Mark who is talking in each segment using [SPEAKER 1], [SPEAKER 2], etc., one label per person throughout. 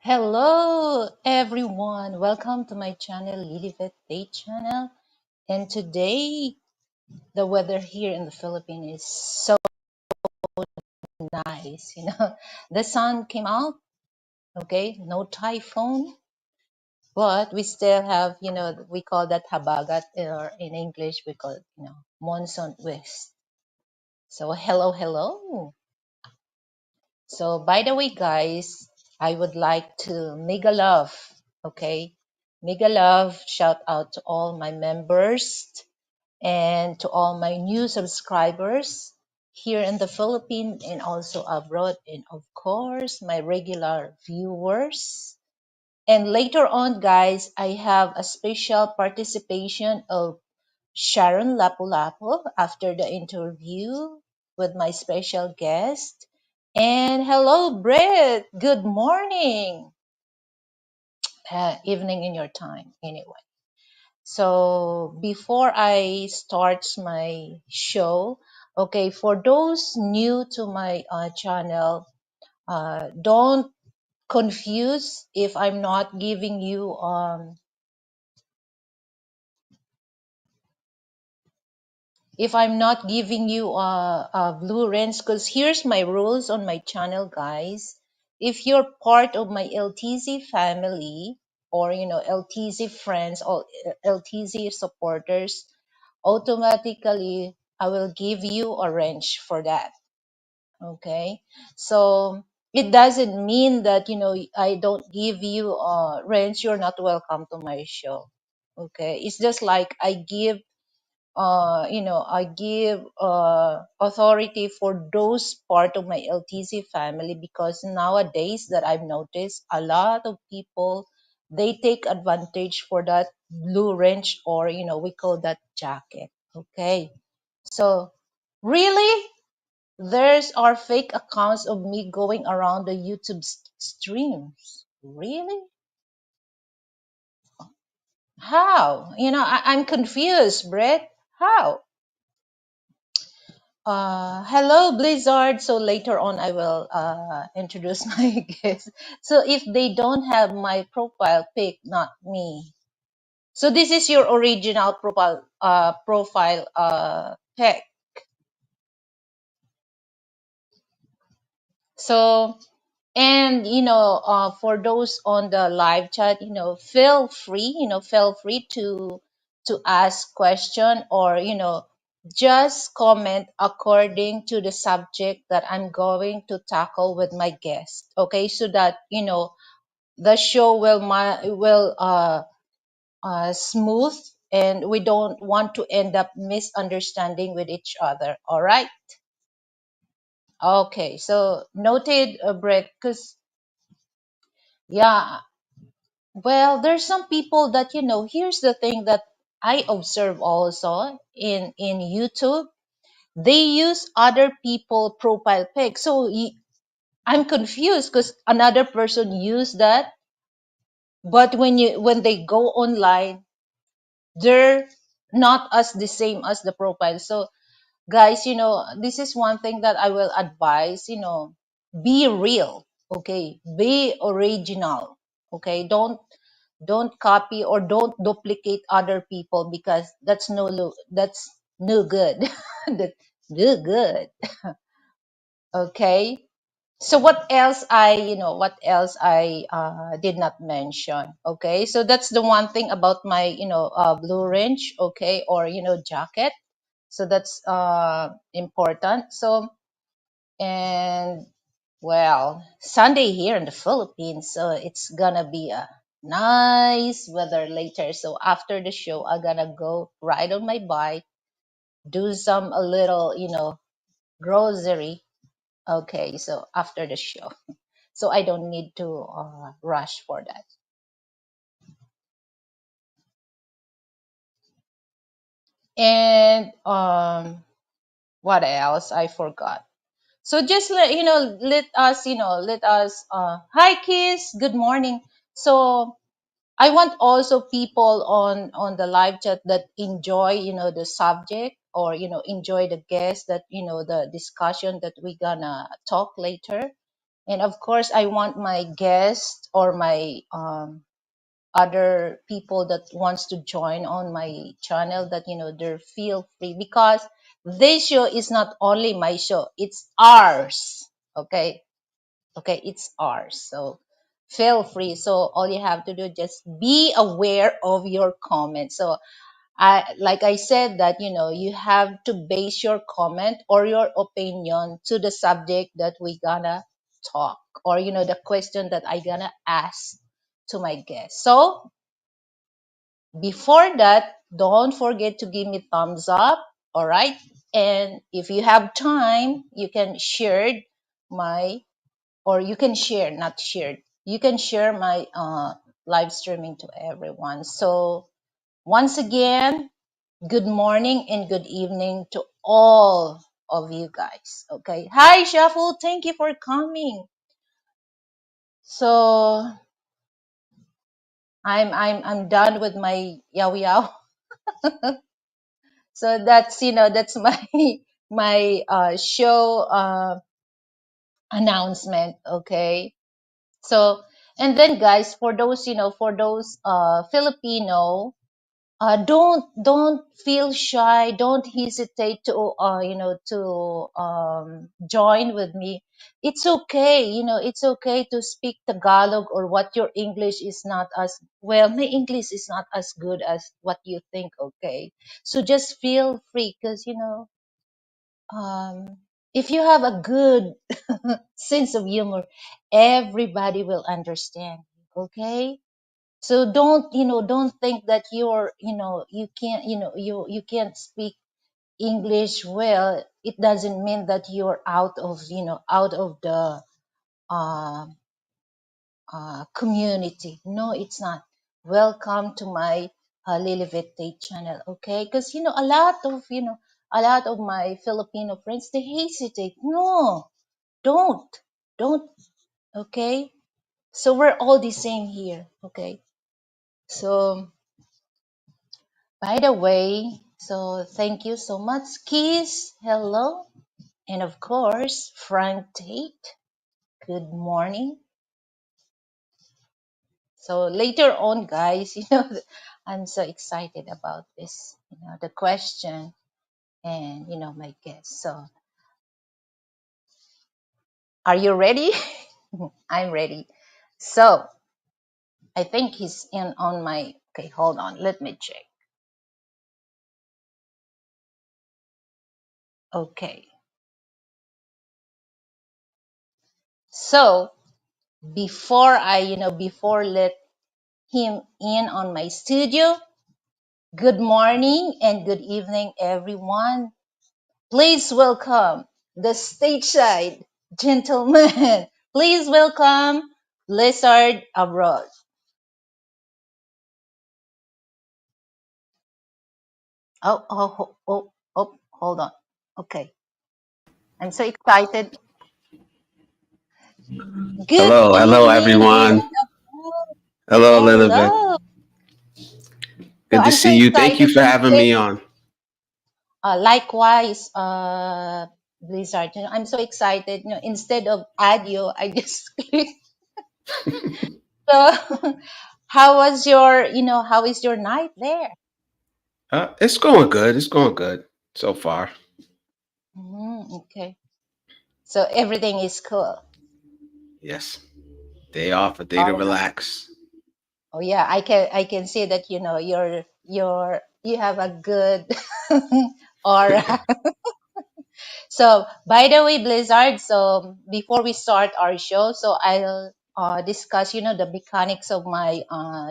[SPEAKER 1] Hello everyone, welcome to my channel Lilibet Day channel. And today the weather here in the Philippines is so nice. The sun came out, okay, no typhoon, but we still have, we call that habagat, or in English we call it, monsoon west. So hello. So, by the way, guys, I would like to mega love, okay? Mega love, shout out to all my members and to all my new subscribers here in the Philippines and also abroad, and of course, my regular viewers. And later on, guys, I have a special participation of Sharon Lapu-Lapu after the interview with my special guest. And hello, Brett. Good morning. Evening in your time, anyway. So before I start my show, okay, for those new to my channel, don't confuse if I'm not giving you a blue rinse, because here's my rules on my channel, guys. If you're part of my LTZ family, or LTZ friends or LTZ supporters, automatically I will give you a wrench for that. Okay, so it doesn't mean that I don't give you a wrench, you're not welcome to my show. Okay, it's just like I give authority for those part of my LTZ family, because nowadays that I've noticed a lot of people, they take advantage for that blue wrench, or we call that jacket. Okay, so really, there's our fake accounts of me going around the YouTube streams. Really? How? I'm confused, Brett. How? Hello, Blizzard. So later on, I will introduce my guests. So if they don't have my profile pic, not me. So this is your original profile pic. So, and for those on the live chat, feel free to ask question, or just comment according to the subject that I'm going to tackle with my guest. Okay, so that the show will smooth, and we don't want to end up misunderstanding with each other. All right. Okay, so noted, Brett, because yeah, well, there's some people that here's the thing that I observe also in YouTube. They use other people profile pic. So I'm confused because another person used that, but when they go online, they're not as the same as the profile. So guys, this is one thing that I will advise, be real, okay? Be original, okay? Don't copy or don't duplicate other people, because that's no good. That's no good. Okay, so what else I did not mention. Okay, so that's the one thing about my blue range, okay, or jacket. So that's important. So, and well, Sunday here in the Philippines, so it's gonna be a nice weather later. So after the show, I'm gonna go ride on my bike, do some a little, grocery. Okay, so after the show, so I don't need to rush for that. And what else? I forgot. So just let us. Hi, Kiss. Good morning. So I want also people on the live chat that enjoy the subject, or enjoy the guest, that the discussion that we gonna talk later. And of course, I want my guests or my other people that wants to join on my channel that they feel free, because this show is not only my show, it's ours. Okay, okay, it's ours. So feel free. So all you have to do, just be aware of your comments. So like I said, that you have to base your comment or your opinion to the subject that we gonna talk, or the question that I gonna ask to my guest. So before that, don't forget to give me thumbs up. All right, and if you have time, you can share my, or you can share, not shared, you can share my live streaming to everyone. So once again, good morning and good evening to all of you guys. Okay. Hi, Shuffle. Thank you for coming. So I'm done with my yow yow. So that's my my show announcement. Okay. So, and then guys, for those Filipino, don't feel shy, don't hesitate to join with me. It's okay, it's okay to speak Tagalog, or what your English is not as well, my English is not as good as what you think. Okay, so just feel free, because if you have a good sense of humor, everybody will understand you. Okay, so don't think that you can't, you can't speak English well. It doesn't mean that you're out of the uh, community. No, it's not. Welcome to my Lilibet channel. Okay, because a lot of my Filipino friends, they hesitate. No, don't don't. Okay, so we're all the same here. Okay, so by the way, so thank you so much, Keys. Hello. And of course, Frank Tate. Good morning. So later on, guys, I'm so excited about this, the question and, my guest. So are you ready? I'm ready. So I think he's in on my, okay, hold on. Let me check. Okay. So before let him in on my studio, good morning and good evening, everyone. Please welcome the stateside gentleman. Please welcome Blizzard Abroad. Oh, hold on. Okay. I'm so excited. Good
[SPEAKER 2] Hello
[SPEAKER 1] evening,
[SPEAKER 2] everyone.
[SPEAKER 1] Blizzard Abroad.
[SPEAKER 2] Hello Elizabeth.
[SPEAKER 1] Hello. So
[SPEAKER 2] Good to
[SPEAKER 1] I'm so
[SPEAKER 2] see you. Thank you
[SPEAKER 1] excited
[SPEAKER 2] for having
[SPEAKER 1] instead.
[SPEAKER 2] me on.
[SPEAKER 1] Likewise, Blizzard. I'm so excited. Instead of audio, I just click. So, how is your night there?
[SPEAKER 2] It's going good. It's going good so far.
[SPEAKER 1] Okay. So everything is cool.
[SPEAKER 2] Yes. Day off, a day
[SPEAKER 1] All
[SPEAKER 2] to
[SPEAKER 1] right.
[SPEAKER 2] relax.
[SPEAKER 1] Oh yeah, I can see that you have a good aura. So, by the way, Blizzard, so before we start our show, so I'll discuss, the mechanics of my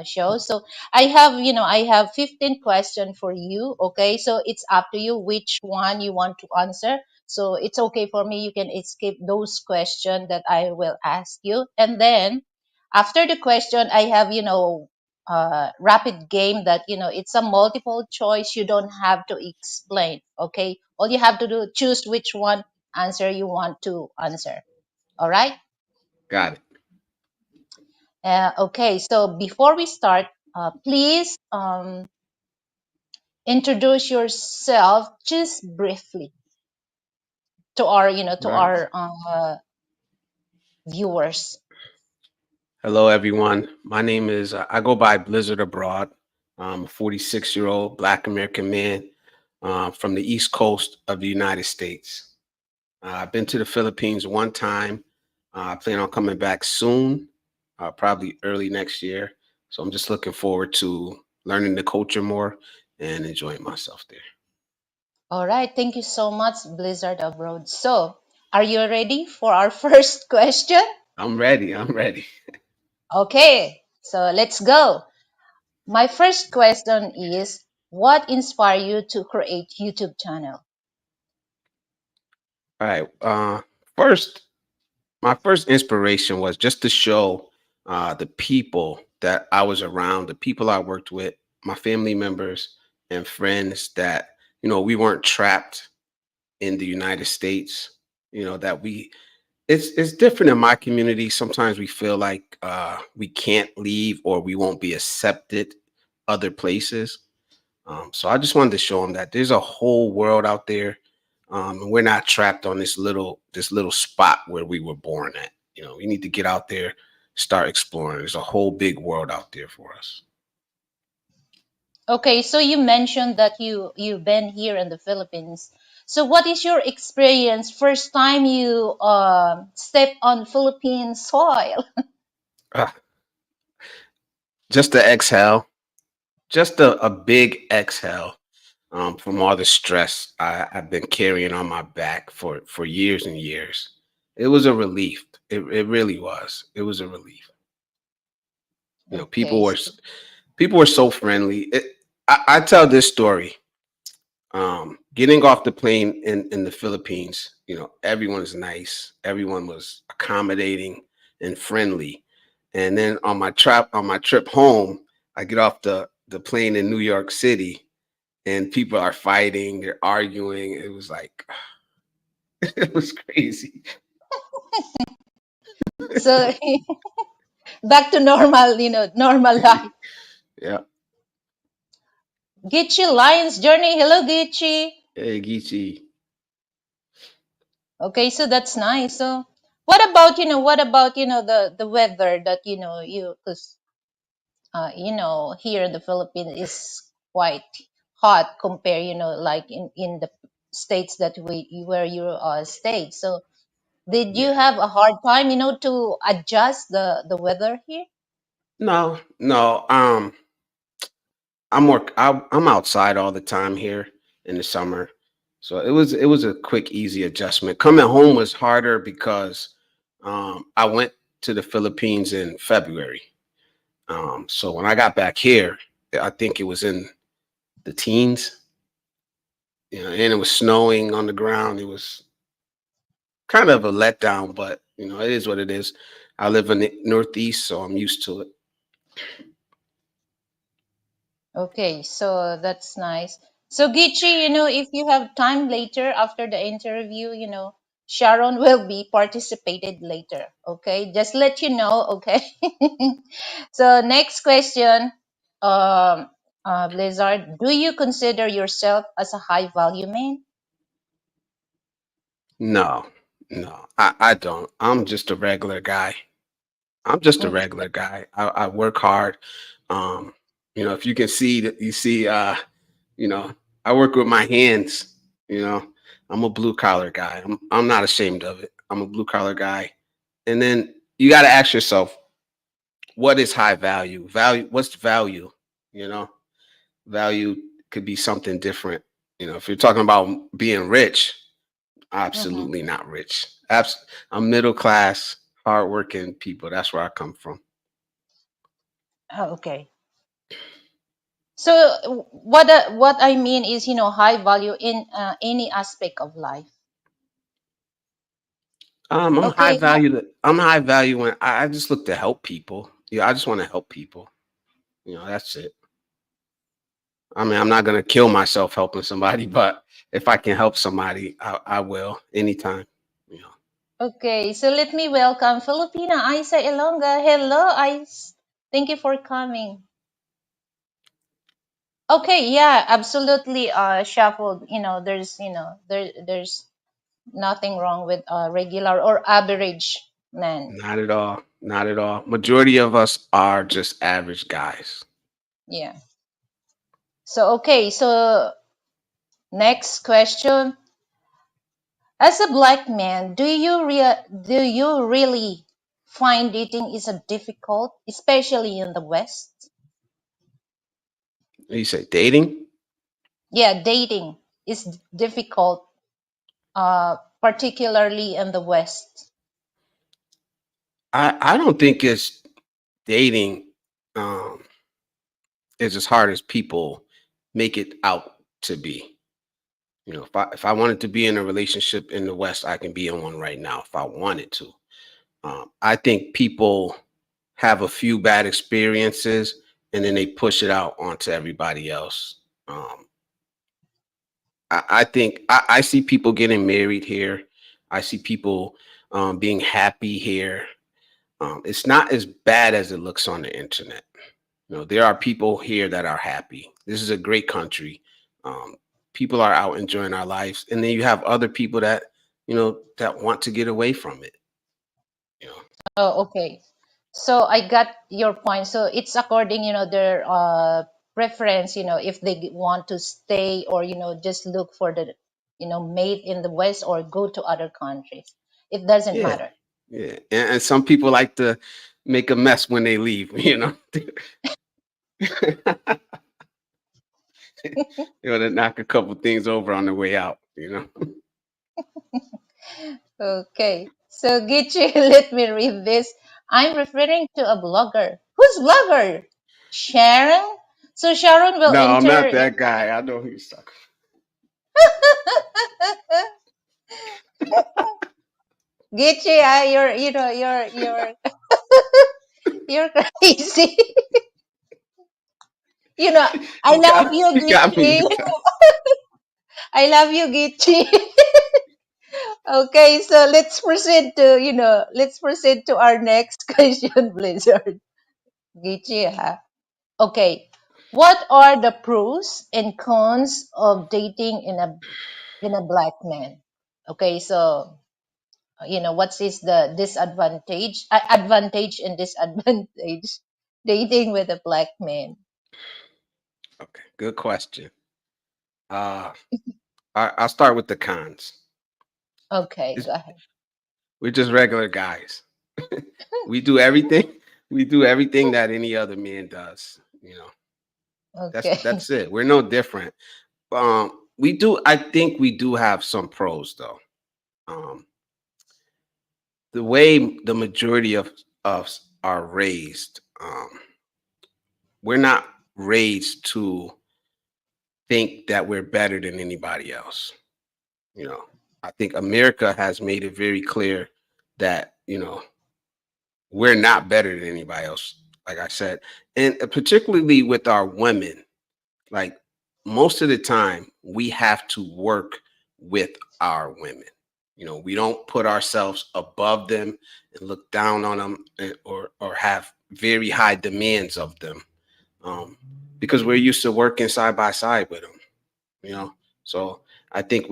[SPEAKER 1] show. So, I have 15 questions for you. Okay, so it's up to you which one you want to answer. So, it's okay for me. You can escape those questions that I will ask you. And then, after the question, I have, rapid game that, it's a multiple choice. You don't have to explain. Okay, all you have to do, choose which one answer you want to answer. All right.
[SPEAKER 2] Got it.
[SPEAKER 1] Okay. So before we start, please introduce yourself just briefly to our,
[SPEAKER 2] All right.
[SPEAKER 1] viewers?
[SPEAKER 2] Hello, everyone. My name is, I go by Blizzard Abroad. I'm a 46-year-old Black American man from the East Coast of the United States. I've been to the Philippines one time. I plan on coming back soon, probably early next year. So I'm just looking forward to learning the culture more and enjoying myself there.
[SPEAKER 1] All right, thank you so much, Blizzard Abroad. So, are you ready for our first question?
[SPEAKER 2] I'm ready. I'm ready.
[SPEAKER 1] Okay, so let's go. My first question is, what inspired you to create YouTube channel?
[SPEAKER 2] All right. First, my first inspiration was just to show the people that I was around, the people I worked with, my family members and friends that, we weren't trapped in the United States. That it's different in my community. Sometimes we feel like we can't leave or we won't be accepted other places. So I just wanted to show them that there's a whole world out there, and we're not trapped on this little spot where we were born at. We need to get out there, start exploring. There's a whole big world out there for us.
[SPEAKER 1] Okay, so you mentioned that you've been here in the Philippines. So what is your experience first time you step on Philippine soil?
[SPEAKER 2] Ah, just to exhale, just a big exhale from all the stress I've been carrying on my back for years and years. It was a relief. It really was. It was a relief. You know,
[SPEAKER 1] Okay,
[SPEAKER 2] people were so friendly. I tell this story. Getting off the plane in the Philippines, everyone is nice. Everyone was accommodating and friendly. And then on my trip home, I get off the plane in New York City, and people are fighting. They're arguing. It was like it was crazy.
[SPEAKER 1] so back to normal, normal life.
[SPEAKER 2] Yeah.
[SPEAKER 1] Gichi Lion's Journey. Hello, Gichi.
[SPEAKER 2] Hey, Geechee.
[SPEAKER 1] Okay, so that's nice. So what about the weather that because here in the Philippines is quite hot compared, like in the states that we where you stayed. So did you
[SPEAKER 2] Yeah.
[SPEAKER 1] have a hard time, to adjust the weather here?
[SPEAKER 2] No, no. I'm outside all the time here in the summer. So it was a quick, easy adjustment. Coming home was harder because I went to the Philippines in February. So when I got back here, I think it was in the teens, and it was snowing on the ground. It was kind of a letdown, but it is what it is. I live in the Northeast, so I'm used to it.
[SPEAKER 1] Okay, so that's nice. So Gichi, if you have time later after the interview, Sharon will be participated later. Okay, just let you know. Okay. So next question, um, Blizzard, do you consider yourself as a high value man?
[SPEAKER 2] No, no, I don't. I'm just a regular guy. I'm just a
[SPEAKER 1] Okay.
[SPEAKER 2] regular guy. I work hard. Um, if you can see that, you see, you know, I work with my hands. You know, I'm a blue collar guy. I'm not ashamed of it. I'm a blue collar guy. And then you got to ask yourself, what is high value? Value. What's value? You know, value could be something different. If you're talking about being rich,
[SPEAKER 1] Mm-hmm.
[SPEAKER 2] absolutely not rich. I'm middle class, hardworking people. That's where I come from.
[SPEAKER 1] Okay. So what I mean is, high value in any aspect of life.
[SPEAKER 2] I'm high
[SPEAKER 1] Okay.
[SPEAKER 2] value. I'm high value when I just look to help people. Yeah, I just want to help people. That's it. I mean, I'm not gonna kill myself helping somebody, but if I can help somebody, I will anytime. You know.
[SPEAKER 1] Okay, so let me welcome Filipina Isa Ilonga. Hello, Ice. Thank you for coming. Okay, yeah, absolutely. Shuffled. There's nothing wrong with regular or average. men.
[SPEAKER 2] Not at all. Not at all. Majority of us are just average guys.
[SPEAKER 1] Yeah. So okay, so next question. As a black man, do you really find dating is a difficult, especially in the West?
[SPEAKER 2] You say dating?
[SPEAKER 1] Yeah, dating is difficult, particularly in the West.
[SPEAKER 2] I don't think it's dating um is as hard as people make it out to be. You know, if I wanted to be in a relationship in the West, I can be in one right now if I wanted to. I think people have a few bad experiences and then they push it out onto everybody else. Um, I think I see people getting married here. I see people being happy here. It's not as bad as it looks on the internet. You know, there are people here that are happy. This is a great country. Um, People are out enjoying our lives, and then you have other people that that want to get away from it. You know,
[SPEAKER 1] Oh, okay. So I got your point. So it's according, their preference, if they want to stay or, just look for the, mate in the West or go to other countries. It doesn't
[SPEAKER 2] yeah,
[SPEAKER 1] matter.
[SPEAKER 2] yeah. And some people like to make a mess when they leave. You know, to knock a couple things over on the way out.
[SPEAKER 1] Okay. So Gichi, let me read this. I'm referring to a blogger. Who's blogger? Sharon? So Sharon will
[SPEAKER 2] No, I'm not
[SPEAKER 1] enter.
[SPEAKER 2] that guy. I know who you're talking.
[SPEAKER 1] Gichi, you're crazy. You know, I love you,
[SPEAKER 2] You got me.
[SPEAKER 1] Gichi.
[SPEAKER 2] You got.
[SPEAKER 1] I love you, Gichi. Okay, so let's proceed to our next question, Blizzard. Gichi, ha? Okay. What are the pros and cons of dating in a black man? Okay, so what is the advantage and disadvantage dating with a black man?
[SPEAKER 2] Okay, good question. Uh, I'll start with the cons.
[SPEAKER 1] Okay,
[SPEAKER 2] It's,
[SPEAKER 1] go ahead.
[SPEAKER 2] we're just regular guys. We do everything. We do everything that any other man does. That's
[SPEAKER 1] Okay.
[SPEAKER 2] that's it. We're no different. We do. I think we do have some pros though. Um, the way the majority of us are raised, we're not raised to think that we're better than anybody else. You know, I think America has made it very clear that we're not better than anybody else. Like I said, and particularly with our women, like most of the time we have to work with our women. We don't put ourselves above them and look down on them, or have very high demands of them, um, because we're used to working side by side with them. you know so I think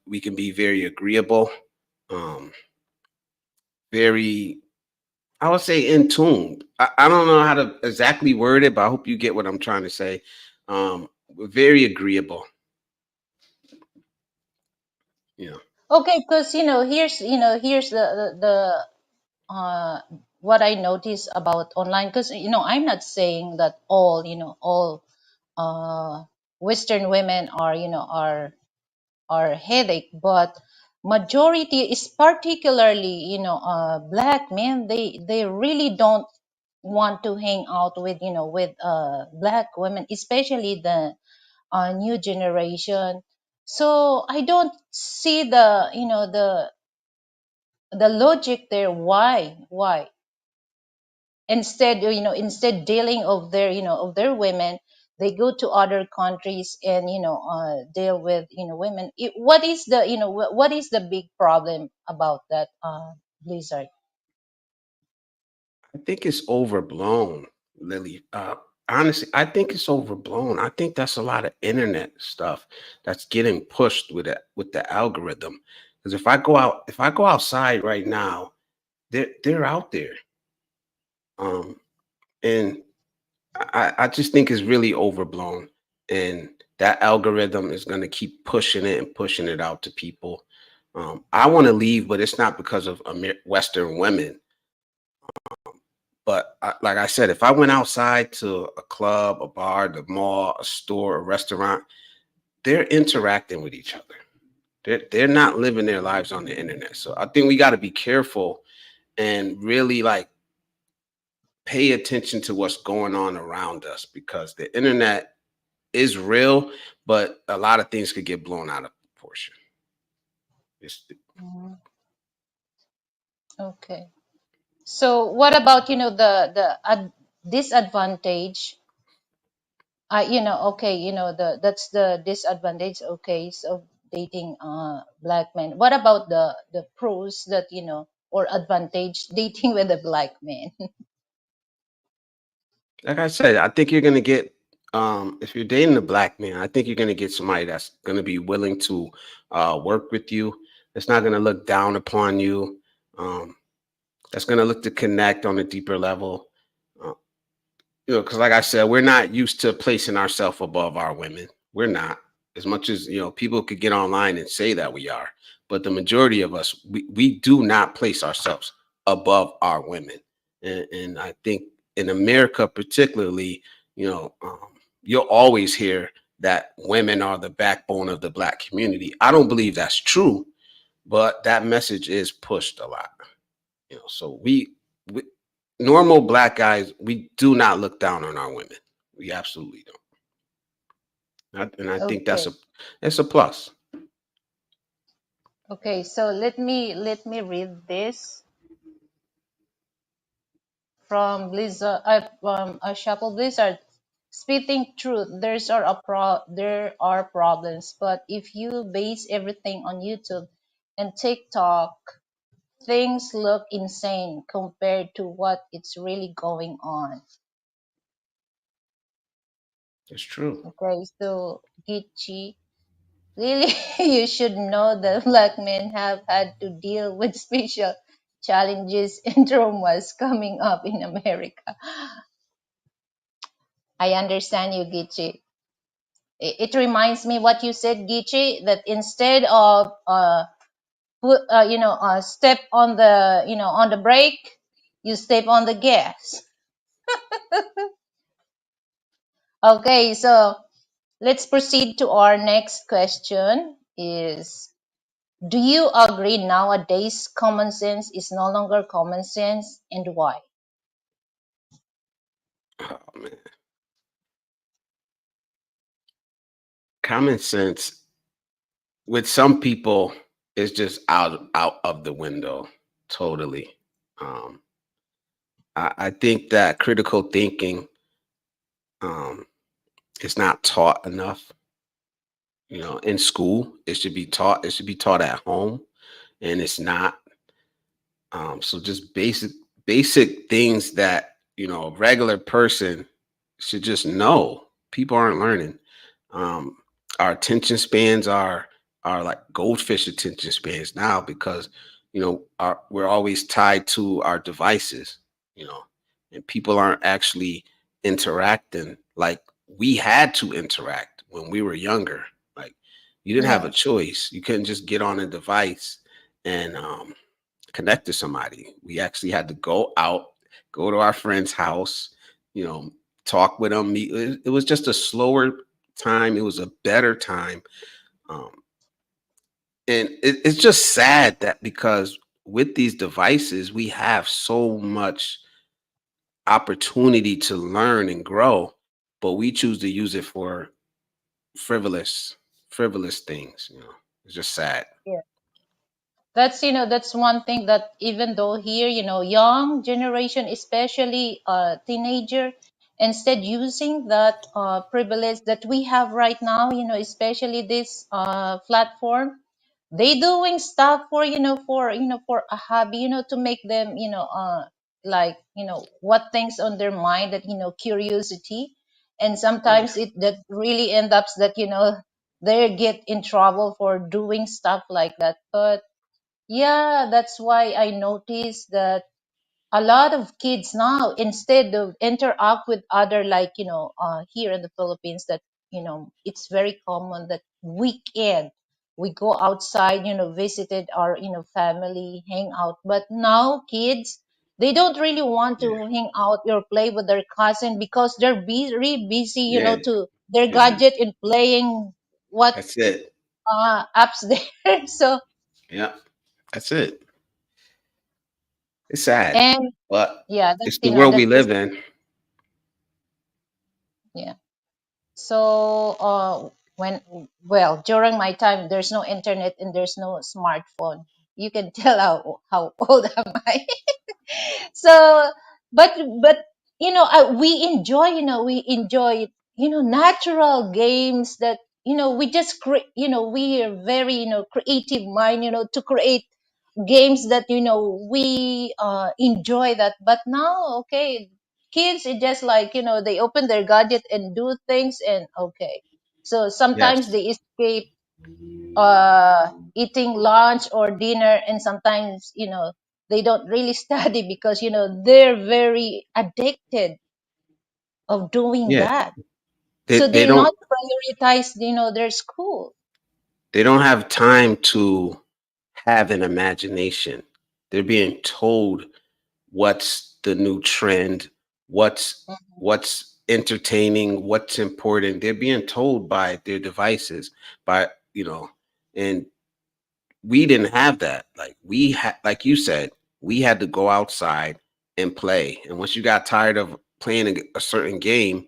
[SPEAKER 2] we can be very agreeable, um very, I would say, in tune. I don't know how to exactly word it, but I hope you get what I'm trying to say. We're very agreeable. you know
[SPEAKER 1] Okay, because here's uh what I notice about online, because I'm not saying that all uh Western women are headache, but majority is particularly black men. They really don't want to hang out with black women, especially the new generation. So I don't see the logic there. Why instead dealing of their women, they go to other countries and deal with women. What is the what is the big problem about that, Blizzard?
[SPEAKER 2] I think it's overblown, Lily. Honestly, I think it's overblown. I think that's a lot of internet stuff that's getting pushed with the algorithm. Because if I go outside right now they're out there. Um, and I just think it's really overblown. And that algorithm is going to keep pushing it and pushing it out to people. I want to leave, but it's not because of Western women. But like I said, if I went outside to a club, a bar, the mall, a store, a restaurant, they're interacting with each other. They're not living their lives on the internet. So I think we got to be careful and really like pay attention to what's going on around us, because the internet is real, but a lot of things could get blown out of proportion. It's,
[SPEAKER 1] Mhm. Okay. So what about, disadvantage? Okay, that's the disadvantage. Okay, so dating black men. What about the pros that, or advantage dating with a black man?
[SPEAKER 2] like I said, I think you're gonna get if you're dating a black man, I think you're gonna get somebody that's gonna be willing to work with you. That's not gonna look down upon you. That's gonna look to connect on a deeper level. Uh, because like I said, we're not used to placing ourselves above our women. We're not. As much as people could get online and say that we are, but the majority of us, we do not place ourselves above our women. And I think in America, particularly, you'll always hear that women are the backbone of the black community. I don't believe that's true, but that message is pushed a lot. So we normal black guys, we do not look down on our women. We absolutely don't. And I think
[SPEAKER 1] Okay.
[SPEAKER 2] it's a plus.
[SPEAKER 1] Okay, so let me read this from Blizzard, from Shuffle Blizzard. Speaking truth, there are problems, but if you base everything on YouTube and TikTok, things look insane compared to what it's really going on.
[SPEAKER 2] It's true.
[SPEAKER 1] Okay, so Gitchi, really, you should know that black men have had to deal with special challenges and traumas coming up in America. I understand you, Gitchi. It reminds me what you said, Gitchi, that instead of step on the on the brake, you step on the gas. Okay, so let's proceed to our next question. Is Do you agree nowadays common sense is no longer common sense, and why?
[SPEAKER 2] Oh man, common sense with some people is just out of the window totally. Um, I think that critical thinking um, is not taught enough. In school, it should be taught. It should be taught at home, and it's not. So just basic things that a regular person should just know. People aren't learning. Um, our attention spans are like goldfish attention spans now, because we're always tied to our devices. You know, and people aren't actually interacting like we had to interact when we were younger. Like you didn't have a
[SPEAKER 1] Yes.
[SPEAKER 2] choice. You couldn't just get on a device and connect to somebody. We actually had to go out, go to our friend's house, you know, talk with them. Meet. It was just a slower time. It was a better time, um, and it's just sad that because with these devices, we have so much opportunity to learn and grow, but we choose to use it for frivolous, frivolous things. It's just sad.
[SPEAKER 1] That's one thing that, even though here, young generation, especially teenager, instead using that privilege that we have right now, especially this platform, they doing stuff for for a hobby, to make them, like, what things on their mind, that, curiosity. And
[SPEAKER 2] Yeah.
[SPEAKER 1] sometimes it that really end up that, they get in trouble for doing stuff like that. But Yeah, that's why I noticed that a lot of kids now, instead of interact with other, like, here in the Philippines, that, it's very common that weekend we go outside, visited our, family, hang out. But now kids, they don't really want
[SPEAKER 2] Yeah,
[SPEAKER 1] to hang out or play with their cousin because they're really busy,
[SPEAKER 2] yeah,
[SPEAKER 1] to their
[SPEAKER 2] busy.
[SPEAKER 1] gadget in playing what
[SPEAKER 2] That's it.
[SPEAKER 1] apps there. So,
[SPEAKER 2] Yeah, that's it. It's sad,
[SPEAKER 1] and
[SPEAKER 2] but
[SPEAKER 1] yeah, that's,
[SPEAKER 2] it's the world we
[SPEAKER 1] that's,
[SPEAKER 2] live in.
[SPEAKER 1] yeah. So, when, well, during my time, there's no internet and there's no smartphone. You can tell how old am I. So, but but we enjoy, natural games that, we just we are very, creative mind, to create games that, we enjoy that. But now, okay, kids are just like, they open their gadget and do things, and okay, so sometimes
[SPEAKER 2] Yes.
[SPEAKER 1] they escape eating lunch or dinner, and sometimes, they don't really study because, they're very addicted of doing
[SPEAKER 2] Yeah.
[SPEAKER 1] that,
[SPEAKER 2] They
[SPEAKER 1] so
[SPEAKER 2] they
[SPEAKER 1] they not
[SPEAKER 2] don't
[SPEAKER 1] prioritize, their school.
[SPEAKER 2] they don't have time to have an imagination. They're being told what's the new trend, what's entertaining, what's important. They're being told by their devices, by and we didn't have that. Like we had, like you said, we had to go outside and play. And once you got tired of playing a certain game,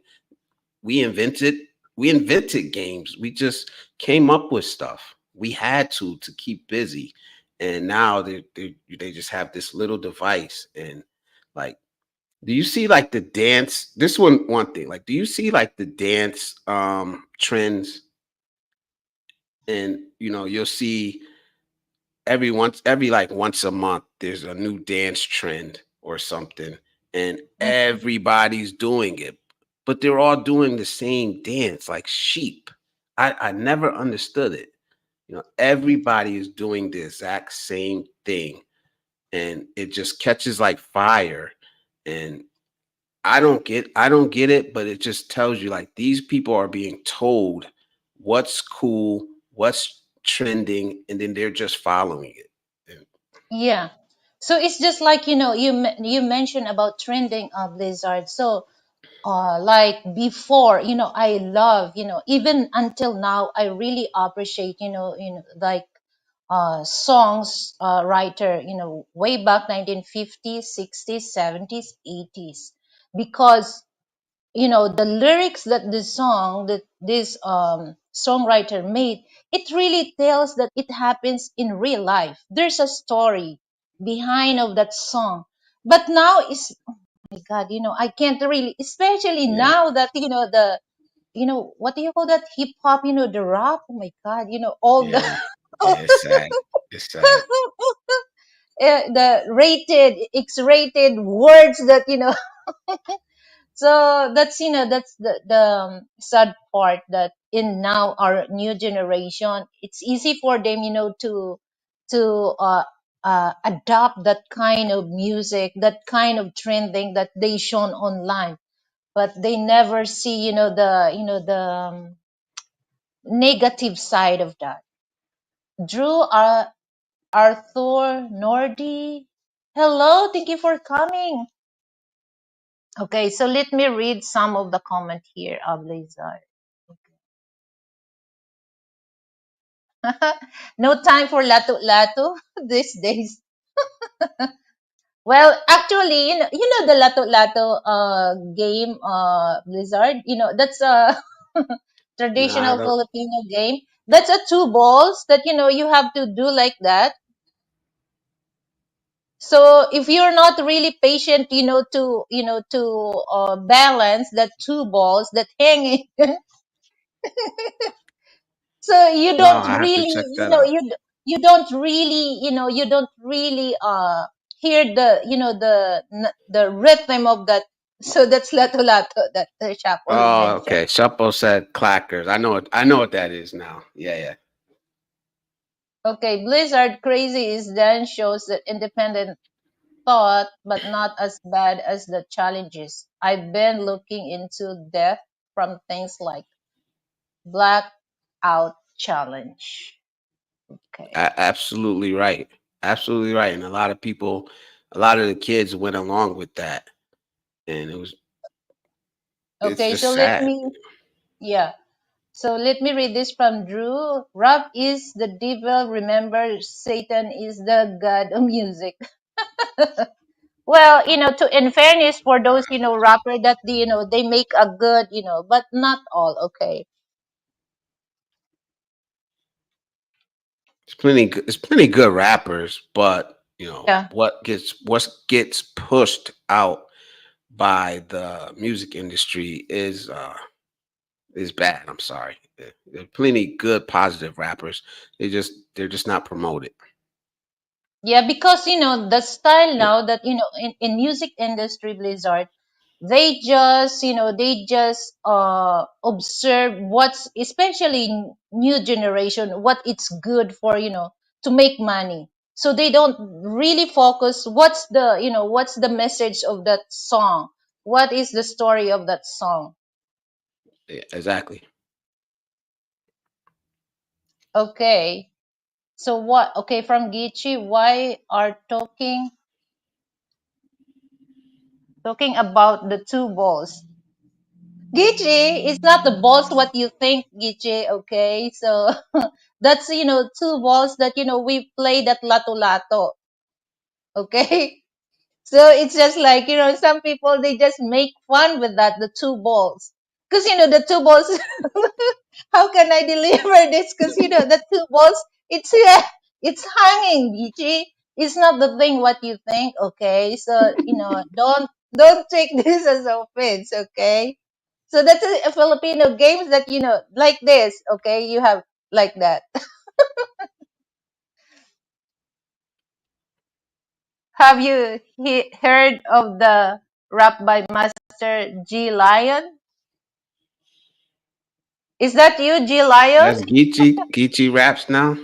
[SPEAKER 2] we invented we invented games. We just came up with stuff. We had to keep busy. And now they just have this little device. And like, do you see like the dance? This one thing. Like, do you see like the dance trends? And you'll see every like once a month there's a new dance trend or something, and
[SPEAKER 1] Mhm.
[SPEAKER 2] everybody's doing it, but they're all doing the same dance like sheep. I never understood it. Everybody is doing the exact same thing, and it just catches like fire. And I don't get it, but it just tells you like these people are being told what's cool, what's trending, and then they're just following it. And
[SPEAKER 1] Yeah. So it's just like, you mentioned about trending, Blizzard. So, like before, I love, even until now, I really appreciate, like, songs, writer, way back 1950s, 60s, 70s, 80s, because, the lyrics that the song that this songwriter made, it really tells that it happens in real life. There's a story behind of that song. But now is, oh my god, I can't really, especially
[SPEAKER 2] yeah,
[SPEAKER 1] now that, the, what do you call that, hip hop, the rap, oh my god, all the
[SPEAKER 2] yeah, yeah. It's sad. It's sad.
[SPEAKER 1] the rated, x-rated words that, so that's, that's the sad part, that in now our new generation, it's easy for them, to adopt that kind of music, that kind of trending that they shown online, but they never see, the negative side of that. Drew, Arthur, Nordi, hello, thank you for coming. Okay, so let me read some of the comment here, Blizzard. No time for lato-lato these days. Well, actually, the lato-lato game, Blizzard. That's a
[SPEAKER 2] No, I
[SPEAKER 1] traditional
[SPEAKER 2] don't.
[SPEAKER 1] Filipino game. That's a two balls that, you have to do like that. So if you're not really patient, to balance that two balls that hanging, so you
[SPEAKER 2] Wow,
[SPEAKER 1] don't
[SPEAKER 2] I have to
[SPEAKER 1] really,
[SPEAKER 2] check that out.
[SPEAKER 1] you don't really, hear the, the rhythm of that. So that's lato lato that the Chapo
[SPEAKER 2] Oh,
[SPEAKER 1] mentioned.
[SPEAKER 2] okay. Chapo said clackers. I know what that is now. Yeah, yeah.
[SPEAKER 1] Okay, Blizzard Crazy is then shows that independent thought, but not as bad as the challenges. I've been looking into death from things like Blackout Challenge. Okay.
[SPEAKER 2] Absolutely right. Absolutely right. And a lot of people, a lot of the kids went along with that, and it's
[SPEAKER 1] Okay,
[SPEAKER 2] just
[SPEAKER 1] so let
[SPEAKER 2] sad.
[SPEAKER 1] me, yeah. So let me read this from Drew. Rap is the devil. Remember, Satan is the god of music. Well, to in fairness for those, rapper that they make a good, but not all. Okay.
[SPEAKER 2] It's plenty good rappers, but
[SPEAKER 1] Yeah.
[SPEAKER 2] what gets pushed out by the music industry is bad. I'm sorry. There are plenty good positive rappers. They're just not promoted.
[SPEAKER 1] Yeah, because the style
[SPEAKER 2] Yeah,
[SPEAKER 1] now that in music industry, Blizzard, they just observe what's, especially new generation, what it's good for, to make money. So they don't really focus what's the message of that song, what is the story of that song.
[SPEAKER 2] yeah, exactly.
[SPEAKER 1] Okay, so what, okay, from Gichi, why are talking about the two balls. Gichi, it's not the balls what you think, Gichi, okay? So that's, two balls that, we played at Lato Lato, okay? So it's just like, some people, they just make fun with that, the two balls. Because, the two balls, how can I deliver this? Because, the two balls, it's, it's hanging, Gichi. It's not the thing what you think, okay? So, don't take this as offense, okay? So that's a Filipino games that like this. Okay, you have like that. Have you heard of the rap by Master G Lion? Is that you, G Lion?
[SPEAKER 2] That's Geechee raps now.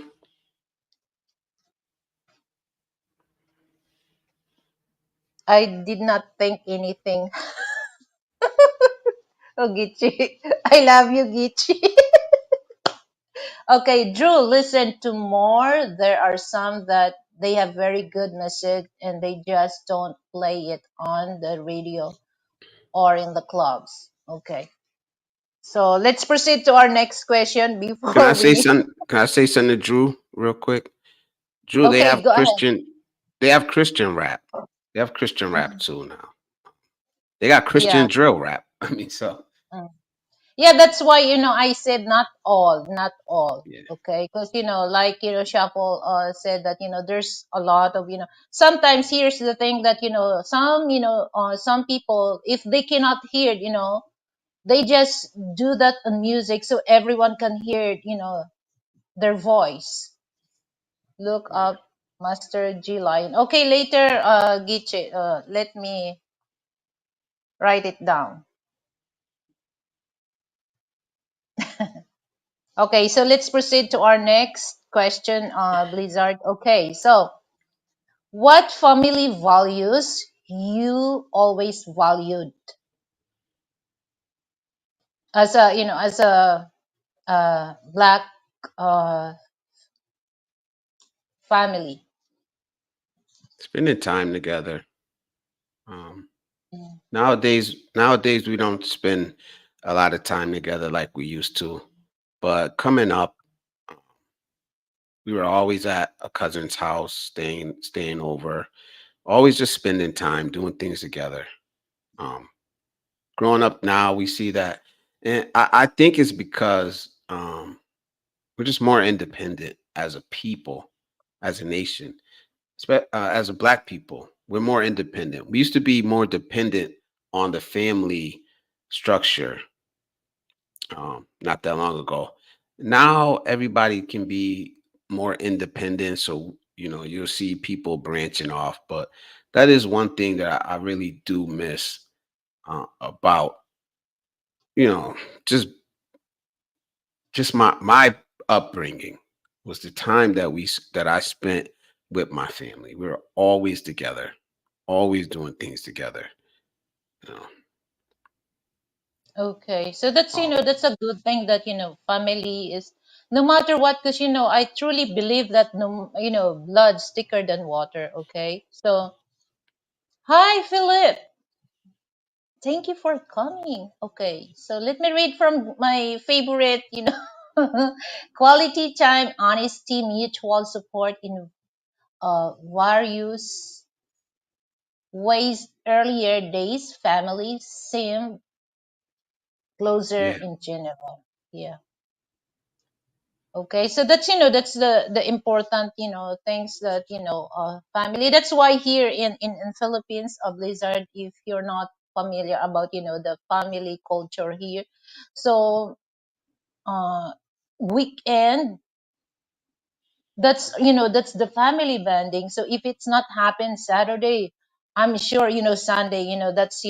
[SPEAKER 1] I did not think anything. Oh, Gichi, I love you, Gichi. Okay, Drew, listen to more. There are some that they have very good message and they just don't play it on the radio or in the clubs. Okay. So let's proceed to our next question
[SPEAKER 2] Can I
[SPEAKER 1] before
[SPEAKER 2] say
[SPEAKER 1] we.
[SPEAKER 2] something? Can I say something to Drew real quick? Drew,
[SPEAKER 1] Okay, go ahead.
[SPEAKER 2] They have Christian rap. They have Christian rap
[SPEAKER 1] Mhm.
[SPEAKER 2] too now. They got
[SPEAKER 1] Yeah.
[SPEAKER 2] Christian drill rap. I mean, so
[SPEAKER 1] mm. Yeah, that's why I said not all, not all.
[SPEAKER 2] yeah,
[SPEAKER 1] Okay, because like Shuffle said that there's a lot of sometimes here's the thing that some people, if they cannot hear it, they just do that on music so everyone can hear it, their voice. Look
[SPEAKER 2] yeah.
[SPEAKER 1] up Master G Lion. Okay, later, Giche, let me write it down. Okay, so let's proceed to our next question, Blizzard. Okay, so what family values you always valued as a black uh, family?
[SPEAKER 2] Spending time together. Um,
[SPEAKER 1] Mm.
[SPEAKER 2] nowadays we don't spend a lot of time together like we used to. But coming up, we were always at a cousin's house, staying over, always just spending time doing things together. Um, growing up now, we see that, and I think it's because we're just more independent as a people, as a nation, as a black people. We're more independent. We used to be more dependent on the family structure not that long ago. Now everybody can be more independent. So, you'll see people branching off. But that is one thing that I really do miss about, you know, just just my upbringing was the time that I spent with my family. We were always together, always doing things together. You know,
[SPEAKER 1] Okay, so that's
[SPEAKER 2] um,
[SPEAKER 1] that's a good thing that family is no matter what, because I truly believe that no blood's thicker than water. Okay, so hi Philip, thank you for coming. Okay, so let me read from my favorite, quality time, honesty, mutual support in various ways. Earlier days, families seem closer
[SPEAKER 2] yeah,
[SPEAKER 1] in general. Yeah. Okay, so that's that's the important things that family. That's why here in Philippines, Blizzard, if you're not familiar about the family culture here, so uh weekend, that's that's the family bonding. So if it's not happen Saturday, I'm sure Sunday, that's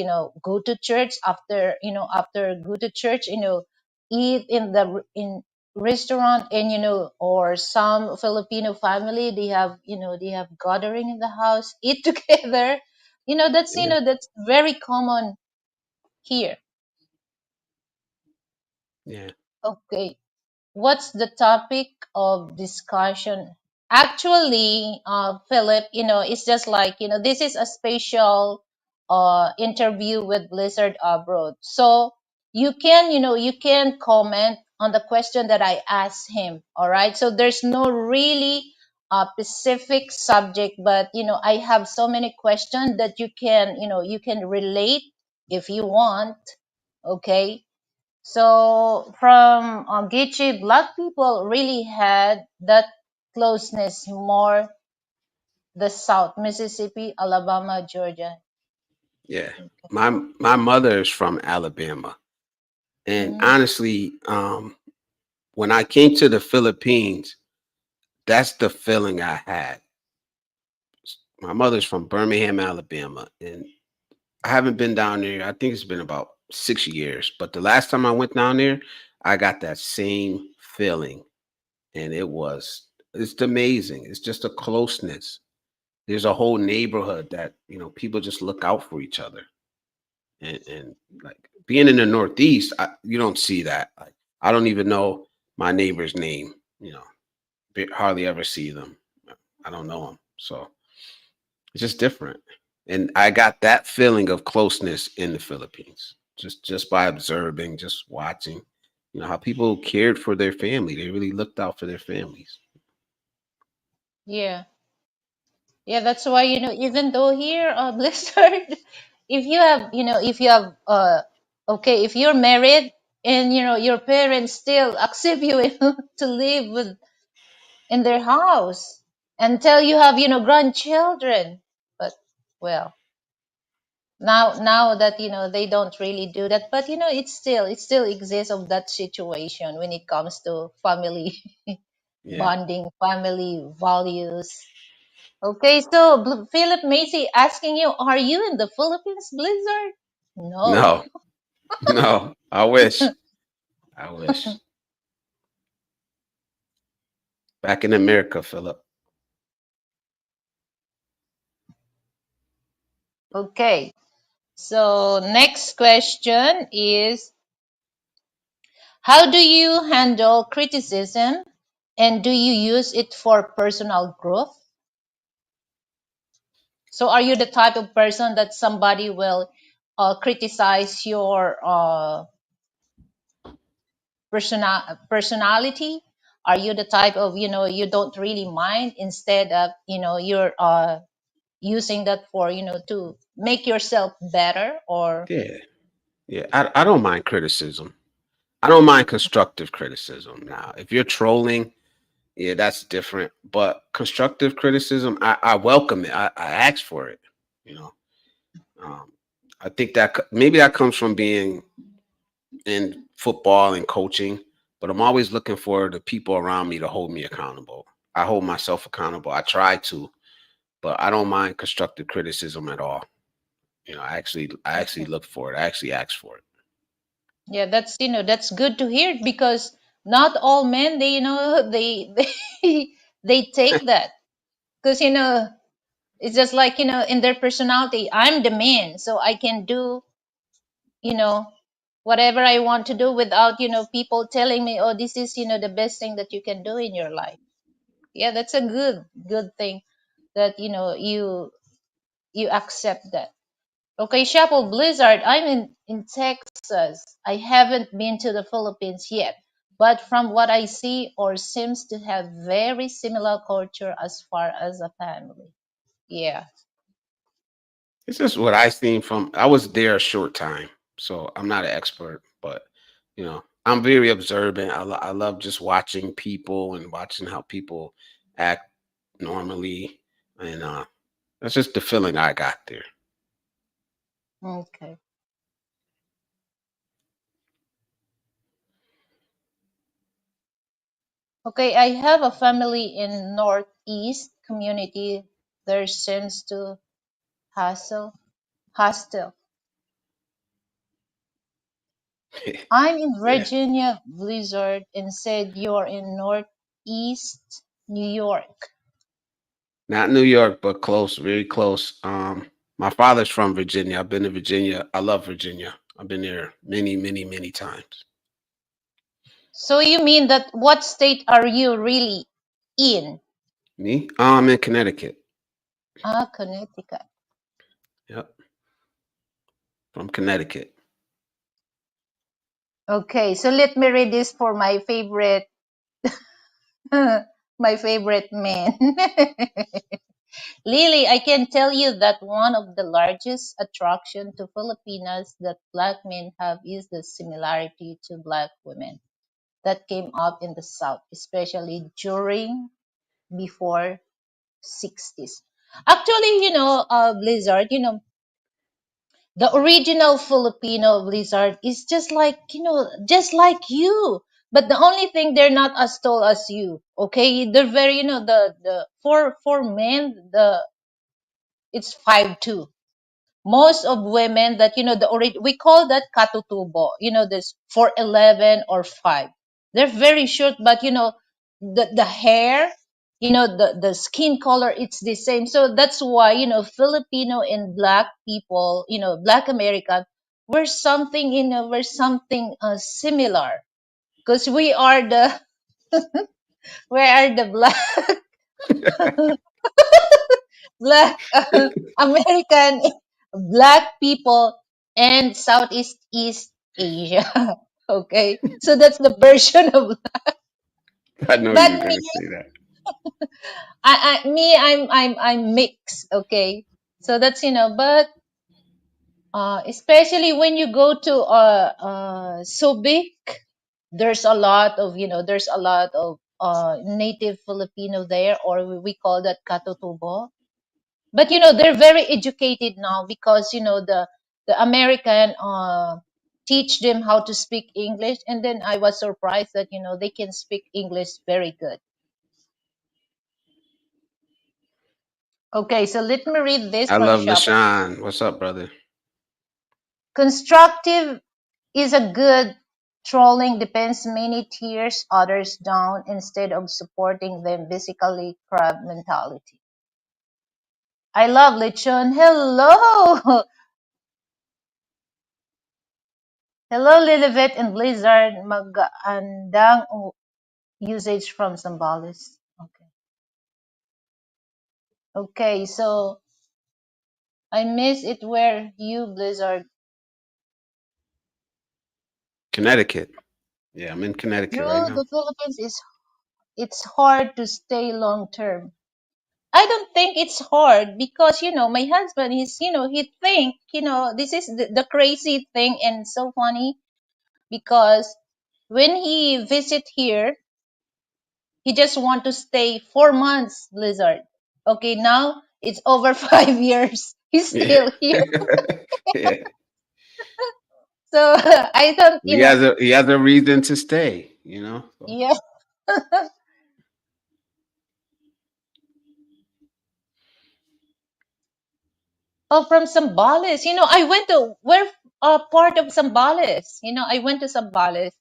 [SPEAKER 1] go to church, after after go to church, eat in the in restaurant, and or some Filipino family, they have they have gathering in the house, eat together. That's
[SPEAKER 2] yeah,
[SPEAKER 1] that's very common here.
[SPEAKER 2] yeah,
[SPEAKER 1] Okay, what's the topic of discussion? Actually, Philip, it's just like, this is a special interview with Blizzard Abroad. So you can, you can comment on the question that I asked him. All right. So there's no really specific subject, but, I have so many questions that you can, you can relate if you want. Okay, so from Geechee, black people really had that closeness more the South, Mississippi, Alabama, Georgia.
[SPEAKER 2] yeah. My mother is from Alabama, and
[SPEAKER 1] Mm,
[SPEAKER 2] honestly, when I came to the Philippines, that's the feeling I had. My mother's from Birmingham, Alabama, and I haven't been down there. I think it's been about 6 years, but the last time I went down there, I got that same feeling, and it's amazing. It's just a closeness. There's a whole neighborhood that people just look out for each other, and like being in the Northeast, you don't see that. Like, I don't even know my neighbor's name. Hardly ever see them. I don't know them, so it's just different. And I got that feeling of closeness in the Philippines, just by observing, just watching, how people cared for their family. They really looked out for their families.
[SPEAKER 1] yeah, yeah. That's why even though here, Blizzard, if you have if you have okay, if you're married and your parents still accept you to live with in their house until you have grandchildren, but well, now that they don't really do that, but it still exists of that situation when it comes to family
[SPEAKER 2] Yeah.
[SPEAKER 1] bonding, family values. Okay, so Philip Macy asking you, are you in the Philippines, Blizzard? No.
[SPEAKER 2] No, no. I wish. I wish. Back in America, Philip.
[SPEAKER 1] Okay, so next question is, how do you handle criticism, and do you use it for personal growth? So are you the type of person that somebody will criticize your personality? Are you the type of, you don't really mind, instead of, you're using that for, to make yourself better, or
[SPEAKER 2] Yeah. Yeah. I don't mind criticism. I don't mind constructive criticism. Now, if you're trolling, yeah, that's different. But constructive criticism, I welcome it. I ask for it. You know, um, I think that maybe that comes from being in football and coaching, but I'm always looking for the people around me to hold me accountable. I hold myself accountable. I try to, but I don't mind constructive criticism at all. I actually look for it. I actually ask for it.
[SPEAKER 1] yeah, that's that's good to hear, because Not all men, they, they take that, because, it's just like, in their personality, I'm the man, so I can do, you know, whatever I want to do without, people telling me, oh, this is, the best thing that you can do in your life. Yeah, that's a good thing that, you accept that. Okay, Chapel Blizzard, I'm in Texas. I haven't been to the Philippines yet, but from what I see, or seems to have very similar culture as far as a family. Yeah.
[SPEAKER 2] It's just what I seen from. I was there a short time, so I'm not an expert, but I'm very observant. I love just watching people and watching how people act normally, and that's just the feeling I got there.
[SPEAKER 1] Okay. Okay, I have a family in Northeast community. There seems to hostel. I'm in
[SPEAKER 2] Yeah,
[SPEAKER 1] Virginia Blizzard and said you're in Northeast New York.
[SPEAKER 2] not New York, but close, very close. My father's from Virginia. I've been to Virginia. I love Virginia. I've been there many, many, many times.
[SPEAKER 1] So you mean that what state are you really in?
[SPEAKER 2] Me? I'm in Connecticut.
[SPEAKER 1] Ah, Connecticut.
[SPEAKER 2] Yep, from Connecticut.
[SPEAKER 1] Okay, so let me read this for my favorite my favorite man. Lily, I can tell you that one of the largest attraction to Filipinas that black men have is the similarity to black women that came up in the South, especially during before 60s. Actually, Blizzard, the original Filipino Blizzard is just like, just like you. But the only thing, they're not as tall as you. Okay, they're very, the for men, the it's 5'2". Most of women that, we call that katutubo, this 4'11" or 5. They're very short, but, the hair, the skin color, it's the same. So that's why, Filipino and black people, black American, we're something similar, because we are the black American, black people, and Southeast East Asia. Okay, so that's the version of.
[SPEAKER 2] I know you were
[SPEAKER 1] But me,
[SPEAKER 2] gonna say that.
[SPEAKER 1] I'm mixed. Okay, so that's, but especially when you go to Subic, there's a lot of native Filipino there, or we call that katutubo. But they're very educated now, because the American teach them how to speak English, and then I was surprised that they can speak English very good. Okay, so let me read this
[SPEAKER 2] I
[SPEAKER 1] from
[SPEAKER 2] love
[SPEAKER 1] Shop.
[SPEAKER 2] LaShawn. What's up, brother?
[SPEAKER 1] Constructive is a good. Trolling depends many tears others down instead of supporting them, basically crab mentality. I love Lechon. Hello. Hello, Lilibet and Blizzard. Magandang usage from Zambales. Okay. Okay, so I miss it where you, Blizzard.
[SPEAKER 2] Connecticut. Yeah, I'm in Connecticut right
[SPEAKER 1] True,
[SPEAKER 2] now.
[SPEAKER 1] the Philippines is it's hard to stay long term. I don't think it's hard, because my husband is, he think, this is the crazy thing and so funny, because when he visit here, he just want to stay 4 months, Blizzard. Okay, now it's over 5 years. He's
[SPEAKER 2] Yeah.
[SPEAKER 1] still here.
[SPEAKER 2] Yeah.
[SPEAKER 1] So I don't,
[SPEAKER 2] He has a reason to stay. So.
[SPEAKER 1] yeah. Oh, from Zambales. I went to, where part of Zambales. I went to Zambales.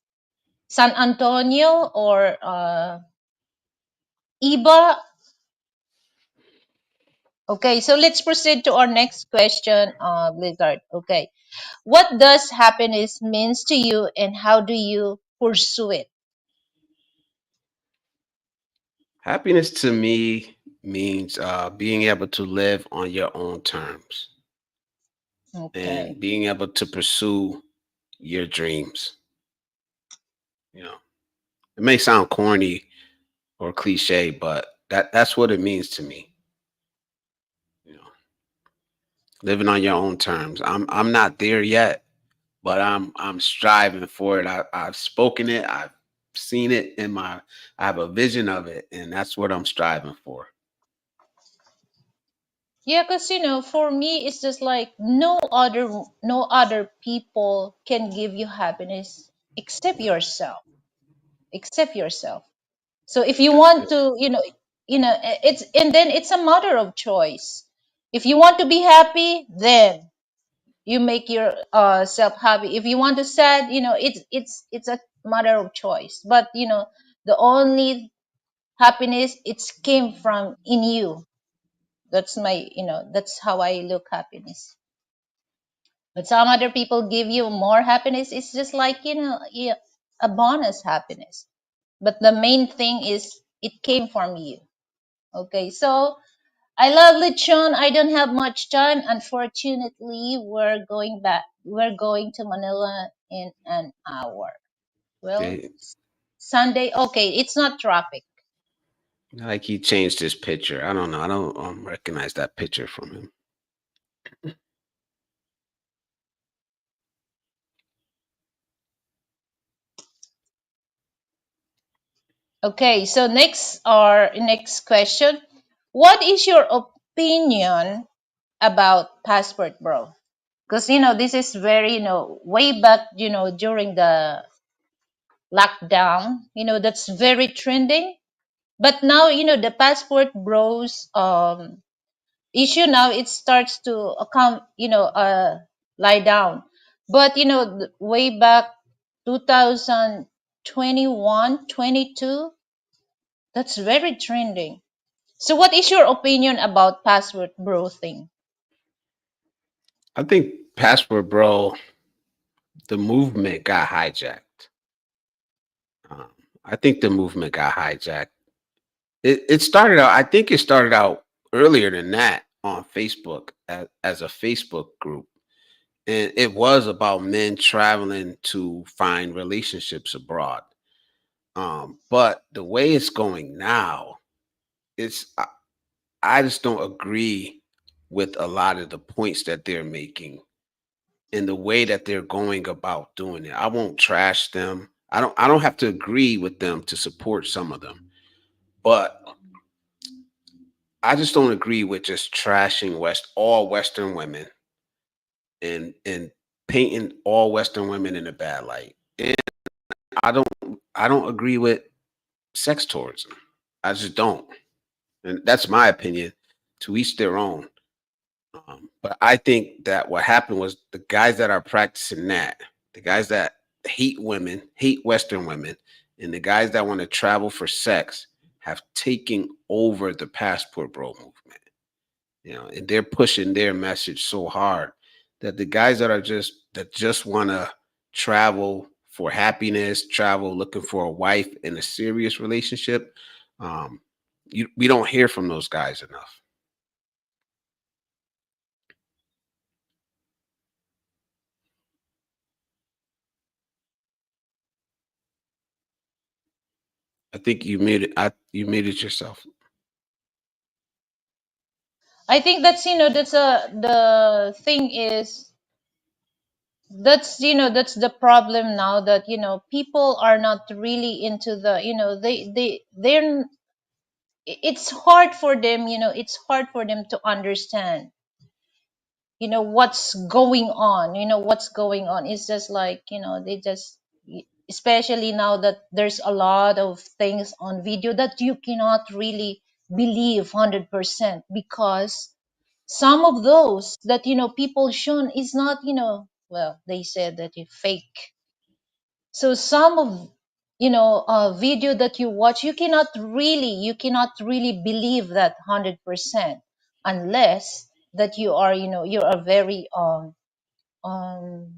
[SPEAKER 1] San Antonio or Iba? Okay, so let's proceed to our next question, Blizzard. Okay, what does happiness means to you, and how do you pursue it?
[SPEAKER 2] Happiness to me means being able to live on your own terms
[SPEAKER 1] Okay.
[SPEAKER 2] and being able to pursue your dreams. You know, it may sound corny or cliche, but that's what it means to me. You know, living on your own terms. I'm not there yet, but I'm striving for it. I've spoken it. I've seen it in my. I have a vision of it, and that's what I'm striving for.
[SPEAKER 1] Yeah, because for me, it's just like no other people can give you happiness except yourself, except yourself. So if you want to, it's and then it's a matter of choice. If you want to be happy, then you make your self happy. If you want to sad, it's a matter of choice. But the only happiness it's came from in you. That's how I look happiness. But some other people give you more happiness. It's just like yeah, a bonus happiness. But the main thing is it came from you. Okay, so I love Lechon. I don't have much time. Unfortunately, we're going to Manila in an hour. Well,
[SPEAKER 2] Okay,
[SPEAKER 1] Sunday. Okay, it's not traffic.
[SPEAKER 2] like he changed his picture. I don't know. I don't recognize that picture from him.
[SPEAKER 1] Okay, so next question. What is your opinion about Passport Bro? Because this is very way back during the lockdown. That's very trending. But now the Passport Bros issue now it starts to come lie down. But way back 2021, 22, that's very trending. So what is your opinion about Passport Bro thing?
[SPEAKER 2] I think Passport Bro, the movement got hijacked. Um, I think the movement got hijacked. It started out. I think it started out earlier than that on Facebook as a Facebook group, and it was about men traveling to find relationships abroad. But the way it's going now, it's I just don't agree with a lot of the points that they're making and the way that they're going about doing it. I won't trash them. I don't have to agree with them to support some of them. But I just don't agree with just trashing all Western women and painting all Western women in a bad light. And I don't agree with sex tourism. I just don't. And that's my opinion. To each their own. But I think that what happened was the guys that are practicing that, the guys that hate women, hate Western women, and the guys that want to travel for sex have taken over the passport bro movement. And they're pushing their message so hard that the guys that just want to travel for happiness, travel looking for a wife in a serious relationship, um, we don't hear from those guys enough. I think you muted yourself.
[SPEAKER 1] I think that's the thing is that's the problem now that people are not really into the it's hard for them to understand what's going on. It's just like they just, especially now that there's a lot of things on video that you cannot really believe 100% because some of those that people shown is not, well, they said that it's fake. So some of video that you watch, you cannot really believe that 100%, unless that you are very um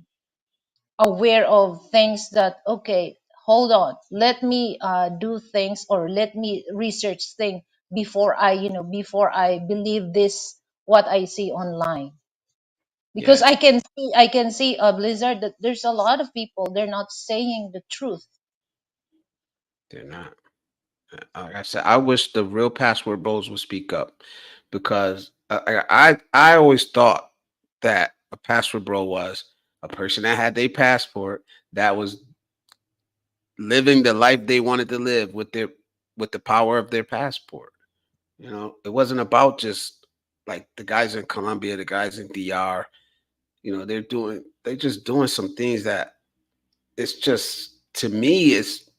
[SPEAKER 1] aware of things, that okay, hold on, let me do things, or let me research things before I believe this, what I see online. Because
[SPEAKER 2] Yeah,
[SPEAKER 1] I can see a Blizzard, that there's a lot of people, they're not saying the truth.
[SPEAKER 2] they're not. Like I said, I wish the real password bros would speak up, because I always thought that a password bro was a person that had their passport, that was living the life they wanted to live with the power of their passport. You know, it wasn't about just like the guys in Colombia, the guys in DR. You know, they're just doing some things that, it's just, to me, it's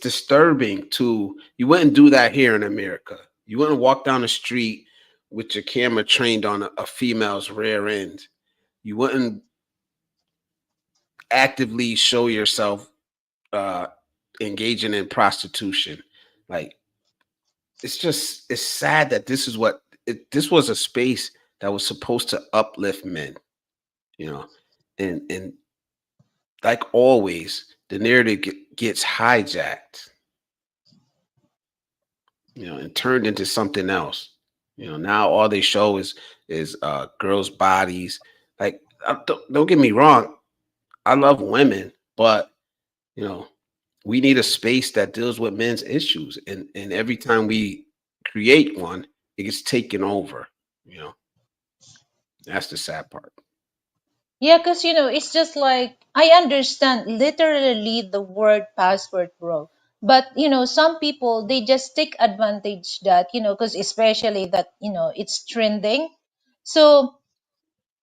[SPEAKER 2] disturbing. To You wouldn't do that here in America. You wouldn't walk down the street with your camera trained on a female's rear end. You wouldn't actively show yourself uh engaging in prostitution. Like, it's sad that this was a space that was supposed to uplift men, you know, and like always, the narrative gets hijacked, and turned into something else. Now all they show is girls' bodies. Like, don't get me wrong, I love women, but you know, we need a space that deals with men's issues, and every time we create one, it gets taken over. You know, that's the sad part.
[SPEAKER 1] Yeah, because it's just like, I understand literally the word password, bro. But some people, they just take advantage that, because especially that, it's trending. So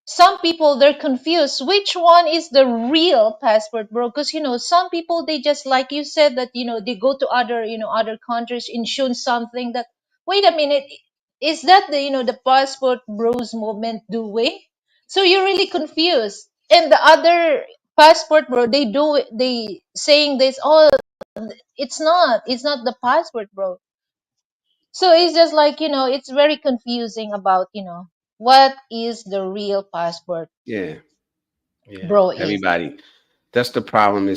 [SPEAKER 1] some people, they're confused which one is the real passport, bro. Because some people, they just, like you said, that they go to other countries and show something that, wait a minute, is that the passport bros movement doing? So you're really confused. And the other passport bro, they saying this, oh, it's not the passport bro. So it's just like, it's very confusing about what is the real passport
[SPEAKER 2] Yeah, yeah.
[SPEAKER 1] bro is.
[SPEAKER 2] Everybody. That's the problem.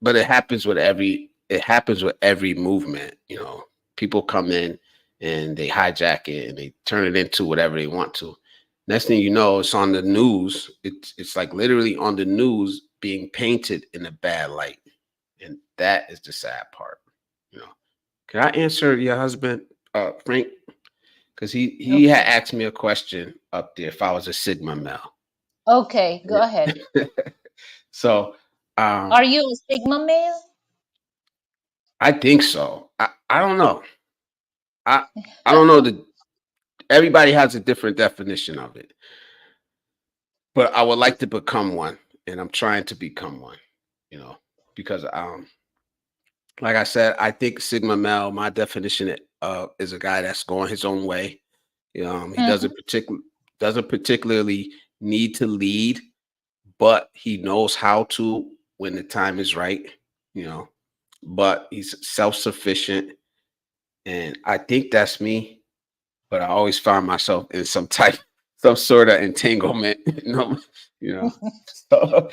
[SPEAKER 2] But it happens with every movement. People come in and they hijack it and they turn it into whatever they want to. Next thing you know, it's on the news. It's like literally on the news, being painted in a bad light, and that is the sad part. You know. Can I answer your husband, Frank? Because he had
[SPEAKER 1] Okay.
[SPEAKER 2] asked me a question up there if I was a Sigma male.
[SPEAKER 1] Okay, go ahead.
[SPEAKER 2] So, um,
[SPEAKER 1] Are you a Sigma male?
[SPEAKER 2] I think so. I don't know. I I don't know that everybody has a different definition of it, but I would like to become one, and I'm trying to become one. You know, because like I said, I think Sigma male. My definition is a guy that's going his own way. He
[SPEAKER 1] Mhm.
[SPEAKER 2] doesn't particularly need to lead, but he knows how to when the time is right. You know, but he's self sufficient, and I think that's me. But I always find myself in some sort of entanglement. You know. So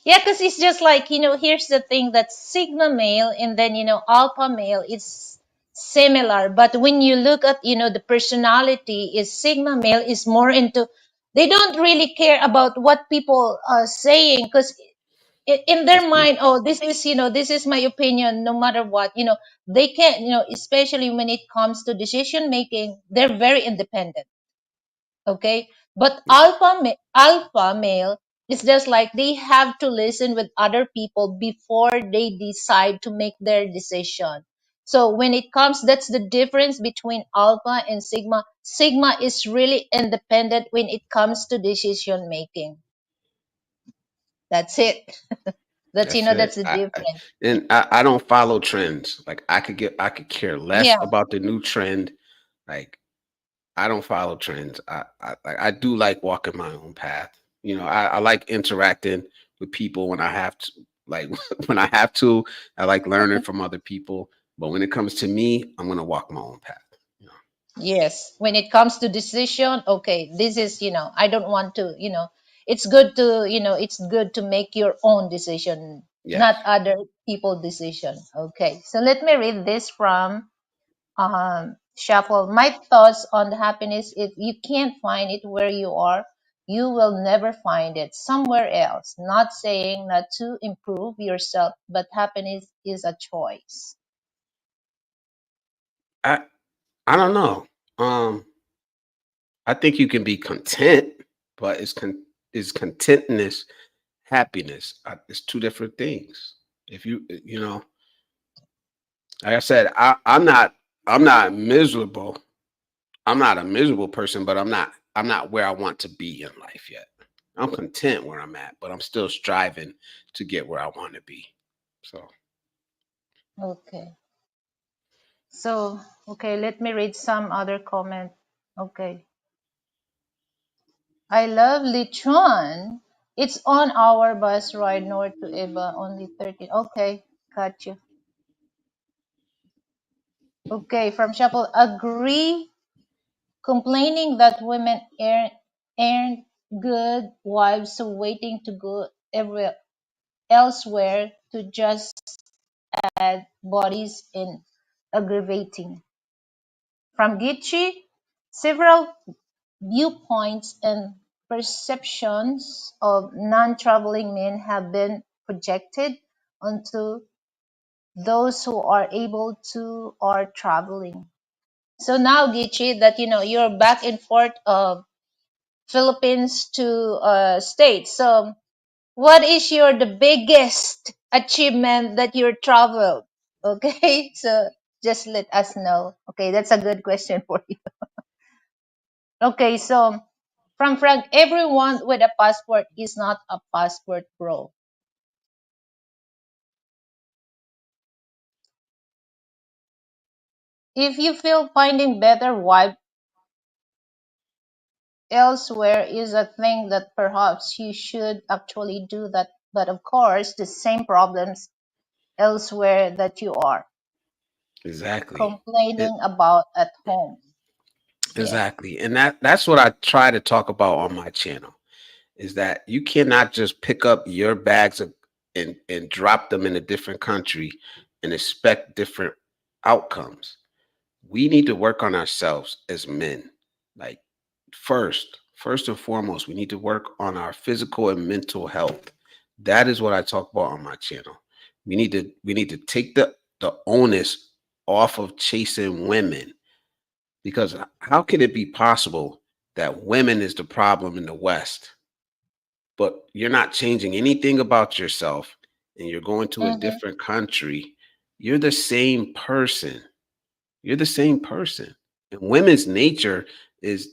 [SPEAKER 1] Yeah, because it's just like, here's the thing, that Sigma male and then, Alpha male is similar. But when you look at, the personality, is Sigma male is more into, they don't really care about what people are saying, because in
[SPEAKER 2] that's
[SPEAKER 1] their
[SPEAKER 2] me.
[SPEAKER 1] mind, oh, this is my opinion, no matter what, they can't, especially when it comes to decision making, they're very independent. Okay, but
[SPEAKER 2] Yeah,
[SPEAKER 1] alpha male is just like, they have to listen with other people before they decide to make their decision. So when it comes, that's the difference between alpha and sigma. Sigma is really independent when it comes to decision making. That's it. that's you
[SPEAKER 2] that's
[SPEAKER 1] know that's
[SPEAKER 2] it.
[SPEAKER 1] the difference.
[SPEAKER 2] I don't follow trends. Like, I could care less
[SPEAKER 1] Yeah.
[SPEAKER 2] about the new trend. Like, I don't follow trends. I do like walking my own path. I like interacting with people when I have to. Like when I have to, I like learning from other people. But when it comes to me, I'm gonna walk my own path. You know?
[SPEAKER 1] Yes, when it comes to decision, okay, this is, I don't want to, it's good to, it's good to make your own decision, not
[SPEAKER 2] Yes.
[SPEAKER 1] other people decision. Okay, so let me read this from Shuffle. My thoughts on the happiness: if you can't find it where you are, you will never find it somewhere else. Not saying not to improve yourself, but happiness is a choice.
[SPEAKER 2] I I don't know. I think you can be content, but is contentness happiness? It's two different things. If you know, like I said, I'm not miserable. I'm not a miserable person, but I'm not where I want to be in life yet. I'm content where I'm at, but I'm still striving to get where I want to be. So
[SPEAKER 1] Okay. So, okay, let me read some other comment. Okay. I love Lichuan. It's on our bus ride north to Eva, only 13. Okay, got you. Okay, from Shuffle. Agree, complaining that women aren't good wives, so waiting to go everywhere elsewhere to just add bodies in aggravating. From Gitchi, several viewpoints and perceptions of non-traveling men have been projected onto those who are able to or traveling. So now, Gichi, that you're back and forth of Philippines to States. So, what is your the biggest achievement that you traveled? Okay, so just let us know. Okay, that's a good question for you. Okay, so from Frank, everyone with a passport is not a passport pro. If you feel finding better wife elsewhere is a thing that perhaps you should actually do that, but of course, the same problems elsewhere that you are
[SPEAKER 2] exactly.
[SPEAKER 1] complaining about at home. Yeah.
[SPEAKER 2] Exactly. And that's what I try to talk about on my channel is that you cannot just pick up your bags and drop them in a different country and expect different outcomes. We need to work on ourselves as men. Like first and foremost, we need to work on our physical and mental health. That is what I talk about on my channel. We need to take the onus off of chasing women because how can it be possible that women is the problem in the West, but you're not changing anything about yourself and you're going to a
[SPEAKER 1] Mm-hmm.
[SPEAKER 2] different country? You're the same person. You're the same person. And women's nature is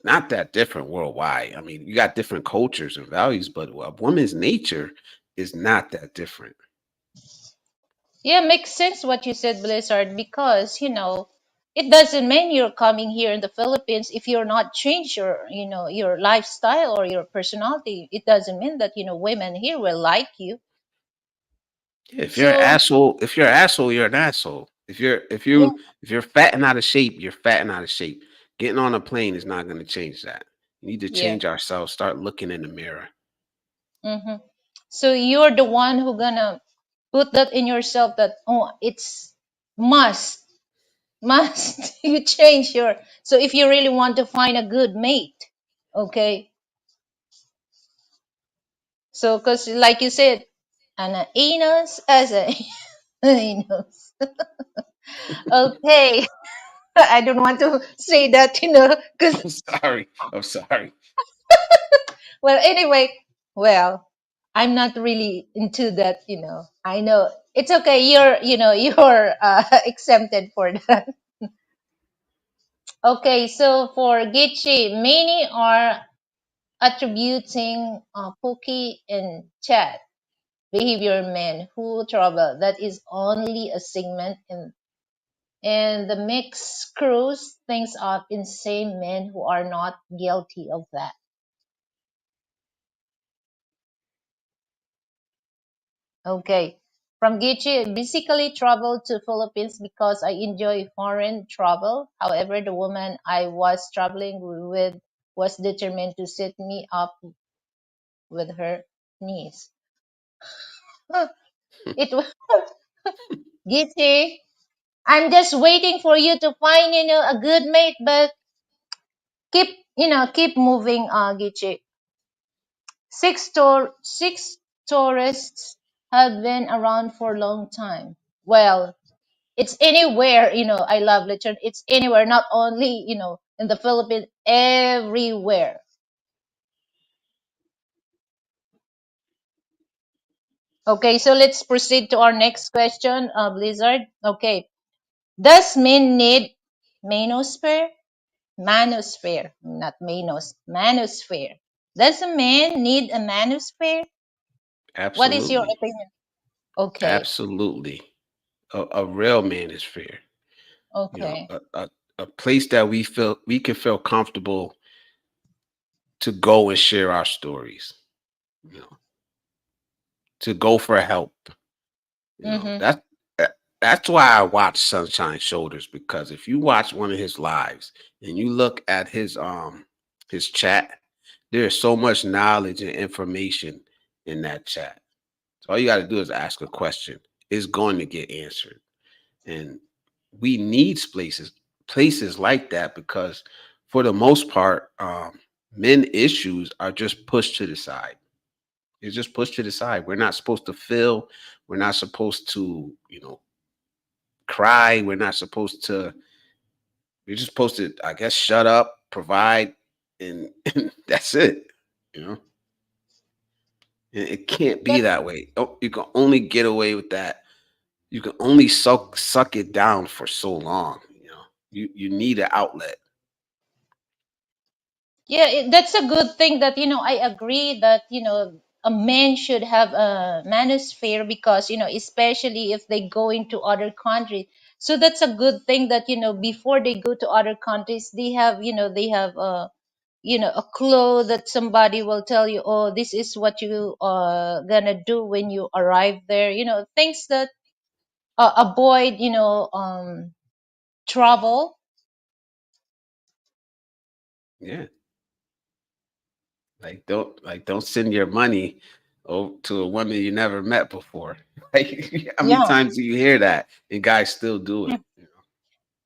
[SPEAKER 2] not that different worldwide. I mean, you got different cultures and values, but a woman's nature is not that different.
[SPEAKER 1] Yeah, makes sense what you said, Blizzard, because it doesn't mean you're coming here in the Philippines if you're not change your lifestyle or your personality. It doesn't mean that women here will like you.
[SPEAKER 2] Yeah, if you're an
[SPEAKER 1] So
[SPEAKER 2] asshole, if you're an asshole, you're an asshole. If you're if
[SPEAKER 1] yeah,
[SPEAKER 2] you if you're fat and out of shape, you're fat and out of shape. Getting on a plane is not going to change that. We need to
[SPEAKER 1] yeah.
[SPEAKER 2] change ourselves. Start looking in the mirror.
[SPEAKER 1] hmm So you're the one who gonna put that in yourself that it's must must you change your. So if you really want to find a good mate, okay. So because like you said, an anus as a anus. Okay, I don't want to say that, because
[SPEAKER 2] I'm sorry. I'm sorry.
[SPEAKER 1] well, anyway, well, I'm not really into that. I know it's okay. You're exempted for that. Okay, so for Gitchi, many are attributing Pookie and Chad behavior men who travel. That is only a segment, and the mix screws things up in same men who are not guilty of that. Okay. From Gichi, basically traveled to Philippines because I enjoy foreign travel. However, the woman I was traveling with was determined to set me up with her niece. Huh, it was Gichi. I'm just waiting for you to find, a good mate, but keep moving, Gichi. Six tourists have been around for a long time. Well, it's anywhere, I love lechon. It's anywhere, not only, in the Philippines, everywhere. Okay, so let's proceed to our next question, Blizzard. Okay. Does men need manosphere? Manosphere, not manos, manosphere. Does a man need a manosphere? What is your
[SPEAKER 2] Absolutely.
[SPEAKER 1] opinion? Okay,
[SPEAKER 2] Absolutely. A real man is fair. You know,
[SPEAKER 1] okay.
[SPEAKER 2] a place that we can feel comfortable to go and share our stories, you know, to go for help. You know,
[SPEAKER 1] Mm-hmm.
[SPEAKER 2] that's why I watch Sunshine Shoulders, because if you watch one of his lives and you look at his chat, there's so much knowledge and information in that chat. So all you got to do is ask a question. It's going to get answered. And we need places like that, because for the most part, men issues are just pushed to the side. It's just pushed to the side. We're not supposed to feel. We're not supposed to, cry. We're not supposed to. We're just supposed to, I guess, shut up, provide, and, and that's it. You know, and it can't be
[SPEAKER 1] That
[SPEAKER 2] that way. Oh, you can only get away with that. You can only suck it down for so long. You need an outlet.
[SPEAKER 1] Yeah, that's a good thing that I agree that a man should have a manosphere because especially if they go into other countries. So that's a good thing that before they go to other countries they have a clue that somebody will tell you, oh, this is what you are gonna do when you arrive there, things that avoid trouble.
[SPEAKER 2] Yeah, like don't send your money to a woman you never met before. Like, how many
[SPEAKER 1] Yeah.
[SPEAKER 2] times do you hear that and guys still do it?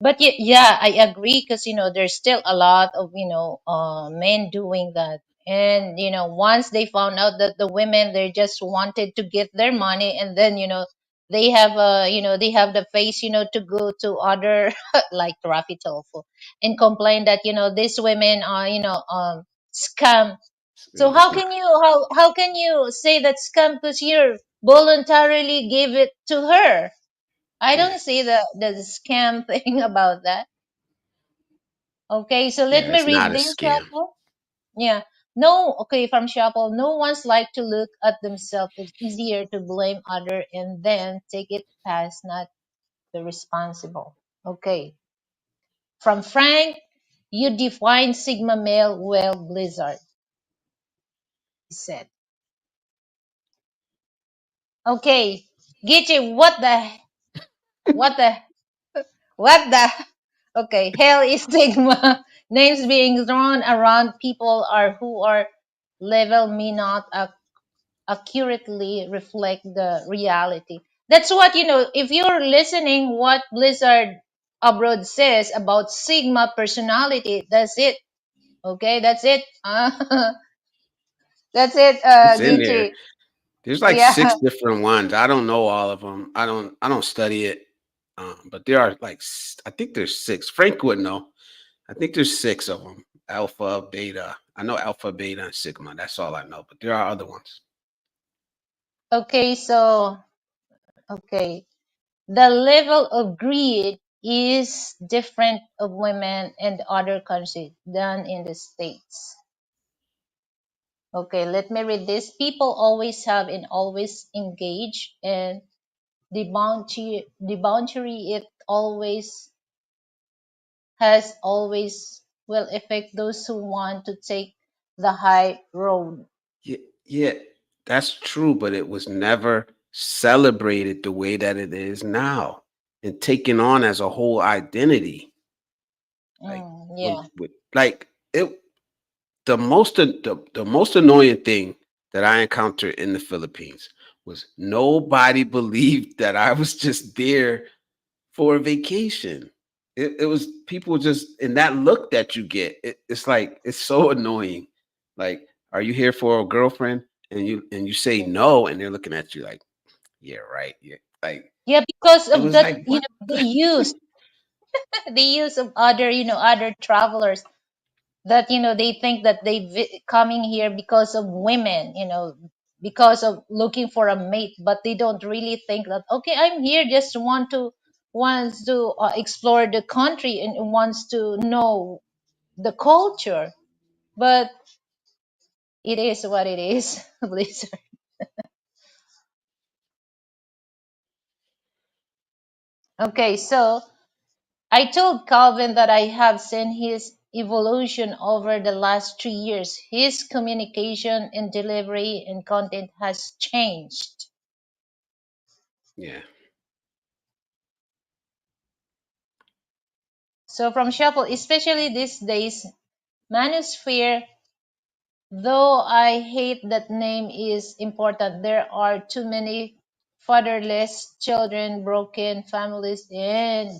[SPEAKER 1] But yeah, I agree because there's still a lot of men doing that, and once they found out that the women they just wanted to get their money, and then they have the face to go to other like Rafi Tofu and complain that these women are scam. So
[SPEAKER 2] It's not.
[SPEAKER 1] how can you say that scam because you voluntarily gave it to her? I
[SPEAKER 2] Yeah,
[SPEAKER 1] don't see the scam thing about that. Okay, so let
[SPEAKER 2] yeah,
[SPEAKER 1] me
[SPEAKER 2] it's
[SPEAKER 1] read
[SPEAKER 2] not a
[SPEAKER 1] this,
[SPEAKER 2] scam.
[SPEAKER 1] Shuffle. Yeah. No, okay, from Shuffle. No one's like to look at themselves. It's easier to blame other and then take it past not the responsible. Okay. From Frank, you define Sigma male well, Blizzard, he said. Okay. Gitchi, what the, what the, okay, hell is Sigma. Names being thrown around people are who are level may not accurately reflect the reality. That's what if you're listening what Blizzard abroad says about Sigma personality, that's it. Okay, that's it. That's it,
[SPEAKER 2] It's in there.
[SPEAKER 1] Gichi.
[SPEAKER 2] There's like
[SPEAKER 1] Yeah.
[SPEAKER 2] six different ones. I don't know all of them. I don't study it. But there are like I think there's six. Frank would know. I think there's six of them. Alpha, beta. I know alpha, beta, and sigma. That's all I know. But there are other ones.
[SPEAKER 1] Okay, so okay, the level of greed is different of women and other countries than in the states. Okay, let me read this. People always have and always engage, and the boundary it always has always will affect those who want to take the high road.
[SPEAKER 2] Yeah, yeah, that's true. But it was never. celebrated the way that it is now and taken on as a whole identity. Like
[SPEAKER 1] Yeah.
[SPEAKER 2] like it the most annoying thing that I encountered in the Philippines was nobody believed that I was just there for a vacation. It was people just and that look that you get, it's like it's so annoying. Like, are you here for a girlfriend? And you say no, and they're looking at you like, yeah, right. Yeah. Like
[SPEAKER 1] Yeah, because
[SPEAKER 2] it
[SPEAKER 1] of
[SPEAKER 2] was
[SPEAKER 1] that,
[SPEAKER 2] like what?
[SPEAKER 1] they use the use of other, other travelers, that they think that coming here because of women, because of looking for a mate, but they don't really think that, okay, I'm here just wants to explore the country and wants to know the culture. But it is what it is. Blizzard. Okay, so I told Calvin that I have seen his evolution over the last 3 years. His communication and delivery and content has changed.
[SPEAKER 2] Yeah,
[SPEAKER 1] So from Shuffle, especially these days, Manosphere, though I hate that name, is important. There are too many fatherless children, broken families, and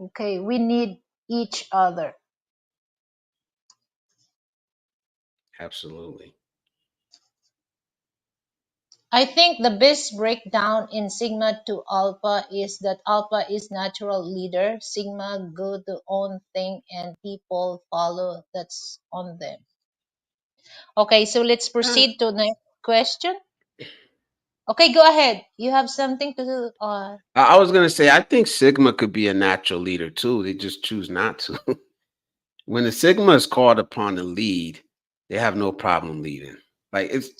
[SPEAKER 1] okay, we need each other.
[SPEAKER 2] absolutely.
[SPEAKER 1] I think the best breakdown in Sigma to Alpha is that Alpha is natural leader, Sigma go to own thing, and people follow. That's on them. Okay, so let's
[SPEAKER 2] Uh,
[SPEAKER 1] proceed to next question. Okay, go ahead. You have something to do.
[SPEAKER 2] I was gonna say I think Sigma could be a natural leader too. They just choose not to. When the Sigma is called upon to lead, they have no problem leading. Like it's,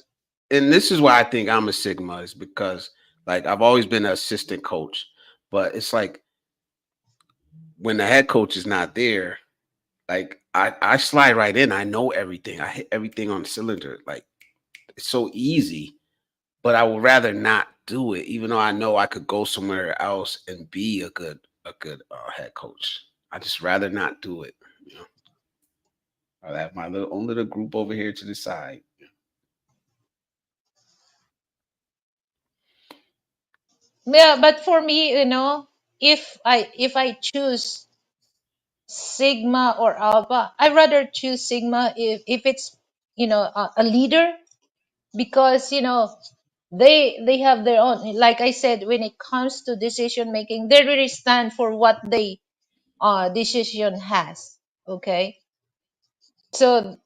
[SPEAKER 2] and this is why I think I'm a Sigma is because like I've always been an assistant coach, but it's like when the head coach is not there, like I slide right in. I know everything. I hit everything on the cylinder. Like it's so easy, but I would rather not do it, even though I know I could go somewhere else and be a good head coach. I just rather not do it. You know, I have my little own little group over here to the side.
[SPEAKER 1] Yeah, but for me, if I choose Sigma or Alpha, I rather choose Sigma if it's a leader, because they have their own, like I said, when it comes to decision making, they really stand for what they decision has. Okay, so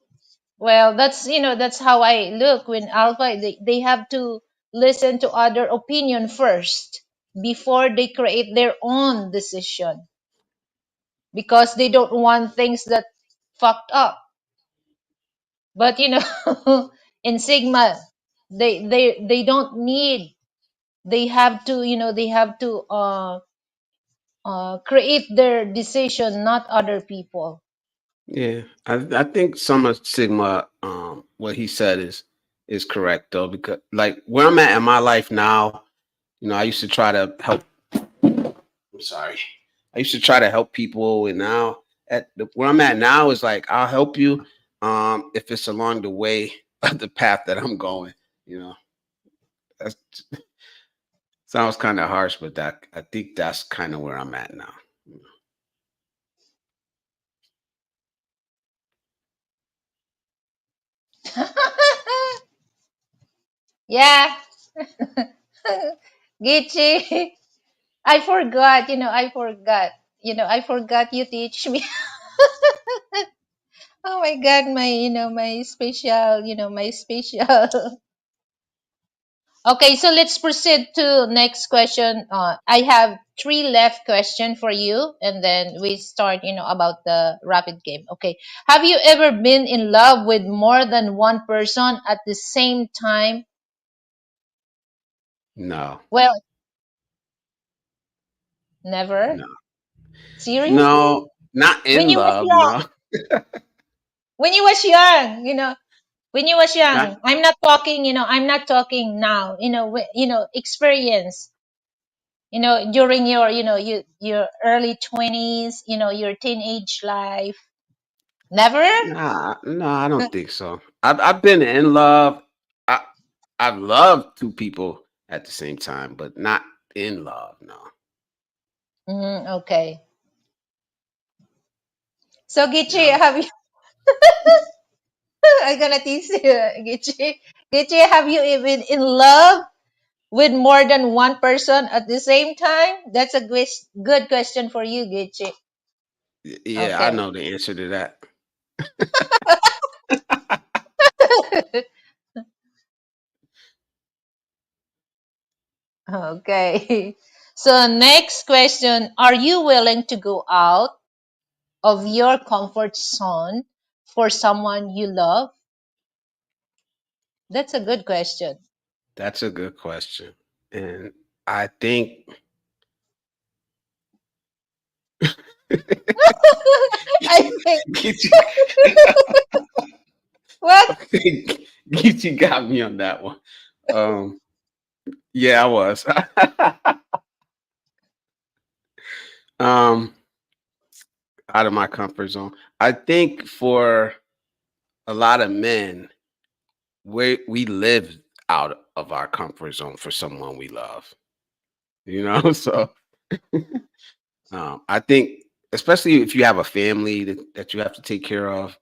[SPEAKER 1] well, that's how I look. When Alpha, they have to listen to other opinion first before they create their own decision, because they don't want things that fucked up. But in Sigma, they don't need, they have to create their decision, not other people.
[SPEAKER 2] Yeah, I think some of Sigma, what he said is correct though, because like where I'm at in my life now, I used to try to help. I'm sorry, I used to try to help people, and now where I'm at now is like I'll help you, if it's along the way of the path that I'm going. You know, that sounds kind of harsh, but that I think that's kind of where I'm at now.
[SPEAKER 1] Yeah. Gichi, I forgot you teach me. Oh my god, my special. Okay, so let's proceed to next question. I have three left question for you, and then we start, about the rapid game. Okay, have you ever been in love with more than one person at the same time?
[SPEAKER 2] No,
[SPEAKER 1] Well, never.
[SPEAKER 2] no,
[SPEAKER 1] Seriously?
[SPEAKER 2] no, not
[SPEAKER 1] When
[SPEAKER 2] in
[SPEAKER 1] you was
[SPEAKER 2] love.
[SPEAKER 1] young,
[SPEAKER 2] No,
[SPEAKER 1] when you was young. When you was
[SPEAKER 2] Not,
[SPEAKER 1] young, I'm not talking, I'm not talking now, experience, during your, your early 20s, your teenage life. Never?
[SPEAKER 2] nah, no, I don't think so. I've been in love. I I've loved two people at the same time, but not in love. No.
[SPEAKER 1] Okay. So, Gichi,
[SPEAKER 2] Yeah.
[SPEAKER 1] have you, I'm gonna tease you, Gichi. Gichi, have you been in love with more than one person at the same time? That's a good question for you, Gichi.
[SPEAKER 2] Yeah, I
[SPEAKER 1] Okay.
[SPEAKER 2] know the answer to that.
[SPEAKER 1] Okay. So, next question. Are you willing to go out of your comfort zone for someone you love? That's a good question.
[SPEAKER 2] That's a good question. And I think
[SPEAKER 1] I think,
[SPEAKER 2] Geechee
[SPEAKER 1] what?
[SPEAKER 2] Geechee got me on that one. Um, yeah, I was. um, Out of my comfort zone. I think for a lot of men, we live out of our comfort zone for someone we love. You know, so I think especially if you have a family that you have to take care of,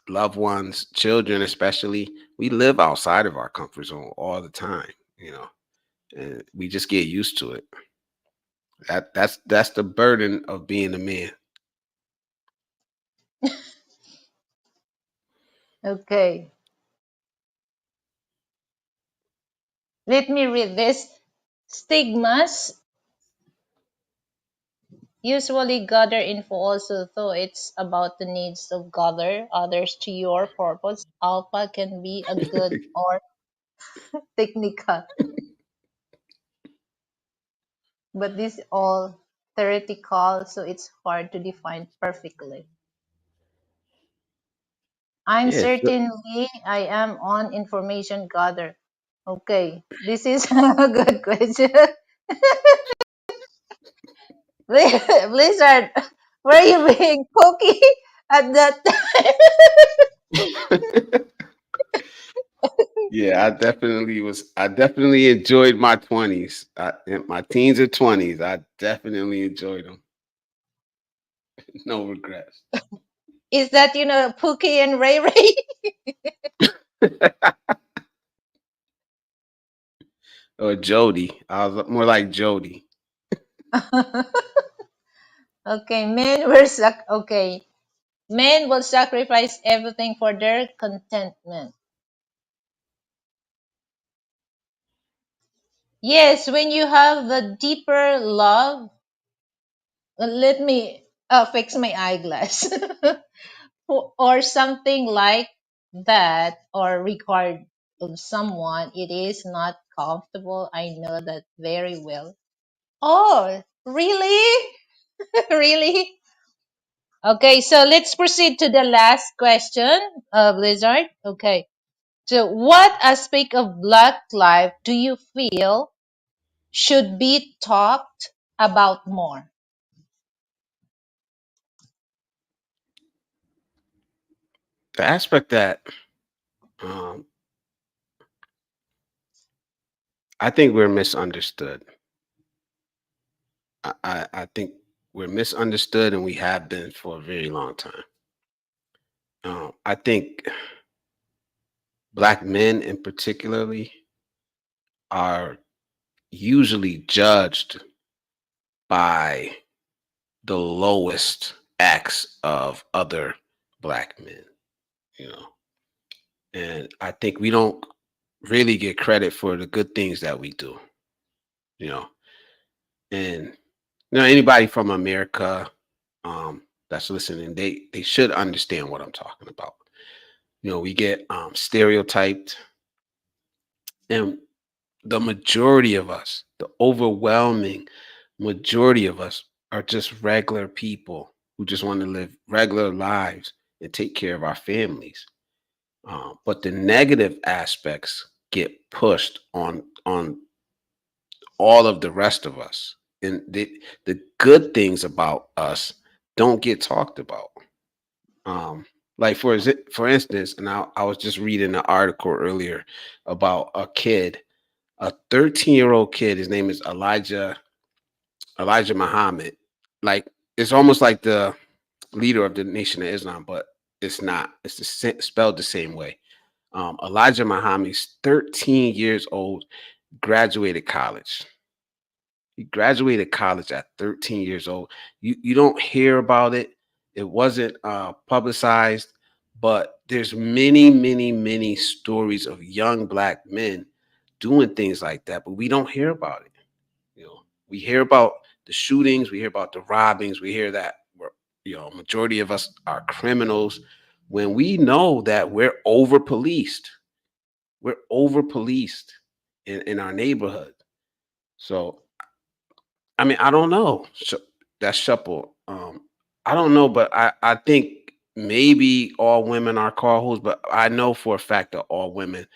[SPEAKER 2] loved ones, children especially, we live outside of our comfort zone all the time, and we just get used to it. That's the burden of being a man.
[SPEAKER 1] Okay. Let me read this. Stigmas usually gather info also, though it's about the needs of gather others to your purpose. Alpha can be a good or technical, but this all theoretical, so it's hard to define perfectly. I'm
[SPEAKER 2] Yes.
[SPEAKER 1] certainly I am on information gather. Okay, this is a good question. Blizzard, were you being pokey at that time?
[SPEAKER 2] Yeah, I definitely was. I definitely enjoyed my 20s. In my teens and 20s. I definitely enjoyed them. No regrets.
[SPEAKER 1] Is that, Pookie and Ray Ray?
[SPEAKER 2] Or Jody. I was more like Jody.
[SPEAKER 1] Okay, okay. Men will sacrifice everything for their contentment. Yes, when you have the deeper love, let me fix my eyeglass. Or something like that, or regard of someone, it is not comfortable. I know that very well. Oh, really? Really? Okay, so let's proceed to the last question, Blizzard. Okay, so what aspect of Black life do you feel should be talked about more?
[SPEAKER 2] The aspect that um, I think we're misunderstood. I think we're misunderstood, and we have been for a very long time. I think Black men, in particularly, are usually judged by the lowest acts of other Black men. You know, and I think we don't really get credit for the good things that we do. You know, and anybody from America that's listening, they should understand what I'm talking about. We get stereotyped, and the majority of us, the overwhelming majority of us, are just regular people who just want to live regular lives and take care of our families. But the negative aspects get pushed on all of the rest of us, and the good things about us don't get talked about. Um, like for instance, and I was just reading an article earlier about a kid, a 13-year-old kid. His name is Elijah Muhammad. Like, it's almost like the leader of the Nation of Islam, but it's not. It's spelled the same way. Elijah Muhammad is 13 years old, graduated college. He graduated college at 13 years old. You don't hear about it. It wasn't publicized, but there's many stories of young black men doing things like that, but we don't hear about it. You know, we hear about the shootings, we hear about the robbings, we hear that we're, majority of us are criminals when we know that we're over policed. We're over policed in our neighborhood. So I mean, I don't know. That's Shuple. I don't know, but I think maybe all women are called hoes, but I know for a fact that all women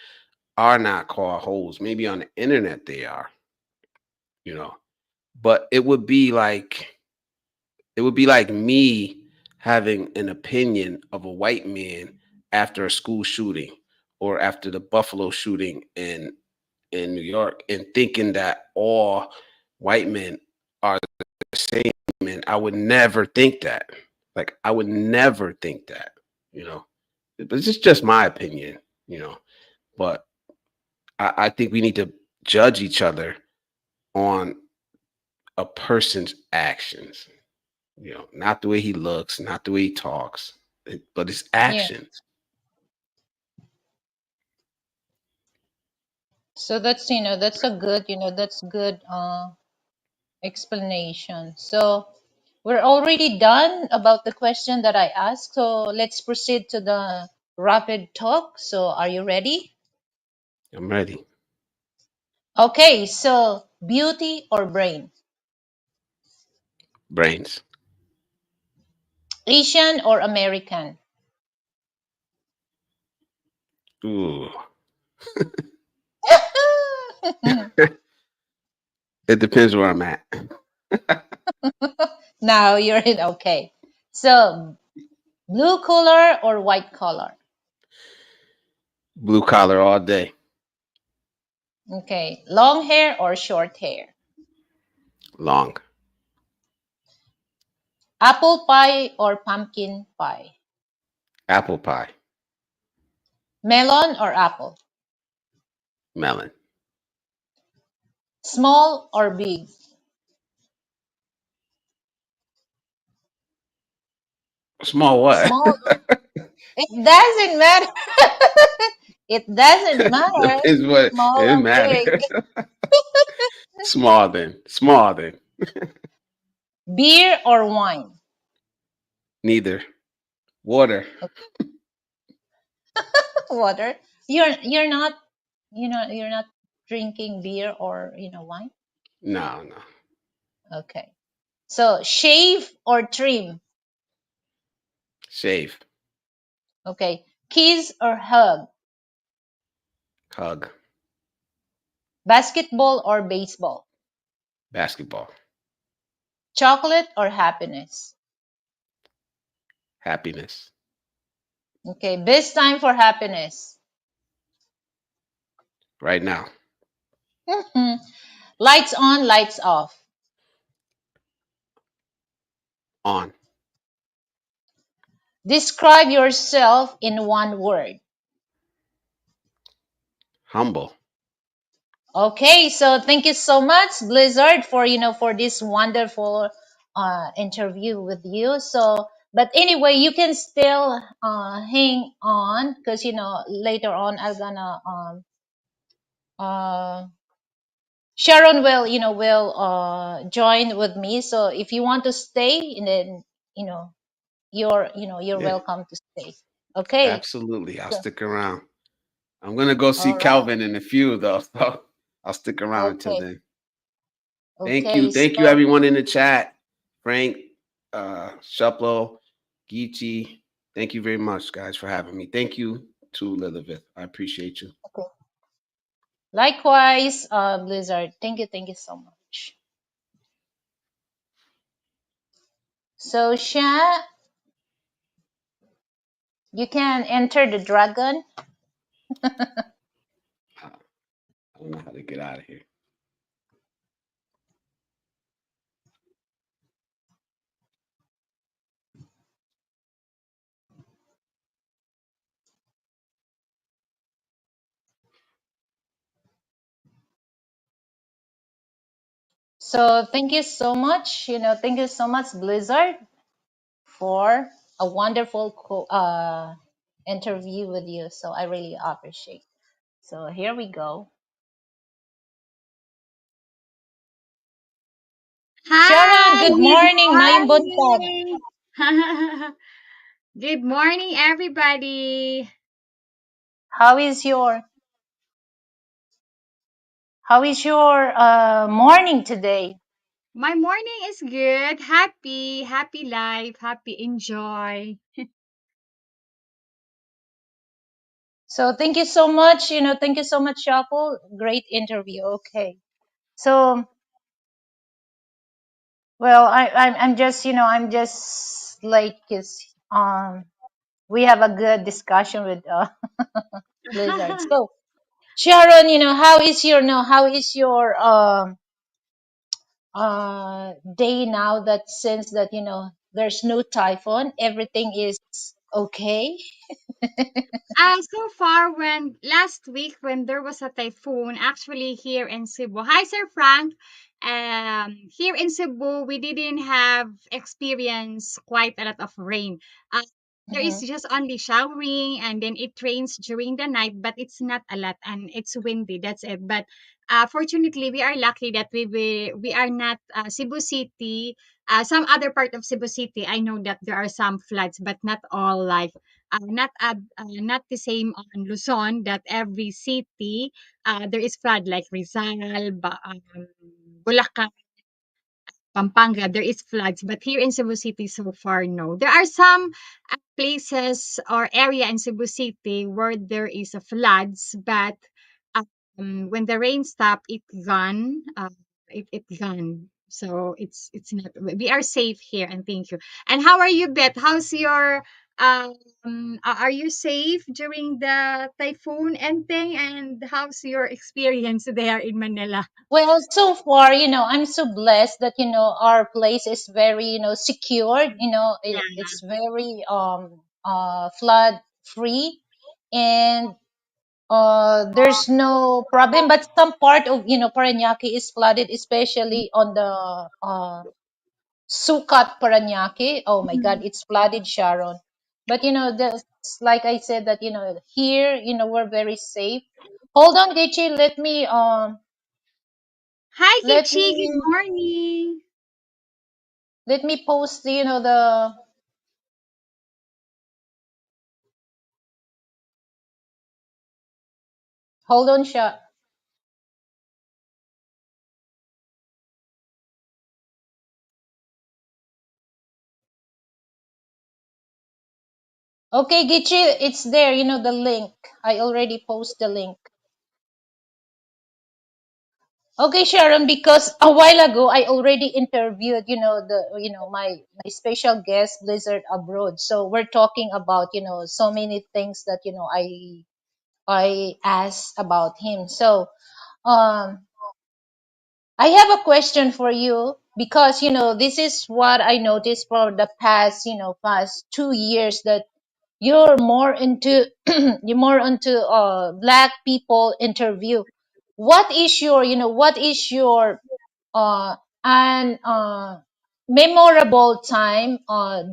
[SPEAKER 2] are not called hoes. Maybe on the internet they are, you know. But it would be like me having an opinion of a white man after a school shooting or after the Buffalo shooting in New York and thinking that all white men are the same. And I would never think that. Like, I would never think that, you know. But it's just my opinion, you know. But I think we need to judge each other on a person's actions, not the way he looks, not the way he talks, but his
[SPEAKER 1] Yeah.
[SPEAKER 2] actions.
[SPEAKER 1] So that's a good, that's good explanation. So we're already done about the question that I asked. So let's proceed to the rapid talk. So are you ready?
[SPEAKER 2] I'm ready.
[SPEAKER 1] Okay, so beauty or brain?
[SPEAKER 2] Brains.
[SPEAKER 1] Asian or American?
[SPEAKER 2] Ooh. It depends where I'm at.
[SPEAKER 1] Now you're in. Okay. So blue collar or white collar?
[SPEAKER 2] Blue collar all day.
[SPEAKER 1] Okay. Long hair or short hair?
[SPEAKER 2] Long.
[SPEAKER 1] Apple pie or pumpkin pie?
[SPEAKER 2] Apple pie.
[SPEAKER 1] Melon or apple?
[SPEAKER 2] Melon.
[SPEAKER 1] Small or big?
[SPEAKER 2] Small what?
[SPEAKER 1] Small. It doesn't matter. It doesn't matter.
[SPEAKER 2] Depends what
[SPEAKER 1] Small
[SPEAKER 2] it
[SPEAKER 1] or big.
[SPEAKER 2] matter. Small then. Small then.
[SPEAKER 1] Beer or wine?
[SPEAKER 2] Neither. Water.
[SPEAKER 1] Water. You're not you're not drinking beer or wine.
[SPEAKER 2] No, no.
[SPEAKER 1] Okay. So shave or trim?
[SPEAKER 2] Shave.
[SPEAKER 1] Okay. Kiss or hug?
[SPEAKER 2] Hug.
[SPEAKER 1] Basketball or baseball?
[SPEAKER 2] Basketball.
[SPEAKER 1] Chocolate or happiness?
[SPEAKER 2] Happiness.
[SPEAKER 1] Okay. Best time for happiness?
[SPEAKER 2] Right now.
[SPEAKER 1] Lights on, lights off.
[SPEAKER 2] On.
[SPEAKER 1] Describe yourself in one word.
[SPEAKER 2] Humble.
[SPEAKER 1] Okay, so thank you so much, Blizzard, for this wonderful interview with you. So, but anyway, you can still hang on because later on I'm gonna uh, Sharon will join with me. So if you want to stay, and then you know you're
[SPEAKER 2] Yeah.
[SPEAKER 1] welcome to stay. Okay.
[SPEAKER 2] Absolutely. I'll
[SPEAKER 1] So,
[SPEAKER 2] stick around. I'm gonna go see
[SPEAKER 1] all right.
[SPEAKER 2] Calvin in a few though. So I'll stick around until
[SPEAKER 1] Okay.
[SPEAKER 2] then. Thank you.
[SPEAKER 1] Okay.
[SPEAKER 2] Thank you
[SPEAKER 1] So
[SPEAKER 2] everyone in the chat. Frank, Shuplo, Geechee. Thank you very much, guys, for having me. Thank you. too, Lilith. I appreciate you.
[SPEAKER 1] Okay. Likewise, Blizzard. Thank you so much. So, Sha, you can enter the dragon.
[SPEAKER 2] I don't know how to get out of here.
[SPEAKER 1] So, thank you so much. Thank you so much, Blizzard, for a wonderful interview with you. So, I really appreciate. So, here we go. Sharon,
[SPEAKER 3] Hi,
[SPEAKER 1] good
[SPEAKER 3] good
[SPEAKER 1] morning. Mayong buntag.
[SPEAKER 3] morning. Good morning, everybody.
[SPEAKER 1] How is your How is your morning today?
[SPEAKER 3] My morning is good. Happy, happy life, happy enjoy.
[SPEAKER 1] So thank you so much. Thank you so much, Shapul. Great interview. Okay. So, well, I'm just, like, we have a good discussion with Blizzard. So, Sharon, how is your day now, that since that, there's no typhoon, everything is okay?
[SPEAKER 3] So far, when last week when there was a typhoon, actually here in Cebu. Hi, Sir Frank. Here in Cebu, we didn't have experience quite a lot of rain. Uh, there is
[SPEAKER 1] Hmm.
[SPEAKER 3] just only showering, and then it rains during the night, but it's not a lot, and it's windy. That's it. But fortunately, we are lucky that we are not Cebu City. Some other part of Cebu City, I know that there are some floods, but not all. Like not the same on Luzon, that every city there is flood like Rizal, Bulacan, Pampanga, there is floods. But here in Cebu City, so far, no. There are some places or area in Cebu City where there is a floods, but when the rain stop, it gone. It gone. So it's not. We are safe here, and thank you. And how are you, Beth? How's your are you safe during the typhoon and thing? And how's your experience there in Manila?
[SPEAKER 1] Well, so far, I'm so blessed that, our place is very, secured. It's very flood free, and there's no problem. But some part of, Parañaque is flooded, especially on the Sucat Parañaque. Oh my God,
[SPEAKER 3] Mhm.
[SPEAKER 1] it's flooded, Sharon. But like I said, that, here, we're very safe. Hold on, Gichi.
[SPEAKER 3] Hi,
[SPEAKER 1] Let
[SPEAKER 3] Kichi. Good
[SPEAKER 1] me
[SPEAKER 3] morning.
[SPEAKER 1] let me post, the hold on, Sha. Okay, Gichi, it's there. The link. I already post the link. Okay, Sharon, because a while ago I already interviewed, my special guest, Blizzard Abroad. So we're talking about, so many things that, I asked about him. So um I have a question for you, because this is what I noticed for the past 2 years, that you're more into you're more into black people interview. What is your uh an memorable time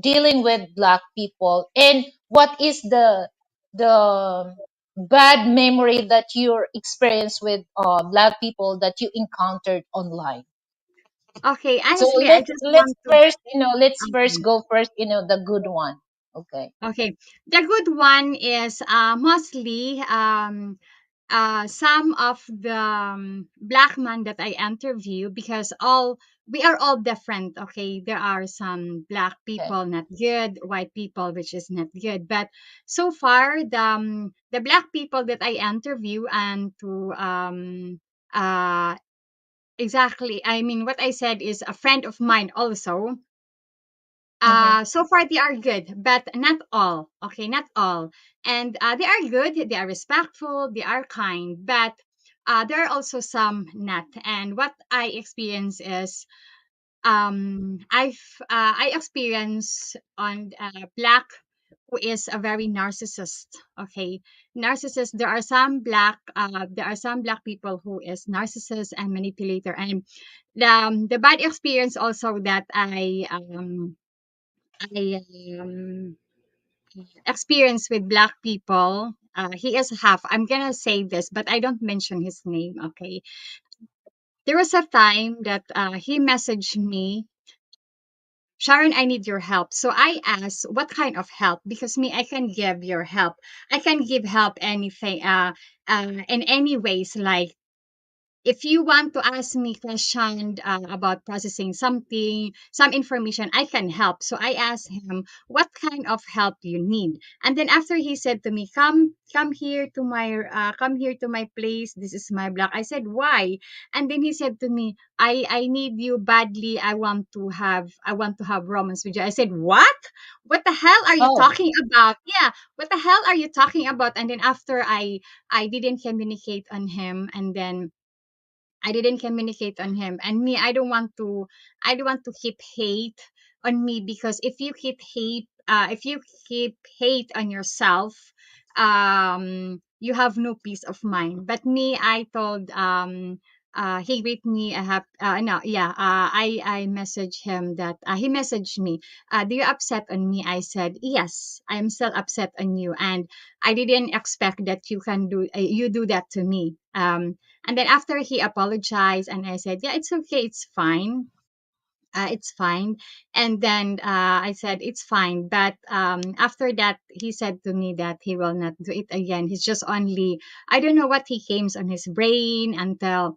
[SPEAKER 1] dealing with black people, and what is the bad memory that you experienced with black people that you encountered online?
[SPEAKER 3] Okay,
[SPEAKER 1] So
[SPEAKER 3] honestly, I
[SPEAKER 1] let's
[SPEAKER 3] just
[SPEAKER 1] let's
[SPEAKER 3] want to.
[SPEAKER 1] first let's first
[SPEAKER 3] Okay.
[SPEAKER 1] go first, the good one. Okay.
[SPEAKER 3] Okay. The good one is mostly some of the black men that I interview, because all we are all different. Okay, there are some black
[SPEAKER 1] Okay.
[SPEAKER 3] people not good, white people which is not good, but so far the black people that I interview and to uh exactly, I mean what I said is a friend of mine also,
[SPEAKER 1] Mm-hmm.
[SPEAKER 3] so far they are good, but not all. Okay, not all. And they are good, they are respectful, they are kind, but there are also some not. And what I experience is I experience on black who is a very narcissist. Okay, narcissist, there are some black people who is narcissist and manipulator. And the bad experience also that I experience with black people, he is half, I'm gonna say this but I don't mention his name. Okay, there was a time that he messaged me, Sharon, I need your help. So I asked, what kind of help? Because me, I can give your help. I can give help anything, in any ways. Like if you want to ask me question about processing something, some information, I can help. So I asked him, what kind of help you need? And then after he said to me, come here to my place. This is my block. I said, why? And then he said to me, I need you badly. I want to have romance with you. I said, what? What the hell are you
[SPEAKER 1] Oh.
[SPEAKER 3] talking about? Yeah, what the hell are you talking about? And then after I didn't communicate on him, and then I didn't communicate on him. And me, I don't want to keep hate on me, because if you keep hate on yourself, you have no peace of mind. But me, I told he greet me. I have no, yeah. I messaged him that he messaged me. Do you upset on me? I said yes. I am still upset on you, and I didn't expect that you do that to me. And then after he apologized, and I said, yeah, it's okay, it's fine. It's fine. And then I said, it's fine. But after that, he said to me that he will not do it again. He's just only, I don't know what he came on his brain until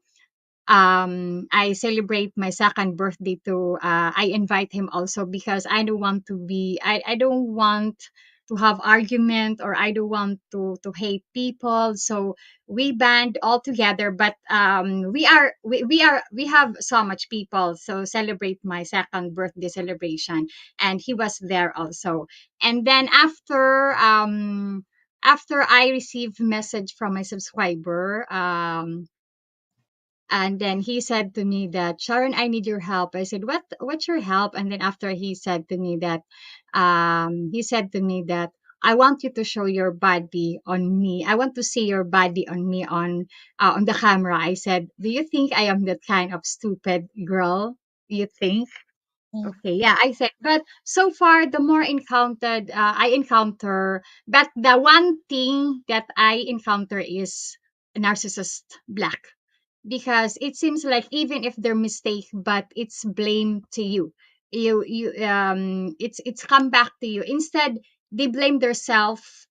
[SPEAKER 3] I celebrate my second birthday to I invite him also, because I don't want to have argument, or I don't want to hate people. So we band all together, but we have so much people, so celebrate my second birthday celebration, and he was there also. And then after I received message from my subscriber, and then he said to me that, Sharon, I need your help. I said, what's your help? And then after he said to me that, I want you to show your body on me. I want to see your body on me on the camera. I said, do you think I am that kind of stupid girl? You think?
[SPEAKER 1] Mm.
[SPEAKER 3] Okay, yeah, I said, but so far the more I encounter, but the one thing that I encounter is a narcissist black, because it seems like even if they're mistake, but it's blame to you. It's come back to you. Instead, they blame themselves,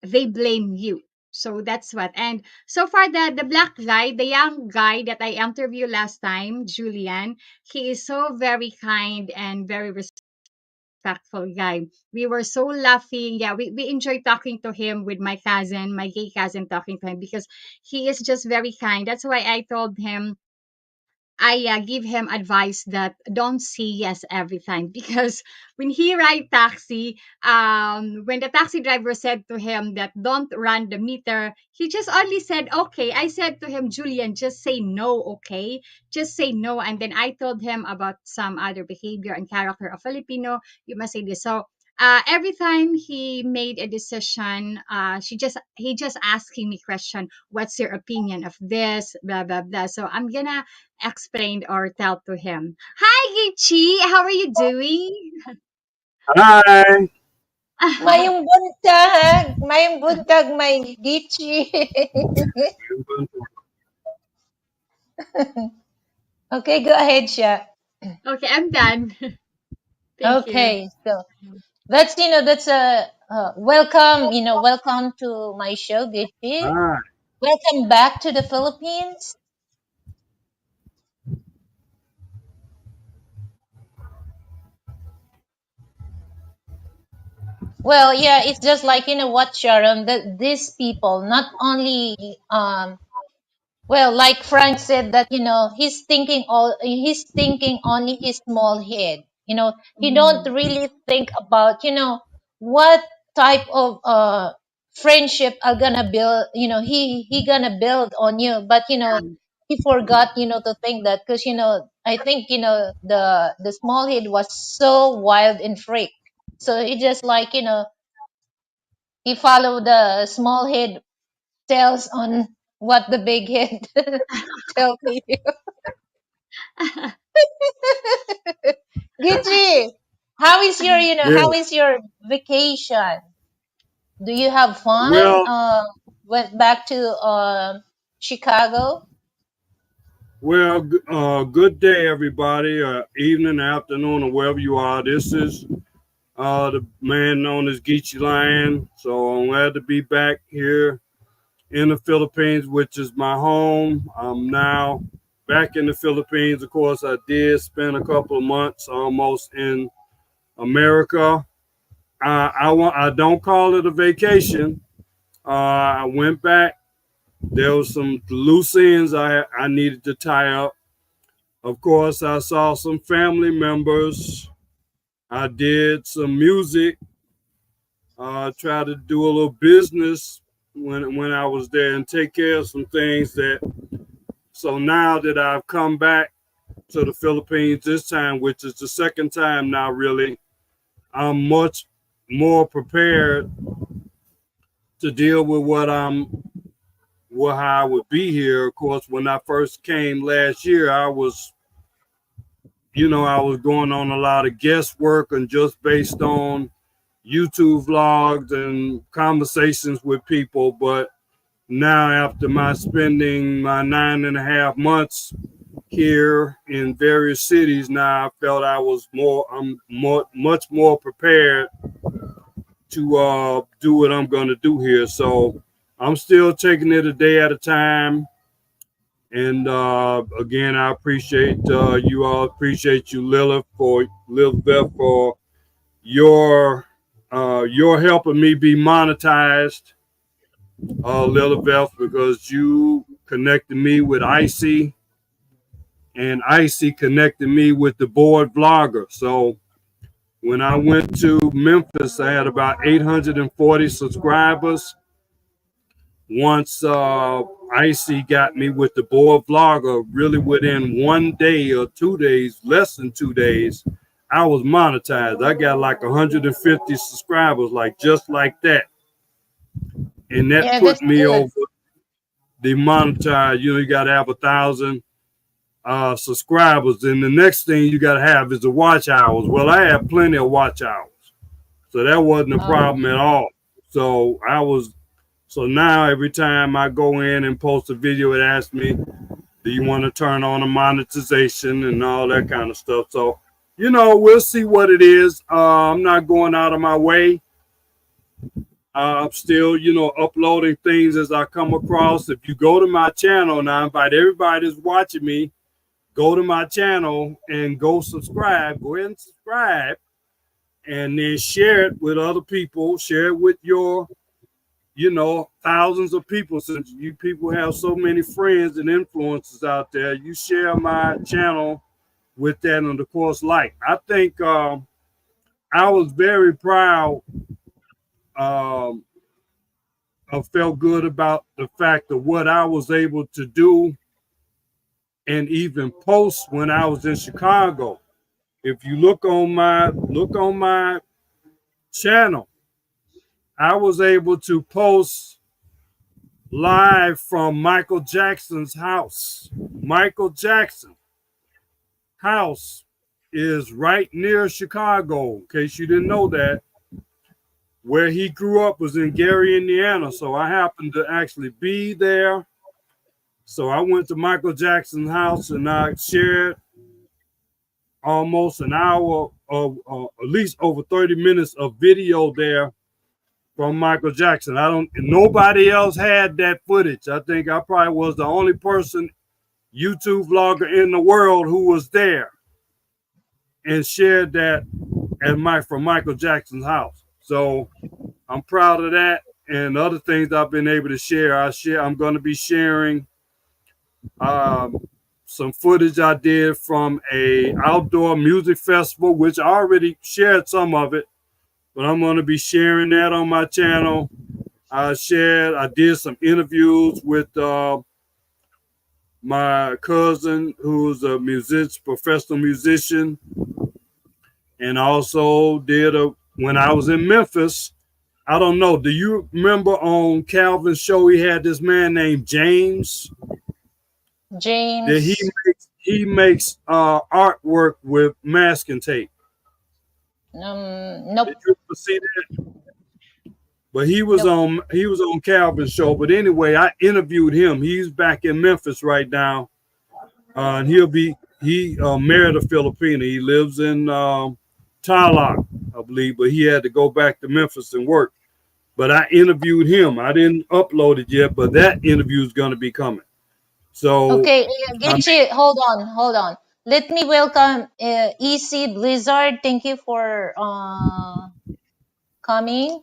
[SPEAKER 3] they blame you. So that's what. And so far, the black guy, the young guy that I interviewed last time, Julian, he is so very kind and very respectful guy. We were so laughing. Yeah, we enjoyed talking to him with my cousin, my gay cousin, talking to him, because he is just very kind. That's why I told him, I give him advice that don't say yes every time, because when he ride taxi, when the taxi driver said to him that don't run the meter, he just only said okay. I said to him, Julian, just say no, okay? Just say no. And then I told him about some other behavior and character of Filipino. You must say this. So every time he made a decision, he just asking me question, what's your opinion of this, blah blah blah. So I'm gonna explain or tell to him, hi Gichi, how are you doing?
[SPEAKER 4] Hi.
[SPEAKER 1] Mayong buntag, mayong buntag, may Gichi. Okay, go ahead, Sha.
[SPEAKER 3] Okay, I'm done. Thank you.
[SPEAKER 1] Okay, so that's a welcome, welcome to my show, Gichi.
[SPEAKER 4] Hi.
[SPEAKER 1] Welcome back to the Philippines. Well, yeah, it's just like, what, Sharon, that these people not only, well, like Frank said, that he's thinking only his small head. He don't
[SPEAKER 3] Mm.
[SPEAKER 1] really think about, what type of friendship are gonna build. He gonna build on you, but
[SPEAKER 3] Yeah.
[SPEAKER 1] he forgot, to think that, because I think the small head was so wild and freak. So he just like, he followed the small head tells on what the big head tell to you. Gitri,
[SPEAKER 4] Yeah.
[SPEAKER 1] how is your vacation? Do you have fun?
[SPEAKER 4] Well,
[SPEAKER 1] Went back to Chicago.
[SPEAKER 4] good day, everybody. Evening, afternoon, or wherever you are. This is the man known as Geechee Lion. So I'm glad to be back here in the Philippines, which is my home. I'm now back in the Philippines. Of course, I did spend a couple of months almost in America. I don't call it a vacation. I went back. There was some loose ends I needed to tie up. Of course, I saw some family members. I did some music. Tried to do a little business when I was there and take care of some things that. So now that I've come back to the Philippines this time, which is the second time now, really, I'm much more prepared to deal with how I would be here. Of course, when I first came last year, I was going on a lot of guest work and just based on YouTube vlogs and conversations with people. But now, after my spending my 9.5 months here in various cities, now I felt much more prepared to do what I'm going to do here. So I'm still taking it a day at a time. And again, I appreciate you all. Appreciate you, Lilith, for your helping me be monetized, Lilith, because you connected me with Icy, and Icy connected me with the board vlogger. So when I went to Memphis, I had about 840 subscribers. Once Icy got me with the board vlogger, really within 1 day or 2 days, less than 2 days, I was monetized. I got like 150 subscribers, like just like that. And that
[SPEAKER 1] Yeah,
[SPEAKER 4] put
[SPEAKER 1] that's
[SPEAKER 4] me
[SPEAKER 1] good.
[SPEAKER 4] over the monetized. You got to have 1,000 subscribers. And the next thing you got to have is the watch hours. Well, I had plenty of watch hours. So that wasn't a
[SPEAKER 1] Oh,
[SPEAKER 4] problem at all. So so now every time I go in and post a video, it asks me, do you want to turn on a monetization and all that kind of stuff. So, we'll see what it is. I'm not going out of my way. I'm still, uploading things as I come across. If you go to my channel, and I invite everybody that's watching me, go to my channel and go subscribe. Go ahead and subscribe and then share it with other people. Share it with your thousands of people. Since you people have so many friends and influencers out there, you share my channel with that, and of course, I think I was very proud. um, I felt good about the fact of what I was able to do and even post when I was in Chicago. If you look on my channel, I was able to post live from Michael Jackson's house. Michael Jackson's house is right near Chicago, in case you didn't know that. Where he grew up was in Gary, Indiana. So I happened to actually be there. So I went to Michael Jackson's house and I shared almost an hour of at least over 30 minutes of video there from Michael Jackson. Nobody else had that footage. I think I probably was the only person, YouTube vlogger in the world, who was there and shared that from Michael Jackson's house. So I'm proud of that. And other things I've been able to share, I'm going to be sharing um, some footage I did from a outdoor music festival, which I already shared some of it, but I'm going to be sharing that on my channel. I did some interviews with my cousin, who's a professional musician, and also when I was in Memphis. I don't know. Do you remember on Calvin's show he had this man named James? That
[SPEAKER 1] James.
[SPEAKER 4] he makes artwork with masking tape.
[SPEAKER 1] Nope.
[SPEAKER 4] Did you ever see that? But he was
[SPEAKER 1] Nope.
[SPEAKER 4] on Calvin's show. But anyway, I interviewed him. He's back in Memphis right now, and he married a Filipina. He lives in Tarlac, I believe, but he had to go back to Memphis and work. But I interviewed him. I didn't upload it yet, but that interview is going to be coming. So
[SPEAKER 1] Okay, Gechi, hold on. Let me welcome EC Blizzard. Thank you for coming.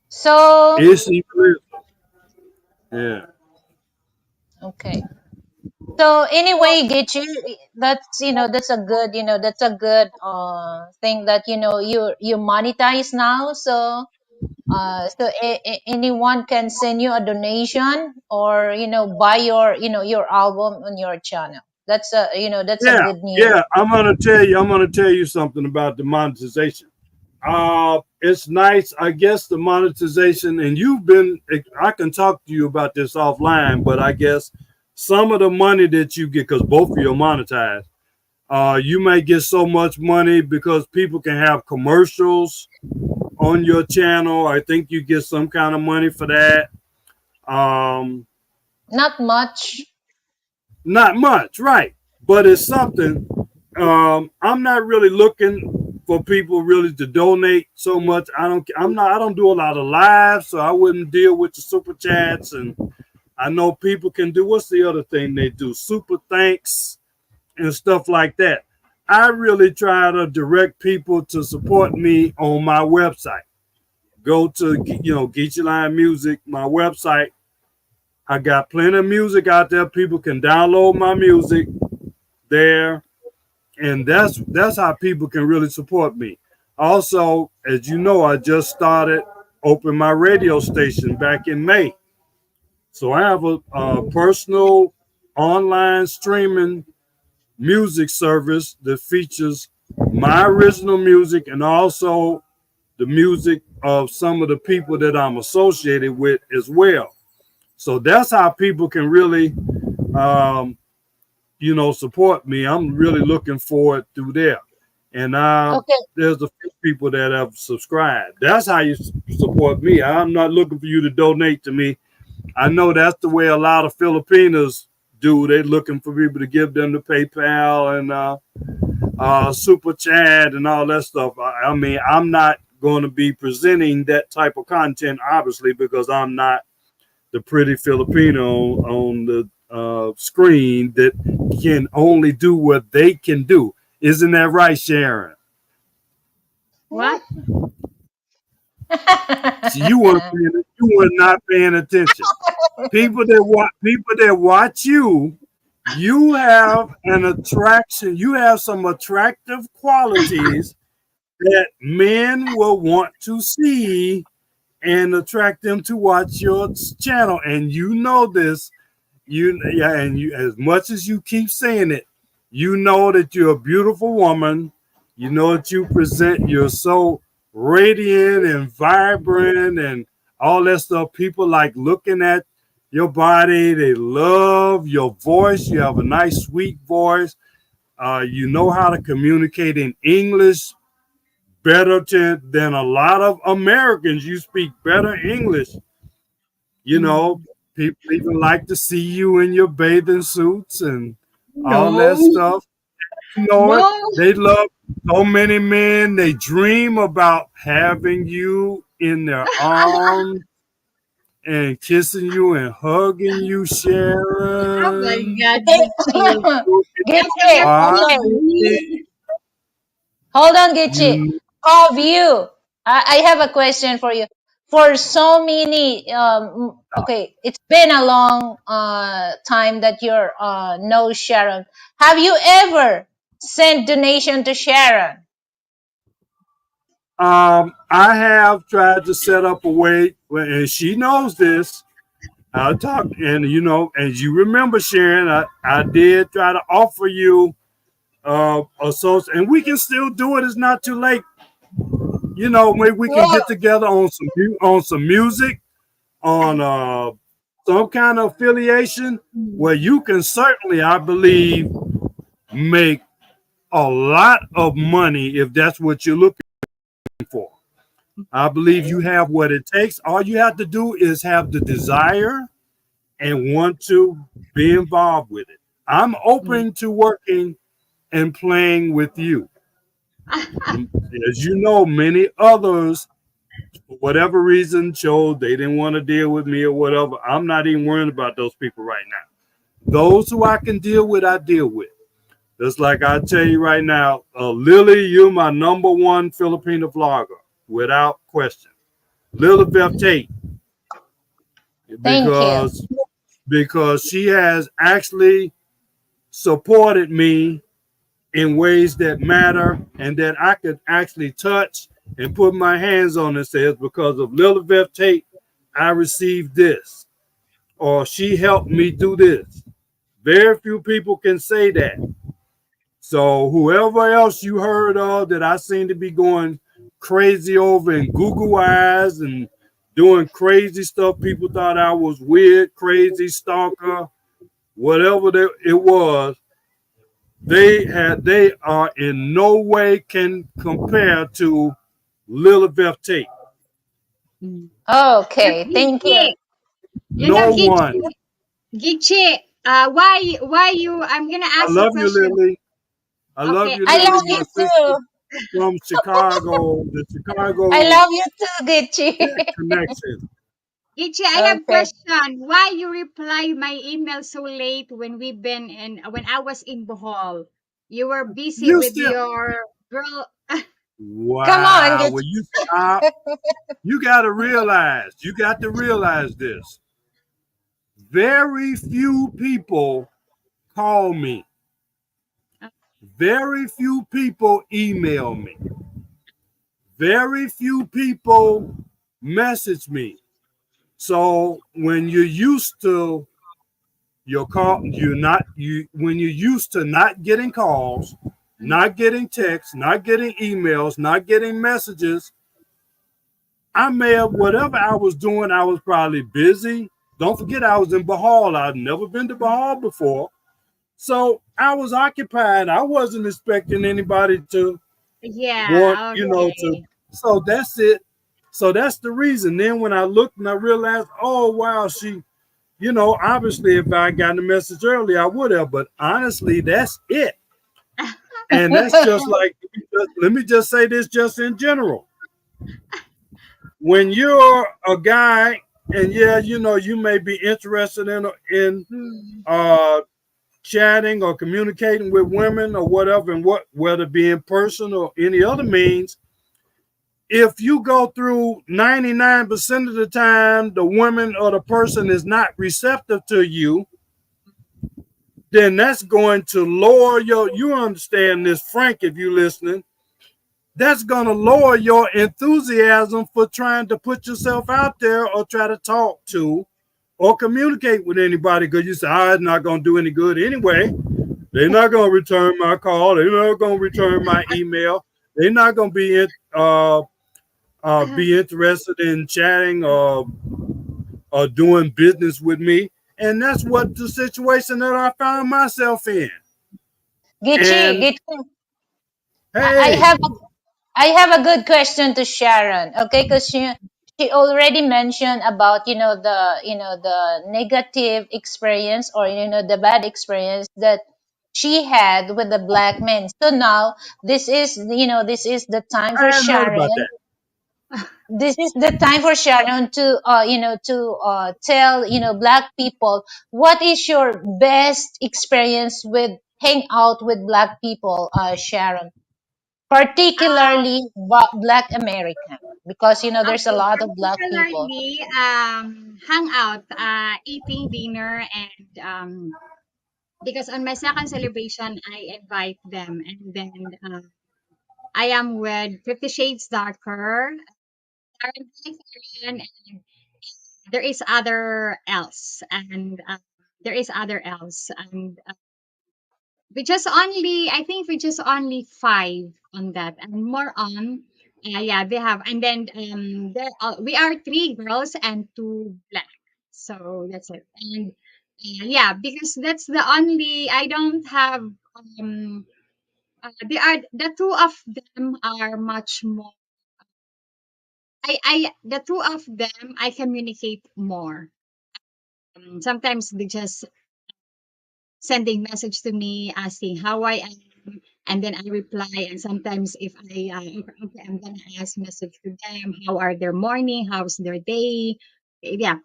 [SPEAKER 1] So,
[SPEAKER 4] yeah.
[SPEAKER 1] okay. So anyway, Gechi, that's a good thing that you monetize now. So anyone can send you a donation or buy your album on your channel. That's a good news.
[SPEAKER 4] Yeah. I'm gonna tell you something about the monetization. It's nice. I guess the monetization, and I can talk to you about this offline, but I guess some of the money that you get, because both of you are monetized, you may get so much money because people can have commercials on your channel. I think you get some kind of money for that.
[SPEAKER 1] Not much.
[SPEAKER 4] Not much, right? But it's something. I'm not really looking for people really to donate so much. I don't do a lot of lives, so I wouldn't deal with the super chats. And I know people can do, what's the other thing they do? Super thanks and stuff like that. I really try to direct people to support me on my website. Go to Geechee Lion Music, my website. I got plenty of music out there. People can download my music there, and that's how people can really support me. Also, as you know, I just started open my radio station back in May, so I have a personal online streaming music service that features my original music and also the music of some of the people that I'm associated with as well. So that's how people can really support me. I'm really looking forward through there. And there's a few people that have subscribed. That's how you support me. I'm not looking for you to donate to me. I know that's the way a lot of Filipinos do. They're looking for people to give them the PayPal and super chat and all that stuff. I mean, I'm not going to be presenting that type of content, obviously, because I'm not the pretty Filipino on the screen that can only do what they can do. Isn't that right, Sharon?
[SPEAKER 3] What?
[SPEAKER 4] So you were not paying attention. People that watch you, you have an attraction. You have some attractive qualities that men will want to see and attract them to watch your channel. And you know this. As much as you keep saying it, you know that you're a beautiful woman. You know that you're so radiant and vibrant and all that stuff. People like looking at your body. They love your voice. You have a nice, sweet voice. You know how to communicate in English better than a lot of Americans. You speak better English. You know, people even like to see you in your bathing suits and all that stuff. You know it. They love so many men. They dream about having you in their arms and kissing you and hugging you, Sharon.
[SPEAKER 3] Oh my God.
[SPEAKER 1] Gechi, okay. Hold on, Gechi. of you. I have a question for you. For so many, okay, it's been a long time that you're know Sharon. Have you ever sent donation to Sharon?
[SPEAKER 4] I have tried to set up a way, and she knows this. I talked, and as you remember, Sharon, I did try to offer you a social, and we can still do it. It's not too late. Maybe we can
[SPEAKER 1] Whoa.
[SPEAKER 4] get together on some music, on some kind of affiliation
[SPEAKER 3] Mm.
[SPEAKER 4] where you can certainly, I believe, make a lot of money if that's what you're looking for. I believe you have what it takes. All you have to do is have the desire and want to be involved with it. I'm
[SPEAKER 3] Mm.
[SPEAKER 4] open to working and playing with you. As you know, many others, for whatever reason, chose they didn't want to deal with me or whatever. I'm not even worrying about those people right now. Those who I can deal with, I deal with. Just like I tell you right now, Lily, you're my number one Filipino vlogger, without question. Lilibeth Tate,
[SPEAKER 1] Thank you.
[SPEAKER 4] because she has actually supported me in ways that matter and that I could actually touch and put my hands on and says, because of Lilibeth Tate, I received this, or she helped me do this. Very few people can say that. So whoever else you heard of that I seem to be going crazy over in Google eyes and doing crazy stuff, people thought I was weird, crazy, stalker, whatever it was, they are in no way can compare to Lilibeth Tate.
[SPEAKER 3] Mm. But
[SPEAKER 1] Okay, thank you.
[SPEAKER 3] Gitche,
[SPEAKER 4] No one.
[SPEAKER 3] Gitche, Gitche, why you? I'm gonna
[SPEAKER 4] I
[SPEAKER 3] ask a
[SPEAKER 4] love you,
[SPEAKER 3] question.
[SPEAKER 4] Lily. I love
[SPEAKER 3] Okay,
[SPEAKER 4] you,
[SPEAKER 1] I
[SPEAKER 4] Lily,
[SPEAKER 1] love
[SPEAKER 4] my
[SPEAKER 1] you
[SPEAKER 4] sister
[SPEAKER 1] too.
[SPEAKER 4] from Chicago, the
[SPEAKER 1] I
[SPEAKER 4] Chicago
[SPEAKER 1] love you too, Gichi.
[SPEAKER 4] connection.
[SPEAKER 3] Gitche, I have
[SPEAKER 1] Okay.
[SPEAKER 3] question. Why you reply my email so late when we've been in when I was in Bohol? You were busy
[SPEAKER 4] You
[SPEAKER 3] with
[SPEAKER 4] still
[SPEAKER 3] your girl.
[SPEAKER 1] Come on,
[SPEAKER 4] wow.
[SPEAKER 1] Gichi.
[SPEAKER 4] Well, you got to realize. You got to realize this. Very few people call me. Very few people email me. Very few people message me. So when you're used to your call, you're not you when you're used to not getting calls, not getting texts, not getting emails, not getting messages. I may have whatever I was doing, I was probably busy. Don't forget I was in Bahal. I've never been to Bahal before. So I was occupied. I wasn't expecting anybody to want,
[SPEAKER 3] Yeah,
[SPEAKER 4] to.
[SPEAKER 3] okay.
[SPEAKER 4] So that's it. So that's the reason. Then when I looked and I realized, oh wow, obviously if I got the message early, I would have. But honestly, that's it. And that's just like, let me just say this just in general. When you're a guy, and yeah, you may be interested in
[SPEAKER 3] Mm.
[SPEAKER 4] uh chatting or communicating with women or whatever, and whether it be in person or any other means, if you go through 99% of the time the woman or the person is not receptive to you, then that's going to lower you understand this, Frank, if you're listening, that's going to lower your enthusiasm for trying to put yourself out there or try to talk to or communicate with anybody, because you say, it's not going to do any good anyway. They're not going to return my call. They're not going to return my email. They're not going to be interested in chatting or doing business with me. And that's what the situation that I found myself in.
[SPEAKER 1] Gichi,
[SPEAKER 4] And
[SPEAKER 1] Gichi. I
[SPEAKER 4] hey,
[SPEAKER 1] have I have a good question to Sharon. Okay, because she already mentioned about the negative experience, or the bad experience that she had with the black men. So now this is the time
[SPEAKER 4] I
[SPEAKER 1] for
[SPEAKER 4] hadn't heard about
[SPEAKER 1] Sharon.
[SPEAKER 4] that.
[SPEAKER 1] This is the time for Sharon to tell black people what is your best experience with hang out with black people, Sharon. particularly Black American, because there's a
[SPEAKER 3] Okay,
[SPEAKER 1] lot of Black people.
[SPEAKER 3] particularly hang out, eating dinner, and because on my second celebration I invite them, and then I am with 50 Shades Darker, Karen Karen, and there is other else, and there is other else, and we just only, I think we just only five on that, and more on. Yeah, they have, and then there we are three girls and two black. So that's it. And yeah, because that's the only I don't have. They are the two of them are much more. I the two of them I communicate more. Sometimes they just sending message to me asking how I am, and then I reply. And sometimes if I okay, I'm gonna ask message to them, how are their morning, how's their day, yeah.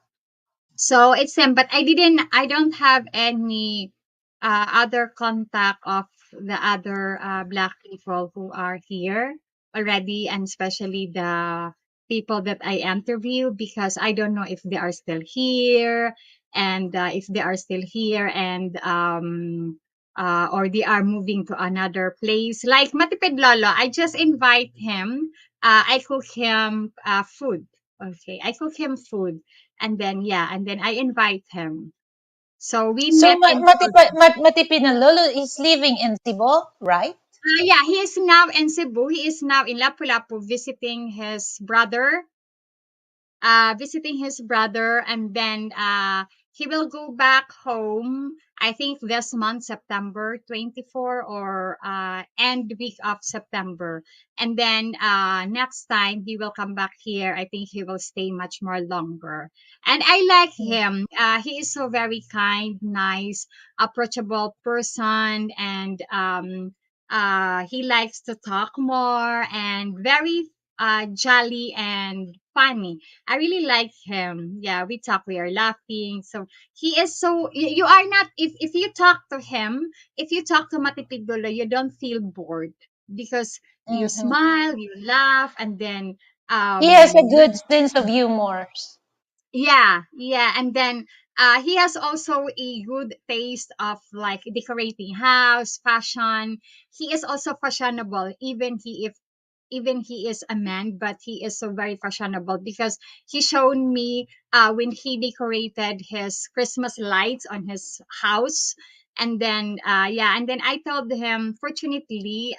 [SPEAKER 3] So it's them, but I don't have any other contact of the other black people who are here already, and especially the people that I interview, because I don't know if they are still here, and if they are still here, and or they are moving to another place. Like Matipid Lolo, I just invite him. I cook him food. Okay, I cook him food, and then yeah, and then I invite him. So we
[SPEAKER 1] So
[SPEAKER 3] met in person.
[SPEAKER 1] Matipinalolo is living in Cebu, right?
[SPEAKER 3] Yeah, he is now in Cebu. He is now in Lapu-Lapu visiting his brother, and then he will go back home, I think this month, September 24, or end week of September. And then next time he will come back here, I think he will stay much more longer. And I like him. He is so very kind, nice, approachable person, and he likes to talk more, and very jolly and funny. I really like him. Yeah, we talk, we are laughing. So he is so you are not, if you talk to him, if you talk to Matipidolo, you don't feel bored, because you
[SPEAKER 1] Hmm.
[SPEAKER 3] smile, you laugh, and then
[SPEAKER 1] He has a
[SPEAKER 3] yeah,
[SPEAKER 1] good sense of humor.
[SPEAKER 3] yeah, and then he has also a good taste of like decorating house, fashion. He is also fashionable, even he is a man, but he is so very fashionable, because he showed me when he decorated his Christmas lights on his house. And then yeah, and then I told him, fortunately,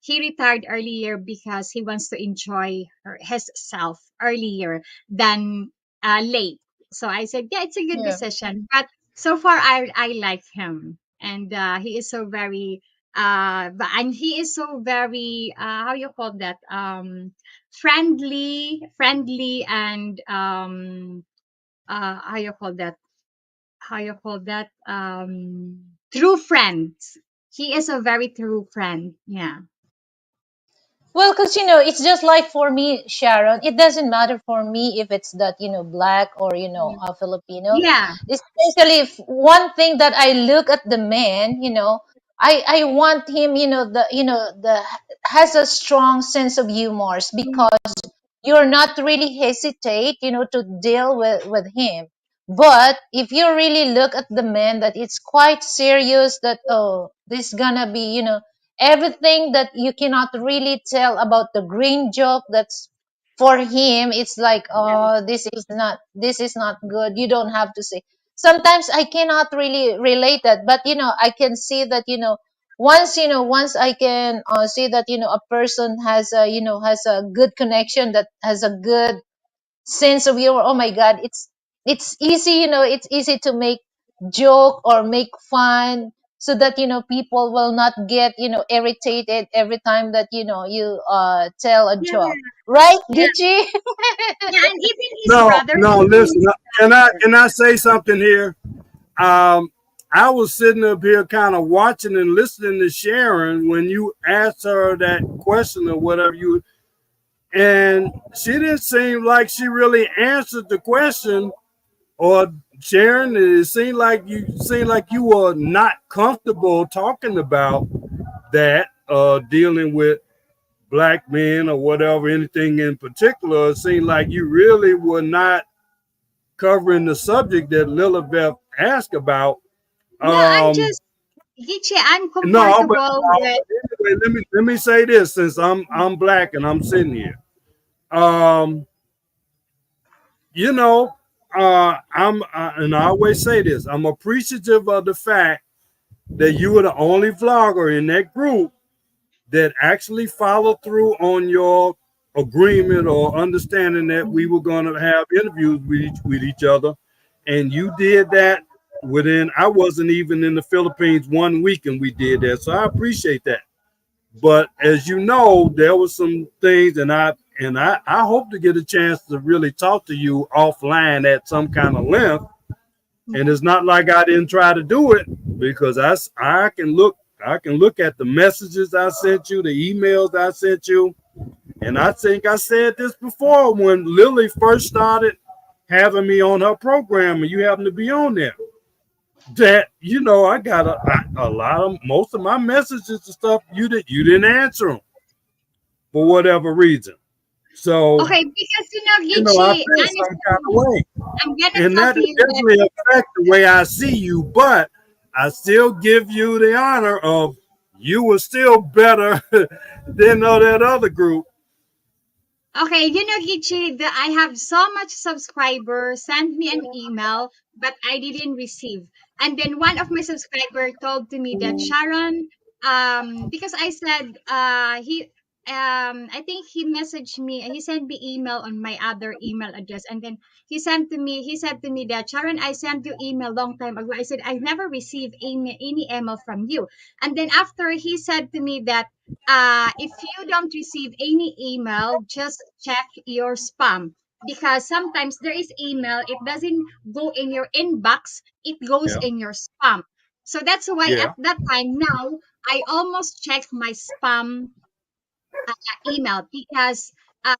[SPEAKER 3] he retired earlier because he wants to enjoy his self earlier than late. So I said, yeah, it's a good
[SPEAKER 1] Yeah.
[SPEAKER 3] decision. But so far I like him, and he is so very and he is so very how you call that, friendly, and how you call that, true friend. He is a very true friend, yeah.
[SPEAKER 1] Well, because it's just like for me, Sharon. It doesn't matter for me if it's that black or a Filipino.
[SPEAKER 3] Yeah,
[SPEAKER 1] Especially if one thing that I look at the man, I want him, the has a strong sense of humor, because you're not really hesitate, to deal with him. But if you really look at the man, that it's quite serious, that this gonna be, everything that you cannot really tell about the green joke, that's for him, it's like,
[SPEAKER 3] yeah,
[SPEAKER 1] oh, this is not good, you don't have to say. Sometimes I cannot really relate that, but I can see that, once I can see that, a person has a good connection, that has a good sense of humor. Oh my god, it's easy, it's easy to make joke or make fun, so that people will not get irritated every time that you tell a joke,
[SPEAKER 3] yeah,
[SPEAKER 1] right,
[SPEAKER 3] yeah,
[SPEAKER 1] Gigi?
[SPEAKER 3] yeah. And even his
[SPEAKER 4] No,
[SPEAKER 3] brother,
[SPEAKER 4] no, listen. Can I say something here? Um, I was sitting up here kind of watching and listening to Sharon when you asked her that question or whatever and she didn't seem like she really answered the question. Or Sharon, it seemed like you were not comfortable talking about that, dealing with black men or whatever, anything in particular, it seemed like you really were not covering the subject that Lilibeth asked about.
[SPEAKER 3] No, I'm
[SPEAKER 4] Um,
[SPEAKER 3] just, Gichi, I'm
[SPEAKER 4] no, but
[SPEAKER 3] comfortable with.
[SPEAKER 4] anyway, let me say this since I'm black and I'm sitting here. Um, you know, and I always say this. I'm appreciative of the fact that you were the only vlogger in that group that actually followed through on your agreement or understanding that we were going to have interviews with each other, and you did that within. I wasn't even in the Philippines 1 week, and we did that, so I appreciate that. But as you know, there was some things, and I hope to get a chance to really talk to you offline at some kind of length. And it's not like I didn't try to do it, because I can look at the messages I sent you, the emails I sent you, and I think I said this before when Lily first started having me on her program, and you happen to be on there. That I got a lot of most of my messages and stuff you didn't answer them for whatever reason. So
[SPEAKER 3] Okay, because
[SPEAKER 4] I
[SPEAKER 3] Gichi,
[SPEAKER 4] feel some kind of
[SPEAKER 3] honestly,
[SPEAKER 4] way.
[SPEAKER 3] I'm gonna
[SPEAKER 4] And
[SPEAKER 3] tell
[SPEAKER 4] that
[SPEAKER 3] to you that.
[SPEAKER 4] definitely affects the way I see you, but I still give you the honor of you were still better than that other group.
[SPEAKER 3] Okay, Gichi, I have so much subscribers send me an email, but I didn't receive. And then one of my subscriber told to me that Sharon, because I said, I think he messaged me, he sent me email on my other email address, and then he said to me that Sharon, I sent you email long time ago. I said I never received any email from you, and then after he said to me that if you don't receive any email, just check your spam, because sometimes there is email, it doesn't go in your inbox, it goes
[SPEAKER 4] Yeah.
[SPEAKER 3] in your spam. So that's why at
[SPEAKER 4] Yeah.
[SPEAKER 3] that time now I almost check my spam email, because uh,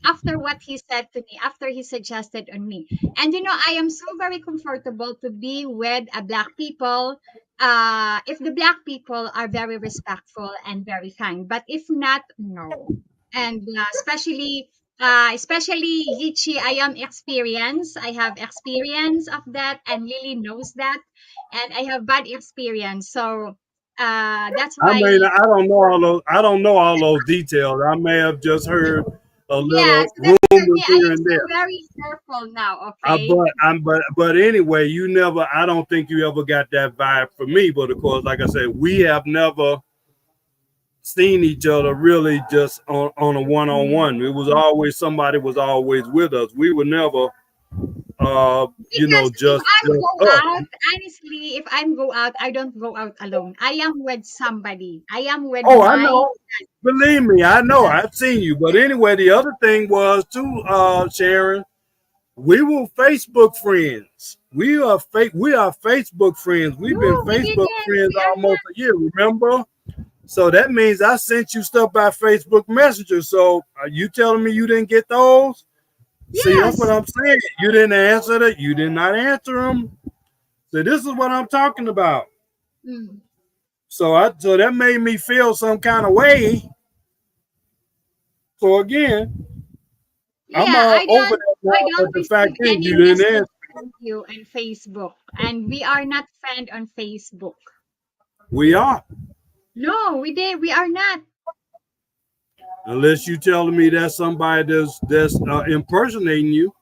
[SPEAKER 3] after what he said to me, after he suggested on me. And I am so very comfortable to be with a black people. If the black people are very respectful and very kind, but if not, no. And especially Yichi, I am experienced. I have experience of that, and Lily knows that, and I have bad experience. So that's
[SPEAKER 4] I
[SPEAKER 3] why.
[SPEAKER 4] mean, I don't know all those details. I may have just heard a
[SPEAKER 3] Yeah,
[SPEAKER 4] little
[SPEAKER 3] so that's for me.
[SPEAKER 4] rumors
[SPEAKER 3] I
[SPEAKER 4] here
[SPEAKER 3] am
[SPEAKER 4] and
[SPEAKER 3] so
[SPEAKER 4] there.
[SPEAKER 3] very careful now. Okay.
[SPEAKER 4] But anyway, I don't think you ever got that vibe from me. But of course, like I said, we have never seen each other really just on a one-on-one. It was always somebody was always with us. We were never
[SPEAKER 3] Because if I'm
[SPEAKER 4] just
[SPEAKER 3] go
[SPEAKER 4] us.
[SPEAKER 3] out, honestly, if I'm go out, I don't go out alone. I am with somebody. I am with
[SPEAKER 4] Oh, I
[SPEAKER 3] my.
[SPEAKER 4] know. Believe me, I know. I've seen you. But anyway, the other thing was too, Sharon, we were Facebook friends. We are Facebook friends. We've been
[SPEAKER 3] No, we
[SPEAKER 4] Facebook
[SPEAKER 3] didn't.
[SPEAKER 4] friends
[SPEAKER 3] We are
[SPEAKER 4] almost
[SPEAKER 3] not.
[SPEAKER 4] a year, remember? So that means I sent you stuff by Facebook Messenger. So are you telling me you didn't get those? See, that's what
[SPEAKER 3] Yes.
[SPEAKER 4] I'm saying. You didn't answer that. You did not answer them. So this is what I'm talking about.
[SPEAKER 3] Mm.
[SPEAKER 4] So that made me feel some kind of way. So again, I'm
[SPEAKER 3] Yeah,
[SPEAKER 4] over that
[SPEAKER 3] I
[SPEAKER 4] now. But
[SPEAKER 3] don't
[SPEAKER 4] the fact
[SPEAKER 3] receive
[SPEAKER 4] is,
[SPEAKER 3] any
[SPEAKER 4] you didn't
[SPEAKER 3] message
[SPEAKER 4] answer.
[SPEAKER 3] from you on Facebook, and we are not friend on Facebook.
[SPEAKER 4] We are,
[SPEAKER 3] No, we are not.
[SPEAKER 4] unless you telling me that's somebody that's impersonating you.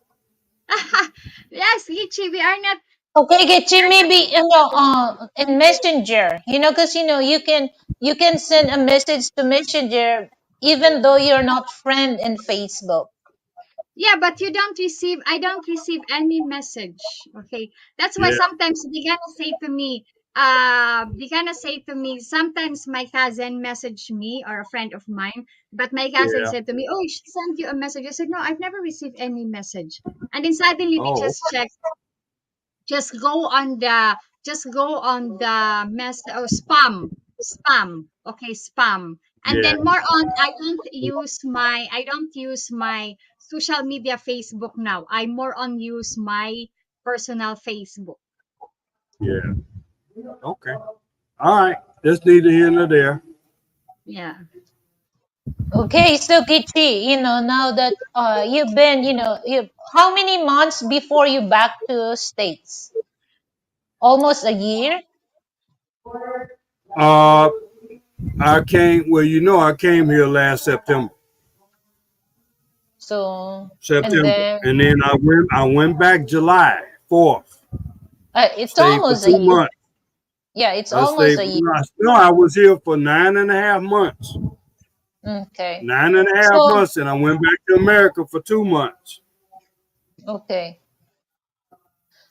[SPEAKER 3] Yes, Ichi, we are not.
[SPEAKER 1] Okay, get you maybe in Messenger, because you can send a message to Messenger even though you're not friend in Facebook.
[SPEAKER 3] Yeah, but you don't receive, I don't receive any message. Okay. That's why
[SPEAKER 4] Yeah.
[SPEAKER 3] sometimes they gonna say to me, sometimes my cousin messaged me or a friend of mine, but my cousin
[SPEAKER 4] Yeah.
[SPEAKER 3] said to me, oh, she sent you a message. I said, no, I've never received any message. And then suddenly they
[SPEAKER 4] Oh,
[SPEAKER 3] just check, just go on the, mess or spam. Okay, spam. And
[SPEAKER 4] yeah.
[SPEAKER 3] then more on, I don't use my social media Facebook now. I more on use my personal Facebook.
[SPEAKER 4] Yeah. Okay. All right. That's neither here nor there.
[SPEAKER 3] Yeah.
[SPEAKER 1] Okay, so Kichi, now that you've been, how many months before you back to States? Almost a year.
[SPEAKER 4] Uh, I came. Well, I came here last September.
[SPEAKER 1] So, and
[SPEAKER 4] September,
[SPEAKER 1] then
[SPEAKER 4] and then I went back July 4th.
[SPEAKER 1] it's
[SPEAKER 4] Stayed for
[SPEAKER 1] almost a
[SPEAKER 4] two
[SPEAKER 1] year.
[SPEAKER 4] months.
[SPEAKER 1] Yeah, it's
[SPEAKER 4] I
[SPEAKER 1] almost
[SPEAKER 4] stayed.
[SPEAKER 1] a year.
[SPEAKER 4] No, I was here for 9.5 months.
[SPEAKER 1] Okay.
[SPEAKER 4] 9.5 months,
[SPEAKER 1] So,
[SPEAKER 4] and I went back to America for 2 months.
[SPEAKER 1] okay.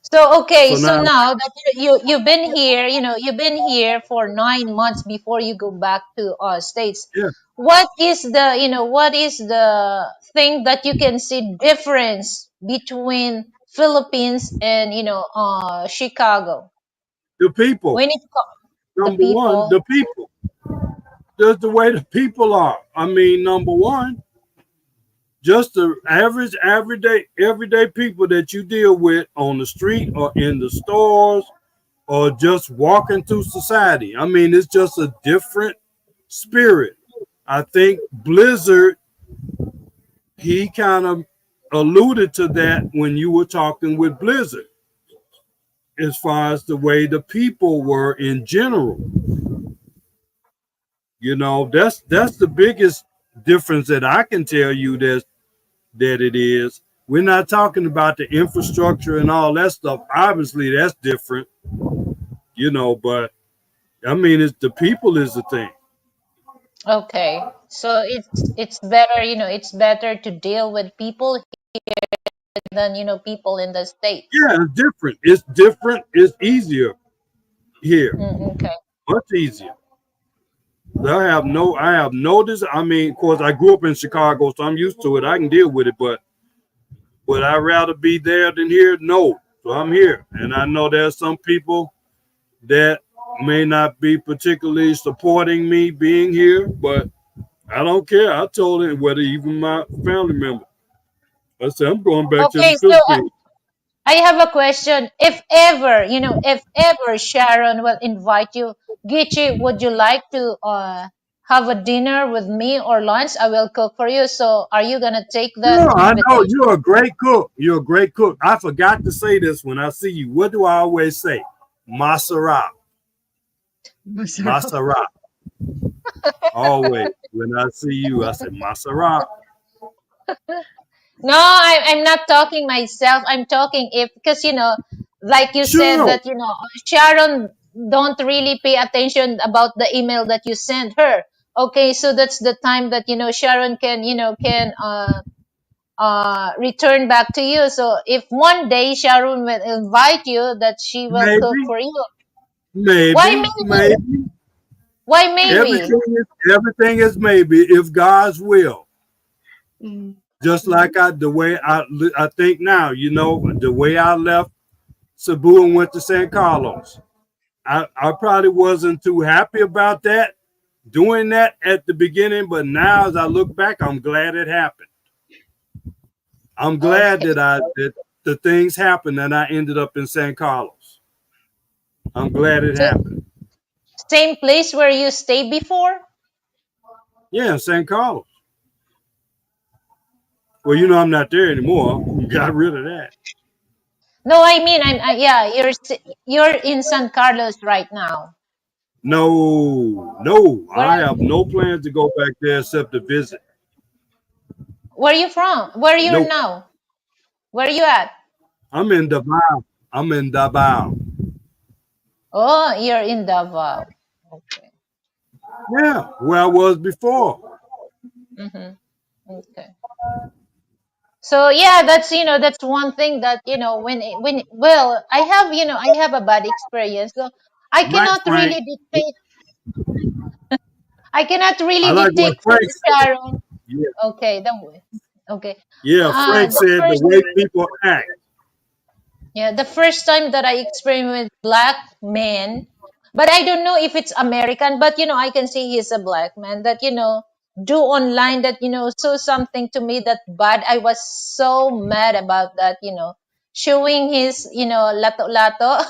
[SPEAKER 1] So okay,
[SPEAKER 4] So
[SPEAKER 1] so
[SPEAKER 4] now,
[SPEAKER 1] now that you've been here, you've been here for 9 months before you go back to States.
[SPEAKER 4] yeah,
[SPEAKER 1] What is the thing that you can see difference between Philippines and Chicago
[SPEAKER 4] the people.
[SPEAKER 1] when it comes the
[SPEAKER 4] Number one,
[SPEAKER 1] people?
[SPEAKER 4] the people. Just the way the people are. I mean, number one, just the average, everyday people that you deal with on the street or in the stores or just walking through society. I mean, it's just a different spirit. I think Blizzard, he kind of alluded to that when you were talking with Blizzard, as far as the way the people were in general. That's the biggest difference that I can tell you that it is. We're not talking about the infrastructure and all that stuff. Obviously, that's different, but I mean, it's the people is the thing.
[SPEAKER 1] Okay, so it's better to deal with people than people in the States.
[SPEAKER 4] Yeah, it's different. It's different. It's easier here,
[SPEAKER 1] Okay.
[SPEAKER 4] much easier. I have no this. I mean, of course, I grew up in Chicago, so I'm used to it. I can deal with it, but would I rather be there than here? No. So I'm here, and I know there's some people that may not be particularly supporting me being here, but I don't care. I told it, whether even my family member. I said I'm going back to the
[SPEAKER 1] Okay, so
[SPEAKER 4] Philippines.
[SPEAKER 1] I have a question. If ever Sharon will invite you, Gichi, would you like to have a dinner with me or lunch? I will cook for you. So are you gonna take that
[SPEAKER 4] Sure, I know
[SPEAKER 1] invitation?
[SPEAKER 4] you're a great cook. You're a great cook. I forgot to say this when I see you. What do I always say? Masara,
[SPEAKER 3] Masarap.
[SPEAKER 4] Masara. Always when I see you, I say Masara.
[SPEAKER 1] No, I'm not talking myself. I'm talking if because like you said
[SPEAKER 4] Sure.
[SPEAKER 1] that Sharon don't really pay attention about the email that you sent her. Okay, so that's the time that Sharon can return back to you. So if one day Sharon will invite you, that she will cook
[SPEAKER 4] Maybe,
[SPEAKER 1] for you. Why
[SPEAKER 4] maybe,
[SPEAKER 1] maybe?
[SPEAKER 4] maybe.
[SPEAKER 1] Why maybe?
[SPEAKER 4] Everything is maybe if God's will.
[SPEAKER 3] Mm.
[SPEAKER 4] Just like the way I think now, the way I left Cebu and went to San Carlos. I probably wasn't too happy about that, doing that at the beginning, but now as I look back, I'm glad it happened. I'm glad
[SPEAKER 1] Okay.
[SPEAKER 4] that the things happened and I ended up in San Carlos. I'm glad it
[SPEAKER 1] So
[SPEAKER 4] happened.
[SPEAKER 1] same place where you stayed before?
[SPEAKER 4] Yeah, San Carlos. Well, I'm not there anymore. Got rid of that.
[SPEAKER 1] No, I mean yeah, you're in San Carlos right now.
[SPEAKER 4] No, no,
[SPEAKER 1] Where
[SPEAKER 4] I
[SPEAKER 1] are
[SPEAKER 4] have no plans to go back there except to visit.
[SPEAKER 1] where are you from? Where are you
[SPEAKER 4] Nope.
[SPEAKER 1] now? Where are you at?
[SPEAKER 4] I'm in Davao. I'm in Davao.
[SPEAKER 1] Oh, you're in Davao. Okay.
[SPEAKER 4] Yeah, where I was before.
[SPEAKER 1] Mm-hmm. Okay. So yeah, that's one thing that well, I have a bad experience. So I
[SPEAKER 4] Right,
[SPEAKER 1] cannot
[SPEAKER 4] Frank?
[SPEAKER 1] really dictate. I cannot
[SPEAKER 4] I
[SPEAKER 1] really
[SPEAKER 4] like what
[SPEAKER 1] dictate for
[SPEAKER 4] Frank
[SPEAKER 1] you,
[SPEAKER 4] said.
[SPEAKER 1] Sharon.
[SPEAKER 4] Yeah,
[SPEAKER 1] Okay, okay.
[SPEAKER 4] yeah. Frank
[SPEAKER 1] The
[SPEAKER 4] said the
[SPEAKER 1] first
[SPEAKER 4] way people act.
[SPEAKER 1] Yeah, the first time that I experienced with black men, but I don't know if it's American, but I can say he's a black man that do online that saw something to me that bad. I was so mad about that, showing his lato lato.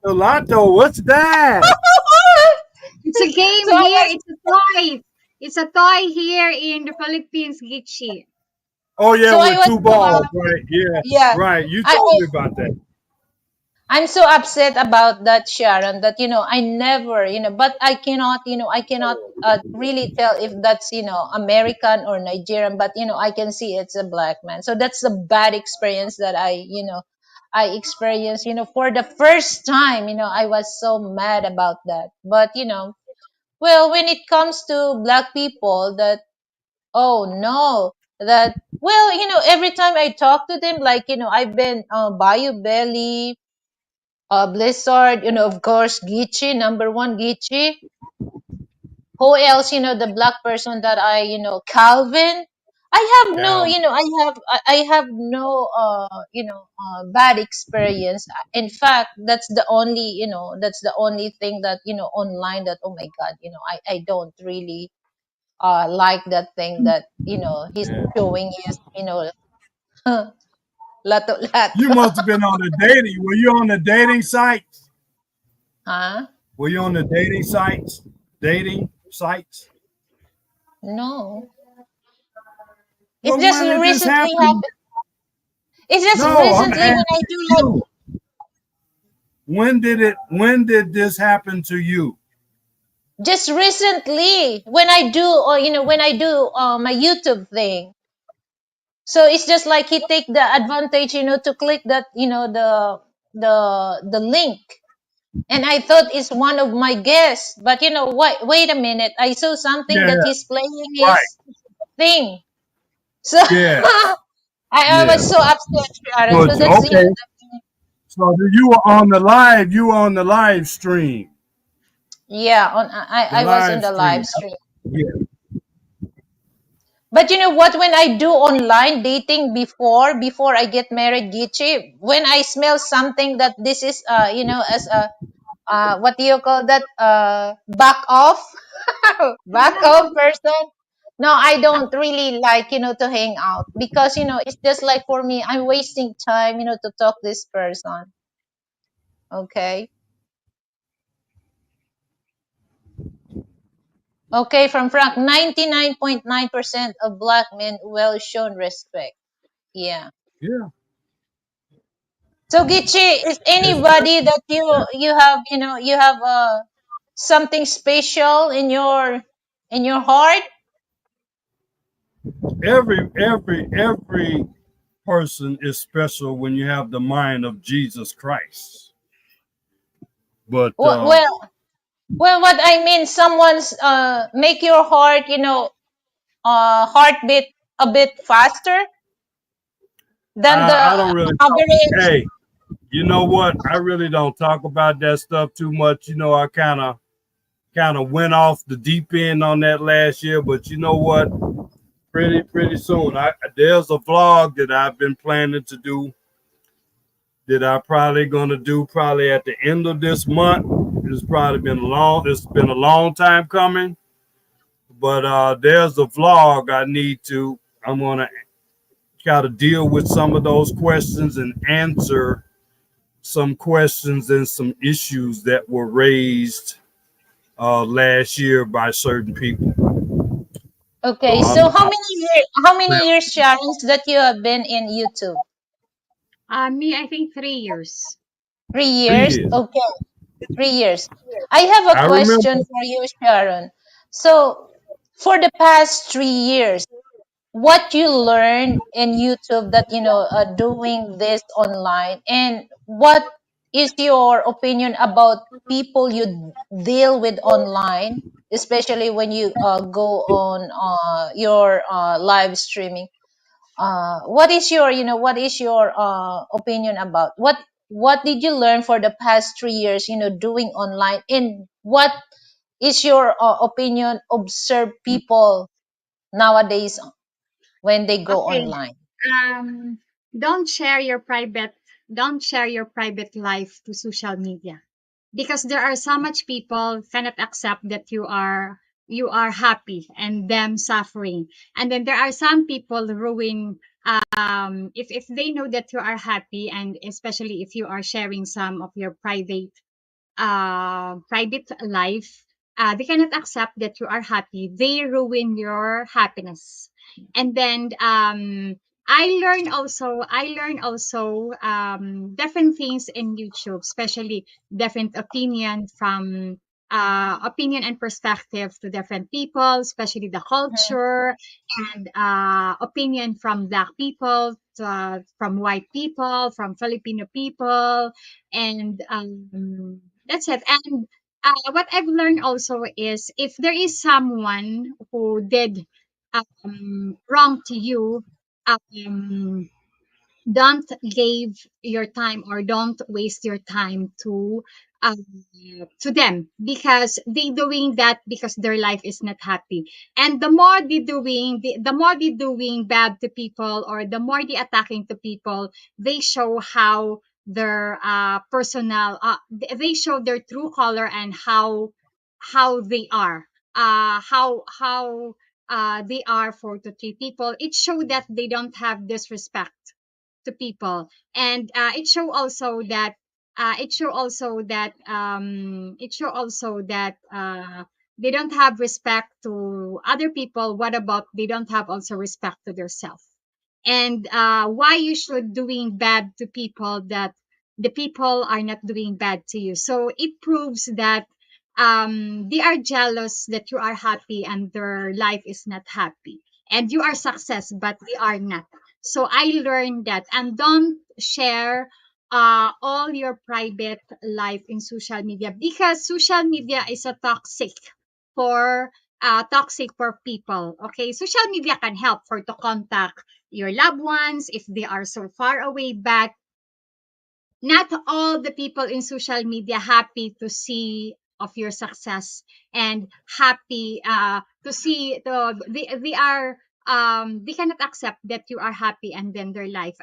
[SPEAKER 4] Lato, what's that?
[SPEAKER 3] It's a game
[SPEAKER 1] So I
[SPEAKER 3] here.
[SPEAKER 1] was
[SPEAKER 3] It's a toy. It's a toy here in the Philippines, Gitchi.
[SPEAKER 4] Oh yeah,
[SPEAKER 1] so I
[SPEAKER 4] with
[SPEAKER 1] was
[SPEAKER 4] two
[SPEAKER 1] so
[SPEAKER 4] balls, right? Yeah,
[SPEAKER 1] yeah.
[SPEAKER 4] right. You
[SPEAKER 1] I,
[SPEAKER 4] told
[SPEAKER 1] I
[SPEAKER 4] me about that.
[SPEAKER 1] I'm so upset about that, Sharon, that, I never, but I cannot really tell if that's, American or Nigerian, but, I can see it's a black man. So that's a bad experience that I experienced, for the first time, I was so mad about that. But, well, when it comes to black people, that, oh no, that, well, every time I talk to them, like, I've been Bayou Belly, Blizzard, of course, Geechee, number one, Geechee. Who else, the black person that Calvin. I have no,
[SPEAKER 4] Cal.
[SPEAKER 1] I have no, bad experience. In fact, that's the only thing that, online that, oh my God, I don't really, like that thing that, he's
[SPEAKER 4] Yeah.
[SPEAKER 1] showing his, lato
[SPEAKER 4] You
[SPEAKER 1] lato.
[SPEAKER 4] must have been on the dating. Were you on the dating sites?
[SPEAKER 1] Huh?
[SPEAKER 4] Were you on the dating sites? Dating sites?
[SPEAKER 1] No. It
[SPEAKER 4] Well,
[SPEAKER 1] just
[SPEAKER 4] when did this
[SPEAKER 1] recently
[SPEAKER 4] happen?
[SPEAKER 1] happened. It's just
[SPEAKER 4] No, I'm
[SPEAKER 1] recently when I
[SPEAKER 4] asking
[SPEAKER 1] do like,
[SPEAKER 4] you. When did it? When did this happen to you?
[SPEAKER 1] just recently when I do, or when I do my YouTube thing. So it's just like he take the advantage, to click that, the link. And I thought it's one of my guests. But wait a minute. I saw something
[SPEAKER 4] Yeah,
[SPEAKER 1] that he's playing
[SPEAKER 4] right.
[SPEAKER 1] his thing. So
[SPEAKER 4] Yeah,
[SPEAKER 1] I was
[SPEAKER 4] yeah.
[SPEAKER 1] so upset, Sharon.
[SPEAKER 4] So
[SPEAKER 1] So that's,
[SPEAKER 4] okay. So you were on the live. You were on the live stream.
[SPEAKER 1] yeah,
[SPEAKER 4] The
[SPEAKER 1] I was in
[SPEAKER 4] live
[SPEAKER 1] the live
[SPEAKER 4] stream.
[SPEAKER 1] stream.
[SPEAKER 4] Yeah,
[SPEAKER 1] But you know what? When I do online dating before I get married, Gichi, when I smell something that this is, as a, what do you call that? Back off, back off person. No, I don't really like, to hang out because, it's just like for me, I'm wasting time, to talk this person. Okay. Okay, from Frank, 99.9% of black men well shown respect. Yeah.
[SPEAKER 4] yeah.
[SPEAKER 1] So Gichi, is
[SPEAKER 4] It's
[SPEAKER 1] anybody that you have, you have something special in your heart?
[SPEAKER 4] every person is special when you have the mind of Jesus Christ. But
[SPEAKER 1] Well, what I mean, someone's make your heart, heartbeat a bit faster than the
[SPEAKER 4] I don't really talk.
[SPEAKER 1] average.
[SPEAKER 4] Hey, you know what? I really don't talk about that stuff too much. You know, I kind of went off the deep end on that last year, but you know what? Pretty soon, there's a vlog that I've been planning to do that I probably gonna do probably at the end of this month. It's probably been long. It's been a long time coming, but there's a vlog I need to. I'm gonna try to deal with some of those questions and answer some questions and some issues that were raised last year by certain people. So
[SPEAKER 1] Okay, so
[SPEAKER 4] I'm
[SPEAKER 1] how many years, Sharon, that you have been in YouTube?
[SPEAKER 3] Me, I think 3 years.
[SPEAKER 1] 3 years.
[SPEAKER 4] 3 years.
[SPEAKER 1] Okay, 3 years. I have a
[SPEAKER 4] I
[SPEAKER 1] question
[SPEAKER 4] remember
[SPEAKER 1] for you, Sharon. So, for the past 3 years, what you learned in YouTube that doing this online, and what is your opinion about people you deal with online, especially when you go on your live streaming. What is your what is your opinion about what did you learn for the past 3 years doing online, and what is your opinion observe people nowadays when they go
[SPEAKER 3] Okay.
[SPEAKER 1] online?
[SPEAKER 3] Um, don't share your private don't share your private life to social media, because there are so much people cannot accept that you are happy and them suffering. And then there are some people ruin, if they know that you are happy, and especially if you are sharing some of your private life, they cannot accept that you are happy. They ruin your happiness. And then I learned also different things in YouTube, especially different opinion and perspective to different people, especially the
[SPEAKER 1] Mhm.
[SPEAKER 3] culture and opinion from black people, from white people, from Filipino people, and that's it. And what I've learned also is if there is someone who did wrong to you, um, don't give your time or don't waste your time to them, because they doing that because their life is not happy. And the more they doing bad to people, or the more they attacking to people, they show how their personal they show their true color, and how they are, how they are for to treat people. It show that they don't have disrespect to people. And it show also that they don't have respect to other people. What about they don't have also respect to themselves? And why you should doing bad to people, that the people are not doing bad to you? So it proves that they are jealous that you are happy and their life is not happy, and you are success but they are not. So I learned that. And don't share all your private life in social media, because social media is a toxic for people. Okay, social media can help for to contact your loved ones if they are so far away, but not all the people in social media happy to see of your success, and happy to see they are they cannot accept that you are happy, and then their life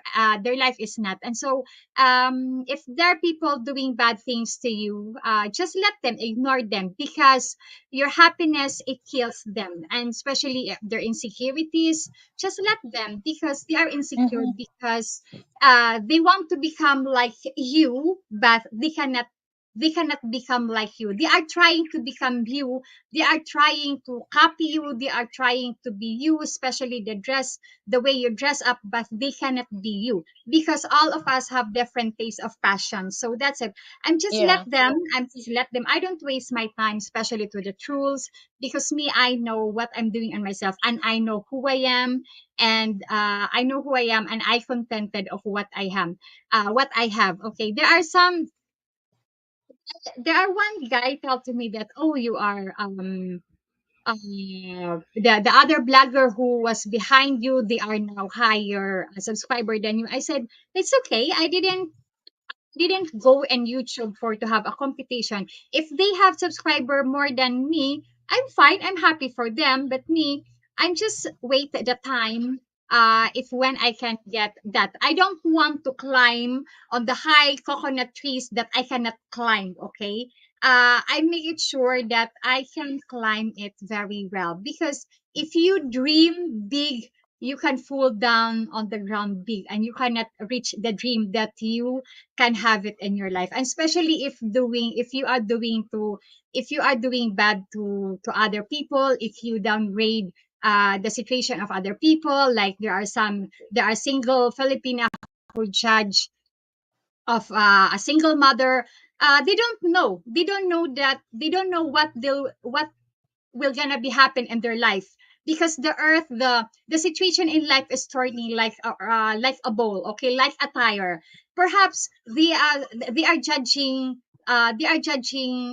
[SPEAKER 3] is not. And so if there are people doing bad things to you, just let them, ignore them, because your happiness, it kills them. And especially if their insecurities, just let them, because they are insecure,
[SPEAKER 1] Mhm.
[SPEAKER 3] because they want to become like you, but they cannot become like you. They are trying to become you. They are trying to copy you. They are trying to be you, especially the way you dress up, but they cannot be you, because all of us have different tastes of passion. So that's it.
[SPEAKER 1] Yeah,
[SPEAKER 3] I'm just let them. I don't waste my time, especially to the trolls, because me, I know what I'm doing on myself, and I know who I am, and I know who I am, and I contented of what I am, what I have. Okay, there are one guy told to me that, oh, you are the other blogger who was behind you, they are now higher subscriber than you. I said, it's okay. I didn't go on YouTube for to have a competition. If they have subscriber more than me, I'm fine. I'm happy for them. But me, I'm just wait the time. If when I can get that, I don't want to climb on the high coconut trees that I cannot climb. Okay. I make it sure that I can climb it very well, because if you dream big, you can fall down on the ground big, and you cannot reach the dream that you can have it in your life. And especially if you are doing bad to other people, if you downgrade the situation of other people, like there are single Filipina who judge of a single mother. They don't know what will gonna be happen in their life, because the situation in life is turning like a bowl, okay, like a tire. Perhaps they are judging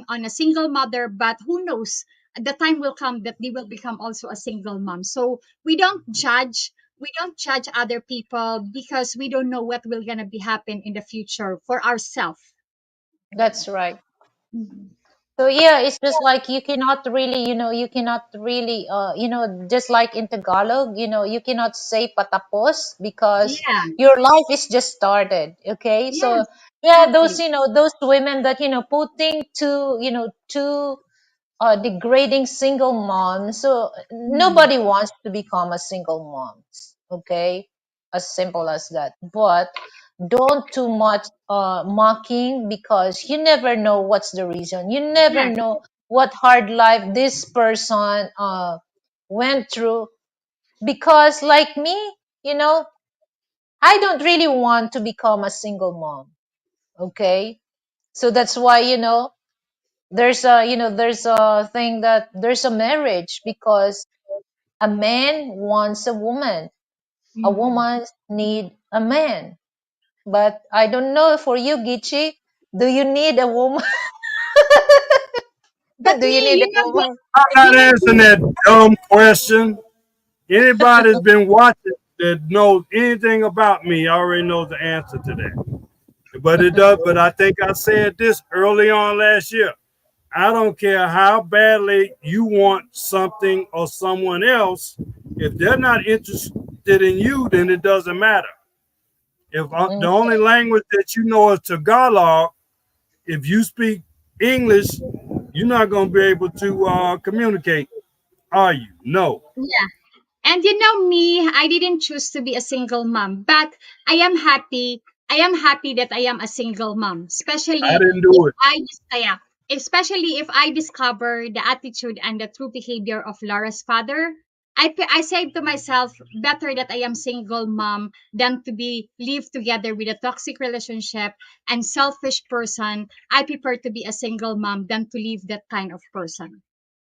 [SPEAKER 3] on a single mother, but who knows, the time will come that they will become also a single mom. So we don't judge other people, because we don't know what will gonna be happen in the future for ourselves.
[SPEAKER 1] that's right. So yeah, it's just like you cannot really, you cannot really, just like in Tagalog, you cannot say patapos because
[SPEAKER 3] Yeah.
[SPEAKER 1] your life is just started. Okay, so
[SPEAKER 3] Yes,
[SPEAKER 1] yeah, those,
[SPEAKER 3] exactly.
[SPEAKER 1] those women that, putting to degrading single moms. So
[SPEAKER 3] Mhm.
[SPEAKER 1] nobody wants to become a single mom. Okay, as simple as that. But don't too much mocking, because you never know what's the reason. You never
[SPEAKER 3] Yes.
[SPEAKER 1] know. what hard life this person went through. Because like me, you know, I don't really want to become a single mom. Okay. So that's why, there's a thing that there's a marriage, because a man wants a
[SPEAKER 3] Mhm.
[SPEAKER 1] woman need a man. But I don't know for you, Gichi, do you need a woman?
[SPEAKER 3] But
[SPEAKER 1] Do you
[SPEAKER 3] me,
[SPEAKER 1] need a
[SPEAKER 3] you know,
[SPEAKER 1] woman?
[SPEAKER 4] I'm
[SPEAKER 3] you
[SPEAKER 4] not
[SPEAKER 3] know,
[SPEAKER 4] answering that dumb question. Anybody that's been watching that knows anything about me already knows the answer to that. But it does. But I think I said this early on last year. I don't care how badly you want something or someone else. If they're not interested in you, then it doesn't matter. If the only
[SPEAKER 1] Okay.
[SPEAKER 4] language that you know is Tagalog, if you speak English, you're not going to be able to communicate, are you? No.
[SPEAKER 3] yeah. And you know me, I didn't choose to be a single mom, but I am happy. I am happy that I am a single mom,
[SPEAKER 4] I
[SPEAKER 3] especially
[SPEAKER 4] didn't
[SPEAKER 3] if
[SPEAKER 4] do it.
[SPEAKER 3] yeah, especially if I discover the attitude and the true behavior of Laura's father. I said to myself, better that I am single mom than to be live together with a toxic relationship and selfish person. I prefer to be a single mom than to live that kind of person.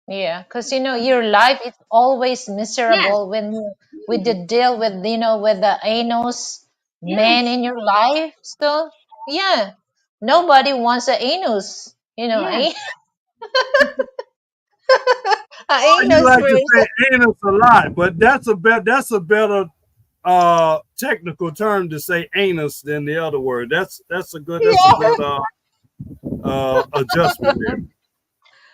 [SPEAKER 1] Yeah, because your life is always
[SPEAKER 3] Yes.
[SPEAKER 1] miserable when you with the
[SPEAKER 3] Mm.
[SPEAKER 1] deal with with the anus man
[SPEAKER 3] Yes.
[SPEAKER 1] in your life. So yeah, nobody wants an anus.
[SPEAKER 3] Yes.
[SPEAKER 1] A
[SPEAKER 4] You
[SPEAKER 1] anus
[SPEAKER 4] like to
[SPEAKER 1] person.
[SPEAKER 4] say anus a lot, but that's a better technical term to say anus than the other word. That's a
[SPEAKER 1] Yeah.
[SPEAKER 4] good adjustment there.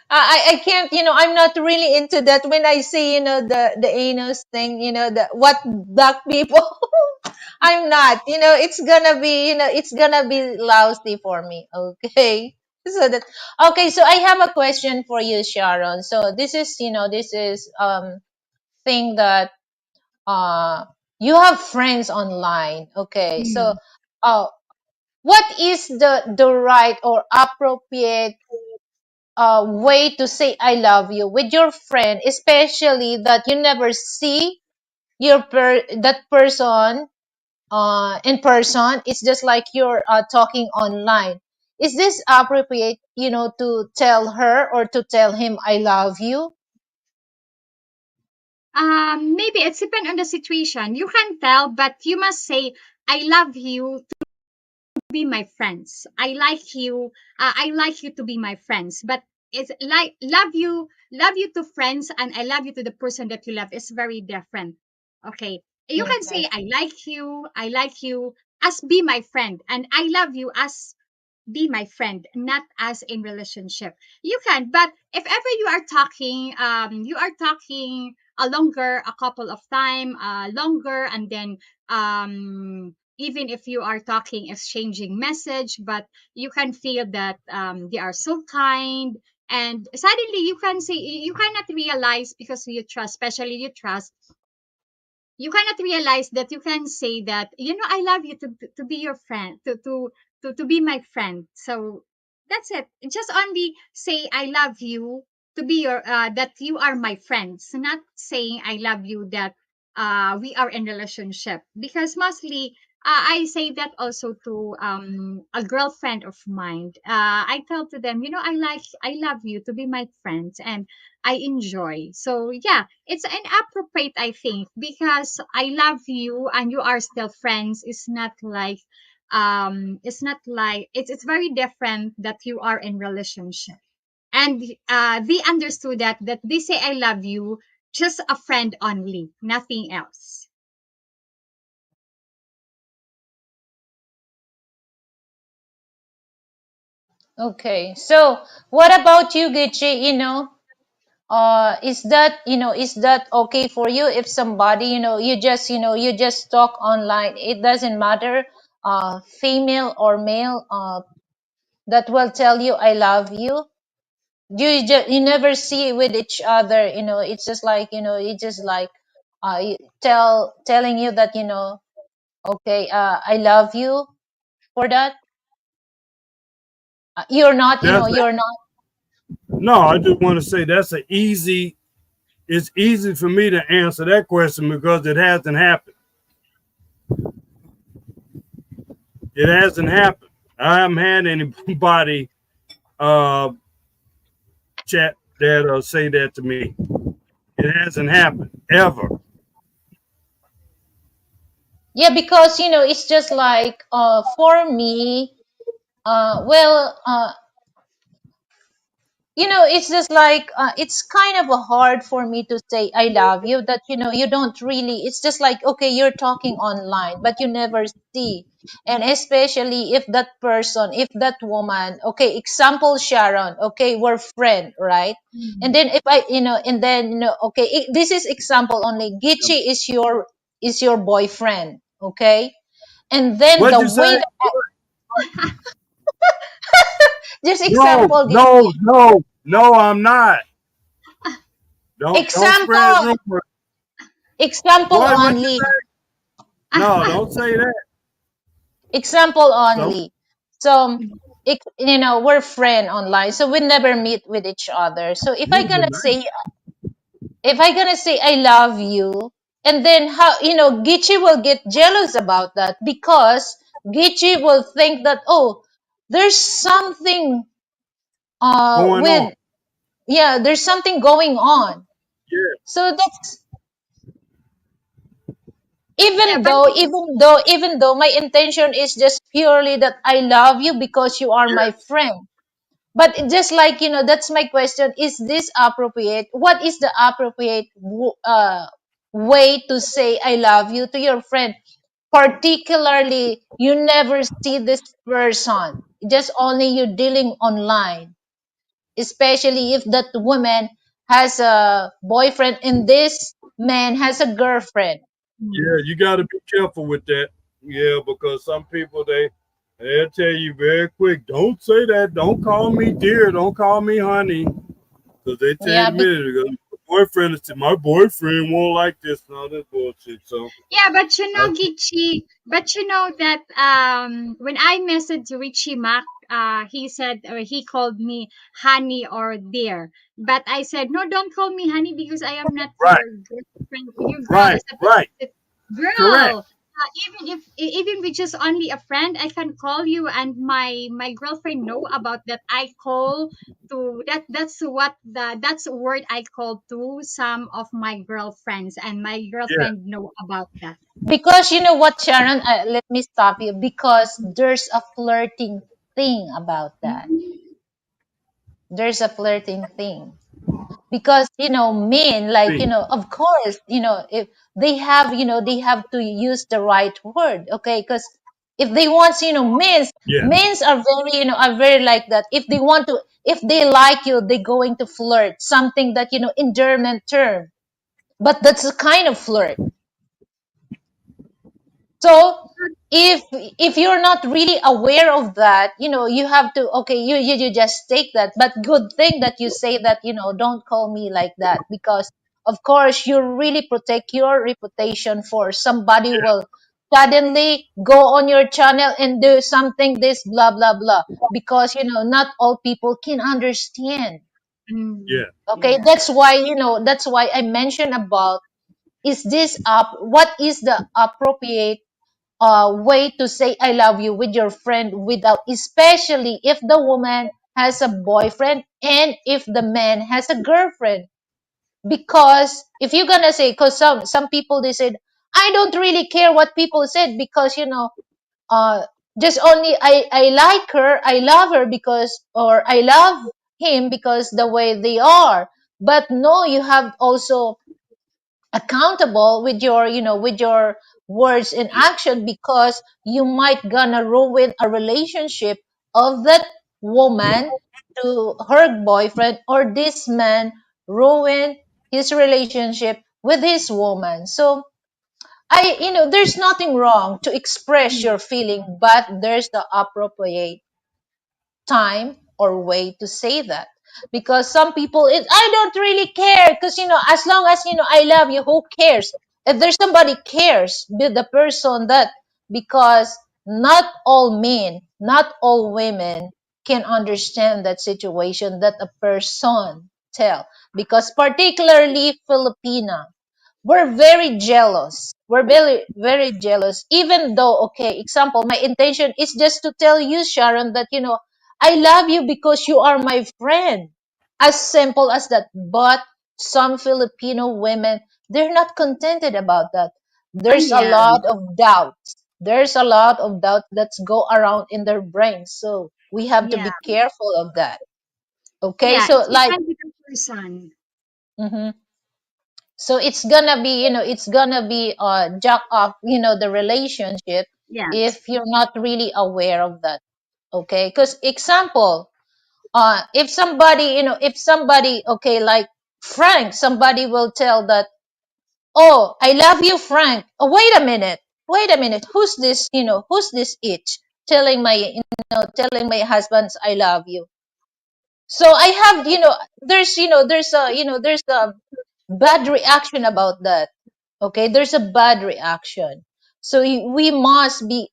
[SPEAKER 1] I can't, I'm not really into that when I say, the anus thing, the what black people. I'm not, it's gonna be lousy for me. Okay. So that, okay. So I have a question for you, Sharon. So this is thing that, uh, you have friends online. Okay. So,
[SPEAKER 3] Mm.
[SPEAKER 1] uh, what is the right or appropriate way to say I love you with your friend, especially that you never see that person in person. It's just like you're talking online. Is this appropriate, to tell her or to tell him I love you?
[SPEAKER 3] Maybe it's depend on the situation. You can tell, but you must say, "I love you to be my friends. I like you. I like you to be my friends." But it's like love you to friends, and I love you to the person that you love is very different. Okay, you can
[SPEAKER 1] Okay.
[SPEAKER 3] say, "I like you. I like you as be my friend, and I love you as be my friend, not as in relationship." You can, but if ever you are talking a longer, a couple of time longer, and then even if you are talking exchanging message, but you can feel that they are so kind, and suddenly you can say, you cannot realize, because you trust, especially you trust, you cannot realize that you can say that, I love you to be your friend, to be my friend. So that's it. Just only say I love you to be your that you are my friends, not saying I love you that we are in relationship, because mostly I say that also to a girlfriend of mine. I tell to them, I love you to be my friends, and I enjoy. So yeah, it's inappropriate, I think, because I love you and you are still friends. It's very different that you are in relationship. And they understood that they say I love you, just a friend only, nothing else.
[SPEAKER 1] Okay. So what about you, Gichi? Is that okay for you if somebody, you just talk online? It doesn't matter, female or male, that will tell you I love you. You never see with each other. It's just like, it's just like, telling you that, okay, I love you for that. You're not,
[SPEAKER 4] That's
[SPEAKER 1] you're not.
[SPEAKER 4] No, I just want to say that's an easy. It's easy for me to answer that question because it hasn't happened. It hasn't happened. I haven't had anybody uh, chat that or say that to me. It hasn't happened ever.
[SPEAKER 1] Yeah, because it's just like for me, well, it's just like it's kind of a hard for me to say I love you, that you don't really, it's just like, okay, you're talking online but you never see. And especially if that person, if that woman, okay, example Sharon, okay, we're friend, right? And
[SPEAKER 3] Mm.
[SPEAKER 1] then if I and then okay, this is example only, Gichi is your boyfriend, okay? And then the
[SPEAKER 4] What'd you say?
[SPEAKER 1] way that just
[SPEAKER 4] No,
[SPEAKER 1] example,
[SPEAKER 4] no,
[SPEAKER 1] Gichi,
[SPEAKER 4] no, no. I'm not. Don't spread
[SPEAKER 1] example,
[SPEAKER 4] rumors.
[SPEAKER 1] example
[SPEAKER 4] What? What you
[SPEAKER 1] only.
[SPEAKER 4] say? No, don't say that.
[SPEAKER 1] Example
[SPEAKER 4] Don't.
[SPEAKER 1] only. So, we're friend online, so we never meet with each other. So if I gonna say I love you, and then how Gichi will get jealous about that, because Gichi will think that, oh, there's something
[SPEAKER 4] Going on.
[SPEAKER 1] with, yeah, there's something going on.
[SPEAKER 4] Yeah,
[SPEAKER 1] So that's,
[SPEAKER 3] Yeah,
[SPEAKER 1] even
[SPEAKER 3] but
[SPEAKER 1] though even though my intention is just purely that I love you because you are my
[SPEAKER 4] yeah,
[SPEAKER 1] friend. But just like, that's my question, is this appropriate? What is the appropriate way to say I love you to your friend, particularly you never see this person, just only you dealing online, especially if that woman has a boyfriend and this man has a girlfriend.
[SPEAKER 4] yeah.
[SPEAKER 3] mm,
[SPEAKER 4] You got to be careful with that. Yeah, because some people they'll tell you very quick. Don't say that. Don't call me dear. Don't call me honey. Because they tell you
[SPEAKER 1] Yeah,
[SPEAKER 4] a minute ago, my boyfriend won't like this and all this bullshit. So
[SPEAKER 3] yeah, but
[SPEAKER 4] I,
[SPEAKER 3] Gichi, but that when I messaged Richie Mac, he said, or he called me honey or dear. But I said, no, don't call me honey because I am not
[SPEAKER 4] right,
[SPEAKER 3] your girlfriend, your girl. I
[SPEAKER 4] right,
[SPEAKER 3] said,
[SPEAKER 4] right, correct.
[SPEAKER 3] girl, even with just only a friend, I can call you, and my girlfriend know about that. I call to that. That's a word I call to some of my girlfriends, and my
[SPEAKER 4] Yeah,
[SPEAKER 3] girlfriend know about that.
[SPEAKER 1] because you know what, Sharon, let me stop you, because there's a flirting thing about that.
[SPEAKER 3] Mhm.
[SPEAKER 1] There's a flirting thing. Because men, like,
[SPEAKER 4] see,
[SPEAKER 1] of course, if they have to use the right word, okay? Because if they want,
[SPEAKER 4] yeah,
[SPEAKER 1] men's are very, are very like that. If they want to, if they like you, they're going to flirt something that, endearment term, but that's a kind of flirt. So if you're not really aware of that, you have to, okay, you just take that. But good thing that you say that, don't call me like that, because of course you really protect your reputation, for somebody
[SPEAKER 4] yeah,
[SPEAKER 1] will suddenly go on your channel and do something this blah blah blah, because not all people can understand.
[SPEAKER 3] Mm,
[SPEAKER 4] yeah.
[SPEAKER 1] Okay,
[SPEAKER 3] yeah.
[SPEAKER 1] that's why I mentioned about, is this up what is the appropriate way to say I love you with your friend, without, especially if the woman has a boyfriend and if the man has a girlfriend. Because if you're gonna say, because some people, they said, I don't really care what people said, because uh just only I like her, I love her because, or I love him because the way they are. But no, you have also accountable with your with your words and action, because you might gonna ruin a relationship of that woman to her boyfriend, or this man ruin his relationship with his woman. So there's nothing wrong to express
[SPEAKER 3] Mm,
[SPEAKER 1] your feeling, but there's the appropriate time or way to say that. Because some people, I don't really care, because as long as I love you, who cares if there's somebody cares with the person that, because not all men, not all women can understand that situation that a person tell, because particularly Filipina, we're very jealous. We're very jealous. Even though, okay, example, my intention is just to tell you, Sharon, that, I love you because you are my friend. As simple as that. But some Filipino women, they're not contented about that. There's a
[SPEAKER 3] Yeah,
[SPEAKER 1] lot of doubts. There's a lot of doubt that's go around in their brains. So we have to
[SPEAKER 3] yeah,
[SPEAKER 1] be careful of that. Okay,
[SPEAKER 3] yeah.
[SPEAKER 1] so
[SPEAKER 3] It's
[SPEAKER 1] like,
[SPEAKER 3] depends on the person.
[SPEAKER 1] mhm. So it's gonna be, it's gonna be jack off, the relationship
[SPEAKER 3] Yes.
[SPEAKER 1] if you're not really aware of that. Okay, because example, if somebody, okay, like Frank, somebody will tell that, oh, I love you, Frank. Oh, wait a minute, who's this itch telling telling my husband's I love you? So I have, there's a bad reaction about that. Okay, there's a bad reaction. So we must be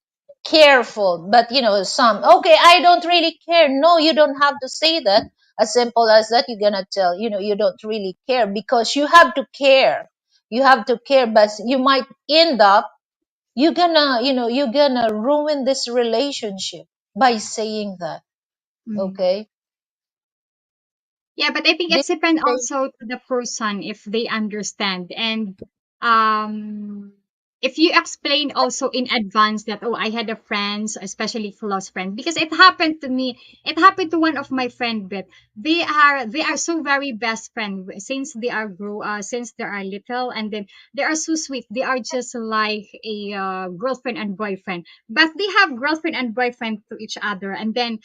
[SPEAKER 1] careful. But some, okay, I don't really care. No, you don't have to say that. As simple as that, you're gonna tell, you don't really care, because you have to care. You have to care, but you might end up, you're gonna ruin this relationship by saying that.
[SPEAKER 3] Mm.
[SPEAKER 1] Okay.
[SPEAKER 3] Yeah, but I think
[SPEAKER 1] This
[SPEAKER 3] it's depend
[SPEAKER 1] is
[SPEAKER 3] also to the person if they understand. And um if you explain also in advance that, oh, I had a friends, especially close friend, because it happened to me, it happened to one of my friend, but they are so very best friend since they are since they are little, and then they are so sweet. They are just like a girlfriend and boyfriend, but they have girlfriend and boyfriend to each other, and then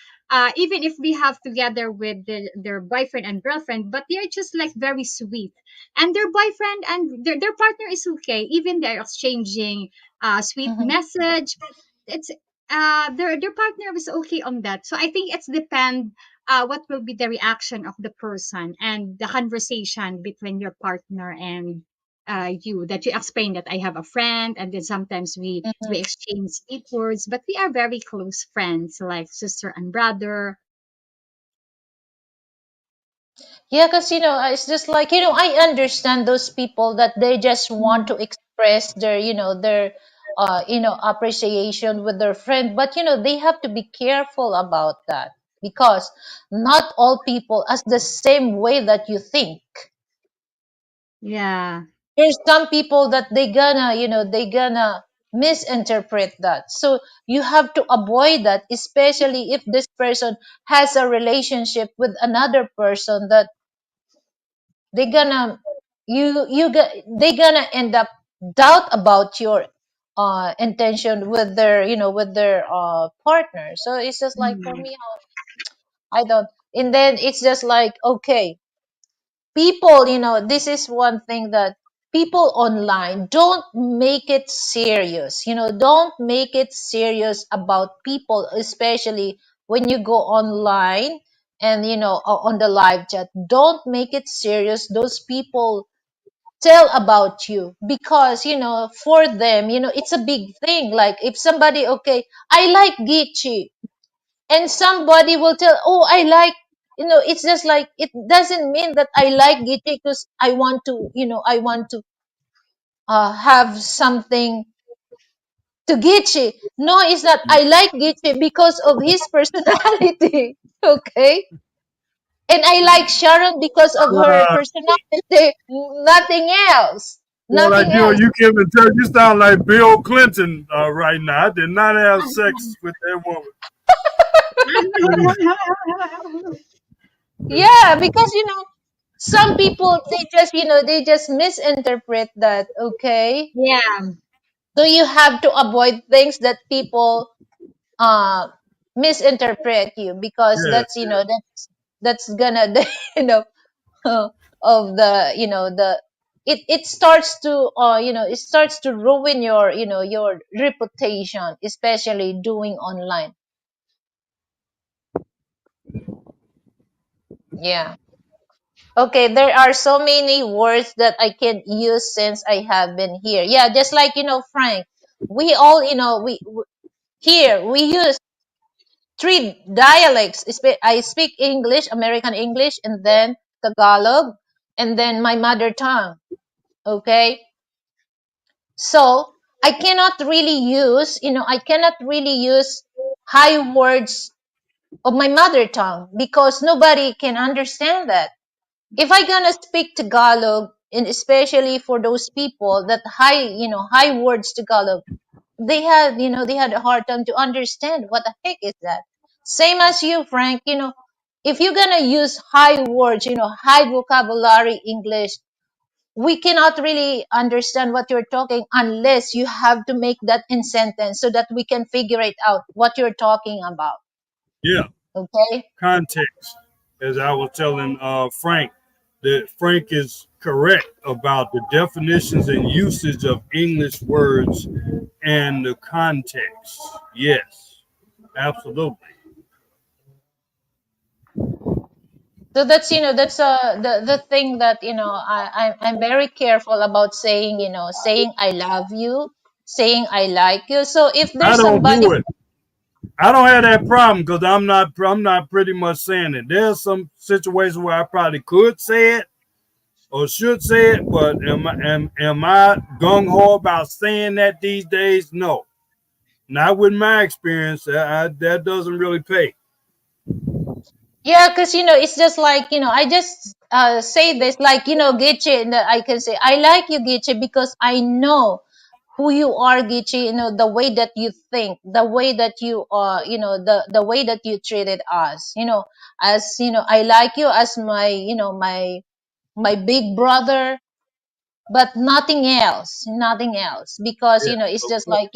[SPEAKER 3] even if they have together with their boyfriend and girlfriend, but they're just like very sweet, and their boyfriend and their partner is okay, even they're exchanging sweet
[SPEAKER 1] mhm.
[SPEAKER 3] message, but it's their partner is okay on that. So I think it's depend what will be the reaction of the person and the conversation between your partner and you, that you explain that I have a friend, and then sometimes we
[SPEAKER 1] Mhm.
[SPEAKER 3] exchange sweet words, but we are very close friends, like sister and brother.
[SPEAKER 1] Yeah, because it's just like, I understand those people that they just want
[SPEAKER 3] Mm.
[SPEAKER 1] to express their appreciation with their friend, but they have to be careful about that, because not all people as the same way that you think.
[SPEAKER 3] Yeah.
[SPEAKER 1] There's some people that they gonna misinterpret that. So you have to avoid that, especially if this person has a relationship with another person, that they gonna they gonna end up doubt about your intention with their partner. So it's just like, for
[SPEAKER 3] Mm.
[SPEAKER 1] me, I don't. And then it's just like, okay, people, this is one thing, that people online, don't make it serious. Don't make it serious about people, especially when you go online, and on the live chat, don't make it serious. Those people tell about you, because for them, it's a big thing. Like, if somebody, okay, I like Gichi, and somebody will tell, oh, I like, it's just like, it doesn't mean that I like Gichi because I want to have something to Gichi. No, it's not, I like Gichi because of his personality. Okay. And I like Sharon because of her
[SPEAKER 4] Uh,
[SPEAKER 1] personality. Nothing else.
[SPEAKER 4] well, like
[SPEAKER 1] Nothing else.
[SPEAKER 4] you Kevin, tell you sound like Bill Clinton right now. I did not have sex with that woman.
[SPEAKER 1] Yeah, because some people, they just misinterpret that. Okay,
[SPEAKER 3] Yeah.
[SPEAKER 1] so you have to avoid things that people uh misinterpret you, because
[SPEAKER 4] Yes,
[SPEAKER 1] that's that's gonna you know of the it starts to it starts to ruin your reputation, especially doing online. Yeah. Okay, there are so many words that I can use since I have been here. Yeah, just like Frank. We all, here we use. three dialects. I speak English, American English, and then Tagalog, and then my mother tongue. Okay, so I cannot really use high words of my mother tongue because nobody can understand that. If I gonna speak Tagalog, and especially for those people that high words Tagalog, they had a hard time to understand what the heck is that. Same as you, Frank. If you're gonna use high words, high vocabulary English, we cannot really understand what you're talking unless you have to make that in sentence so that we can figure it out what you're talking about.
[SPEAKER 4] Yeah,
[SPEAKER 1] Okay.
[SPEAKER 4] context. As I was telling Frank, that Frank is correct about the definitions and usage of English words and the context. Yes, absolutely.
[SPEAKER 1] So that's the thing that I'm very careful about saying, saying I love you, saying I like you. So if
[SPEAKER 4] I
[SPEAKER 1] there's
[SPEAKER 4] don't
[SPEAKER 1] somebody.
[SPEAKER 4] do it. I don't have that problem because I'm not pretty much saying it. There's some situations where I probably could say it or should say it, but am I gung ho about saying that these days? No, not with my experience. That doesn't really pay.
[SPEAKER 1] Yeah, because it's just like I just say this like Gichi, and I can say I like you, Gichi, because I know who you are, Gichi. The way that you think, the way that you the way that you treated us. As I like you as my big brother, but nothing else, because
[SPEAKER 4] Yeah,
[SPEAKER 1] it's
[SPEAKER 4] of
[SPEAKER 1] just
[SPEAKER 4] course.
[SPEAKER 1] like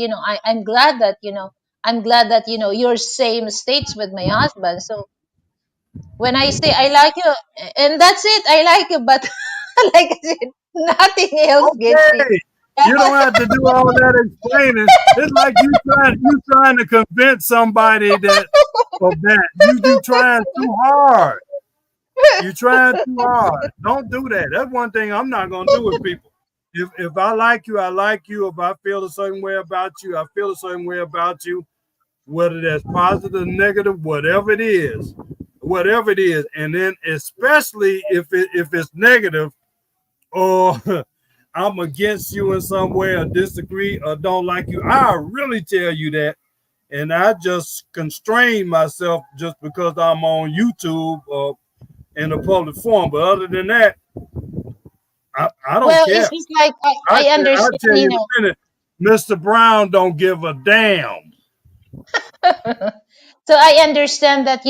[SPEAKER 1] I'm glad that you're same states with my husband. So when I say I like you, and that's it, I like you, but like I said, nothing else gets it.
[SPEAKER 4] Okay, you don't have to do all that explaining. It's like you trying to convince somebody that of that. You trying too hard. You trying too hard. Don't do that. That's one thing I'm not gonna do with people. If I like you, I like you. If I feel a certain way about you, I feel a certain way about you. Whether that's positive, negative, whatever it is, and then especially if it's negative or I'm against you in some way or disagree or don't like you, I really tell you that, and I just constrain myself just because I'm on YouTube or in a public forum. But other than that, I don't
[SPEAKER 1] Well, it's
[SPEAKER 4] care.
[SPEAKER 1] just like
[SPEAKER 4] I
[SPEAKER 1] I
[SPEAKER 4] I
[SPEAKER 1] understand,
[SPEAKER 4] tell you in a minute, Mr. Brown don't give a damn.
[SPEAKER 1] so I understand that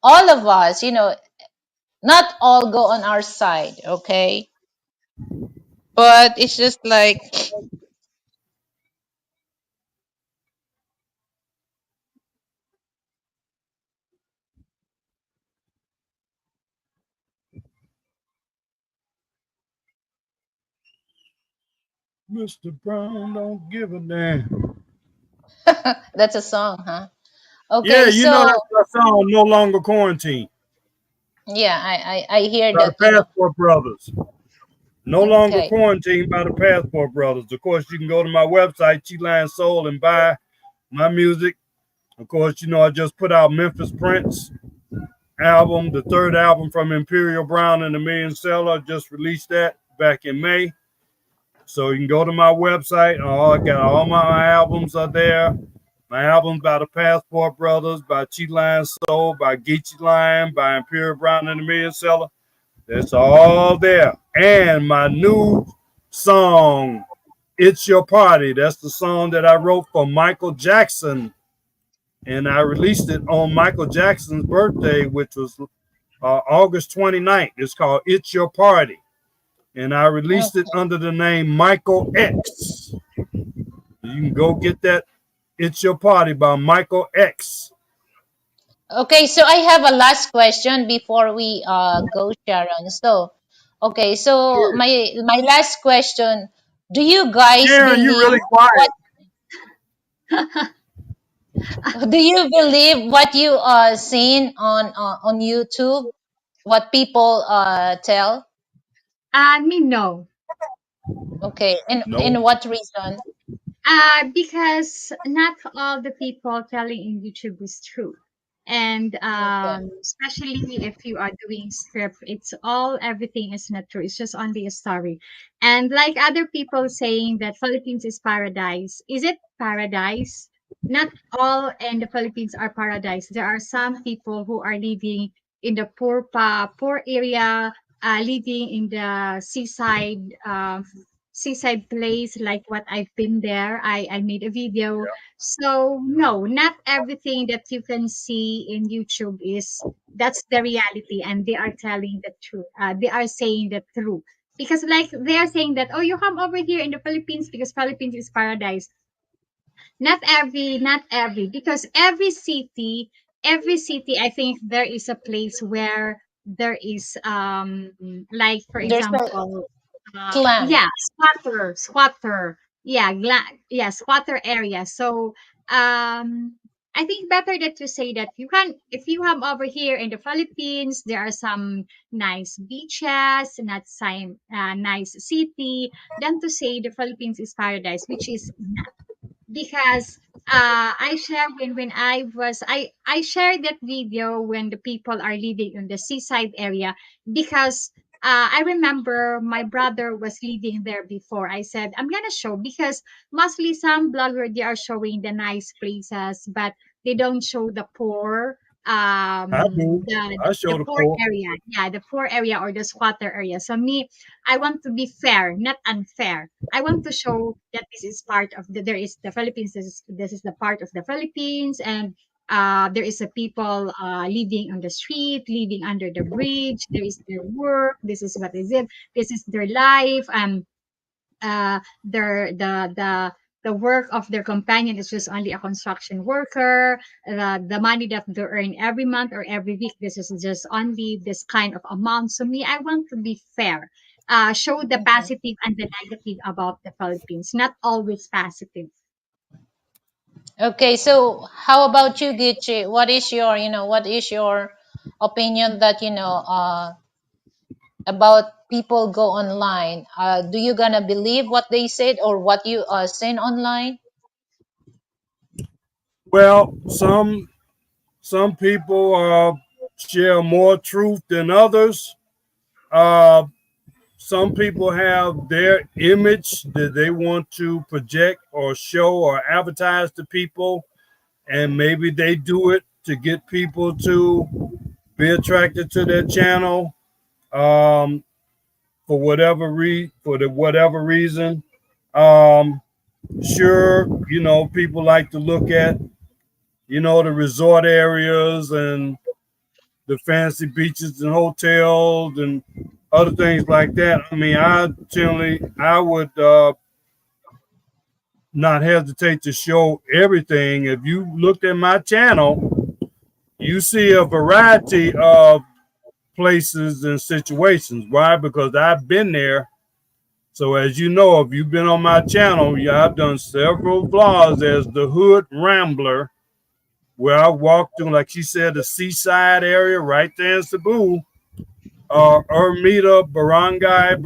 [SPEAKER 1] all of us, not all go on our side, okay? But it's just like,
[SPEAKER 4] Mr. Brown don't give a damn.
[SPEAKER 1] that's a song, huh?
[SPEAKER 4] Yeah,
[SPEAKER 1] Okay,
[SPEAKER 4] you know
[SPEAKER 1] so
[SPEAKER 4] that's that song, No Longer Quarantine,
[SPEAKER 1] yeah, I hear
[SPEAKER 4] by the
[SPEAKER 1] that,
[SPEAKER 4] Passport Brothers. No Longer
[SPEAKER 1] okay.
[SPEAKER 4] Quarantine by the Passport Brothers. Of course, you can go to my website, Chi Line Soul, and buy my music. Of course, I just put out Memphis Prince album, the third album from Imperial Brown and the Million Seller. Just released that back in May. So you can go to my website. I got all my albums are there. My albums by the Passport Brothers, by Chi Line Soul, by Geechee Line, by Imperial Brown and the Million Seller. That's all there. And my new song, It's Your Party. That's the song that I wrote for Michael Jackson. And I released it on Michael Jackson's birthday, which was August 29th. It's called It's Your Party. And I released it under the name Michael X. You can go get that It's Your Party by Michael X.
[SPEAKER 1] Okay, so I have a last question before we go, Sharon. So, okay, so
[SPEAKER 4] Sure.
[SPEAKER 1] my last question: Do you guys
[SPEAKER 4] Sharon, you
[SPEAKER 1] believe
[SPEAKER 4] really quiet.
[SPEAKER 1] what? Do you believe what you seen on YouTube? What people tell?
[SPEAKER 3] Me, no.
[SPEAKER 1] Okay, and
[SPEAKER 4] No.
[SPEAKER 1] in what reason?
[SPEAKER 3] Because not all the people telling in YouTube is true. And
[SPEAKER 1] Okay.
[SPEAKER 3] especially if you are doing script, it's all everything is not true. It's just only a story. And like other people saying that Philippines is paradise, is it paradise? Not all in the Philippines are paradise. There are some people who are living in the poor area, living in the seaside place like what I've been there. I made a video. So no, not everything that you can see in YouTube is that's the reality and they are telling the truth. They are saying the truth. Because like they are saying that, oh, you come over here in the Philippines because Philippines is paradise. Not every, because every city, I think there is a place where there is like for
[SPEAKER 1] There's a
[SPEAKER 3] example,
[SPEAKER 1] slang.
[SPEAKER 3] yeah, squatter, yeah, yeah, squatter area. So I think better that to say that you can, if you have over here in the Philippines, there are some nice beaches, not some nice city, than to say the Philippines is paradise, which is because I share when I shared that video when the people are living in the seaside area because I remember my brother was living there before. I said I'm gonna show because mostly some blogger they are showing the nice places, but they don't show the poor
[SPEAKER 4] I do. I
[SPEAKER 3] the
[SPEAKER 4] show the
[SPEAKER 3] poor
[SPEAKER 4] poor.
[SPEAKER 3] area, yeah, the poor area or the squatter area. So me, I want to be fair, not unfair. I want to show that this is part of there is the Philippines. This is the part of the Philippines, and there is a people living on the street, living under the bridge. There is their work. This is what is it. This is their life. Their the work of their companion is just only a construction worker. The money that they earn every month or every week, this is just only this kind of amount. So me, I want to be fair. Show the
[SPEAKER 1] Mhm.
[SPEAKER 3] positive and the negative about the Philippines, not always positive.
[SPEAKER 1] Okay, so how about you, Gichi? What is your opinion that about people go online? Do you gonna believe what they said or what you seen online?
[SPEAKER 4] Well, some people share more truth than others. Uh, some people have their image that they want to project or show or advertise to people, and maybe they do it to get people to be attracted to their channel um, for whatever reason. Um, sure, people like to look at the resort areas and the fancy beaches and hotels and other things like that. I mean, I would not hesitate to show everything. If you looked at my channel, you see a variety of places and situations. Why? Because I've been there. So as you know, if you've been on my channel, yeah, I've done several vlogs as the Hood Rambler, where I walked through, like she said, the seaside area right there in Cebu, Barangay.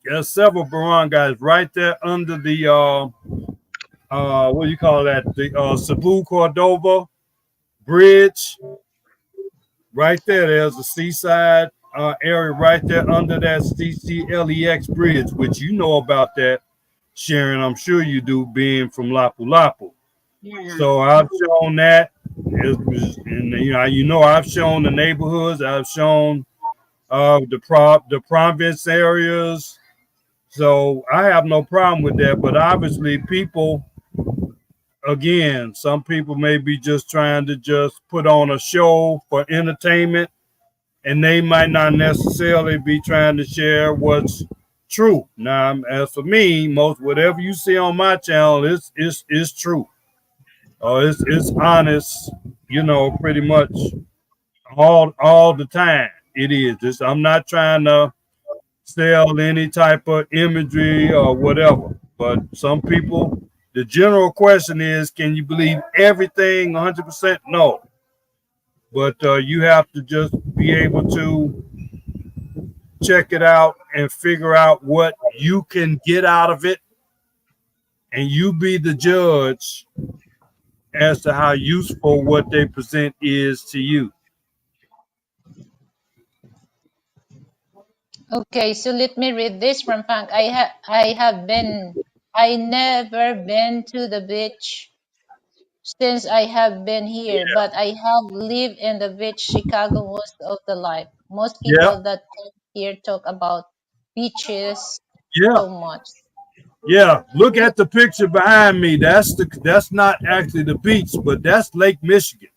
[SPEAKER 4] There's several barangays right there under the what do you call that? The Cebu Cordova Bridge. Right there, there's a seaside area right there under that CCLEX bridge, which you know about that, Sharon. I'm sure you do, being from Lapu Lapu.
[SPEAKER 3] Yeah.
[SPEAKER 4] So I've shown that, and I've shown the neighborhoods. I've shown the province areas. So I have no problem with that. But obviously, people, again, some people may be just trying to just put on a show for entertainment, and they might not necessarily be trying to share what's true. Now, as for me, most whatever you see on my channel is true. It's honest, pretty much all the time. It is. I'm not trying to sell any type of imagery or whatever. But some people, the general question is, can you believe everything 100%? No. But you have to just be able to check it out and figure out what you can get out of it, and you be the judge as to how useful what they present is to you.
[SPEAKER 1] Okay, so let me read this from Punk. I never been to the beach since I have been here, but I have lived in the beach Chicago most of the life. Most
[SPEAKER 4] Yeah,
[SPEAKER 1] people that come here talk about beaches
[SPEAKER 4] yeah,
[SPEAKER 1] so much.
[SPEAKER 4] yeah. Look at the picture behind me. That's not actually the beach, but that's Lake Michigan.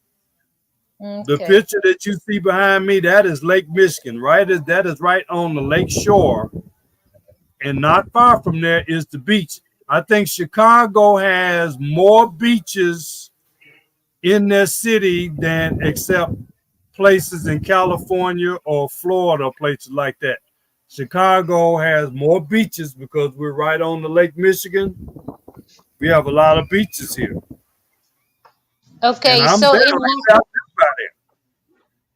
[SPEAKER 4] The
[SPEAKER 1] Okay.
[SPEAKER 4] picture that you see behind me, that is Lake Michigan, right? That is right on the lake shore, and not far from there is the beach. I think Chicago has more beaches in their city than except places in California or Florida, places like that. Chicago has more beaches because we're right on the Lake Michigan. We have a lot of beaches here, and
[SPEAKER 1] Okay,
[SPEAKER 4] I'm
[SPEAKER 1] so
[SPEAKER 4] there.
[SPEAKER 1] in my
[SPEAKER 4] Actually, I live by there.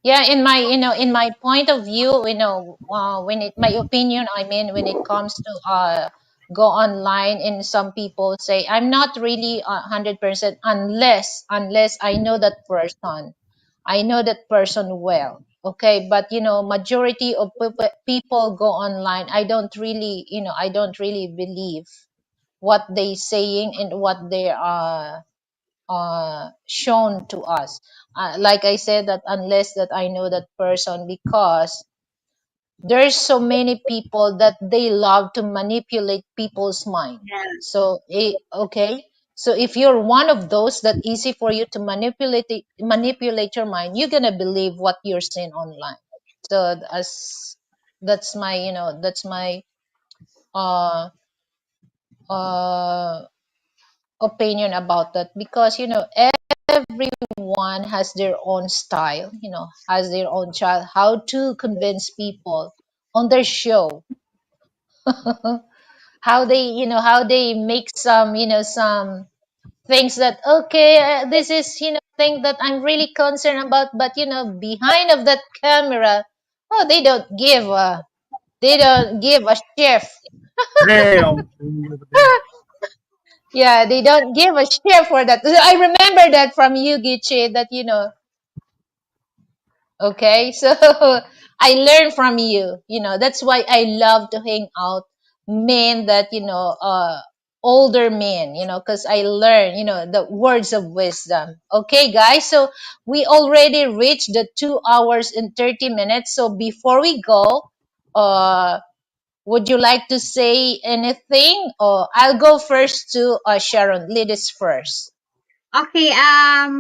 [SPEAKER 1] yeah, in my in my point of view, when it my opinion, I mean, when it comes to go online, and some people say I'm not really 100% unless I know that person, I know that person well. Okay, but majority of people go online. I don't really believe what they saying and what they are shown to us. Like I said, that unless that I know that person, because there's so many people that they love to manipulate people's mind. So okay, so if you're one of those that easy for you to manipulate your mind, you're gonna believe what you're seeing online. So that's my that's my uh uh opinion about that, because everyone has their own style, has their own child, how to convince people on their show. How they make some some things that, okay, this is thing that I'm really concerned about, but behind of that camera, oh, they don't give a shift.
[SPEAKER 4] Damn.
[SPEAKER 1] Yeah, they don't give a shift for that. I remember that from you, Gichi, that okay, so I learn from you. That's why I love to hang out men that older men. Because I learn the words of wisdom. Okay, guys, so we already reached the 2 hours and 30 minutes. So before we go, uh, would you like to say anything? Or I'll go first to Sharon. Lead us first.
[SPEAKER 3] Okay,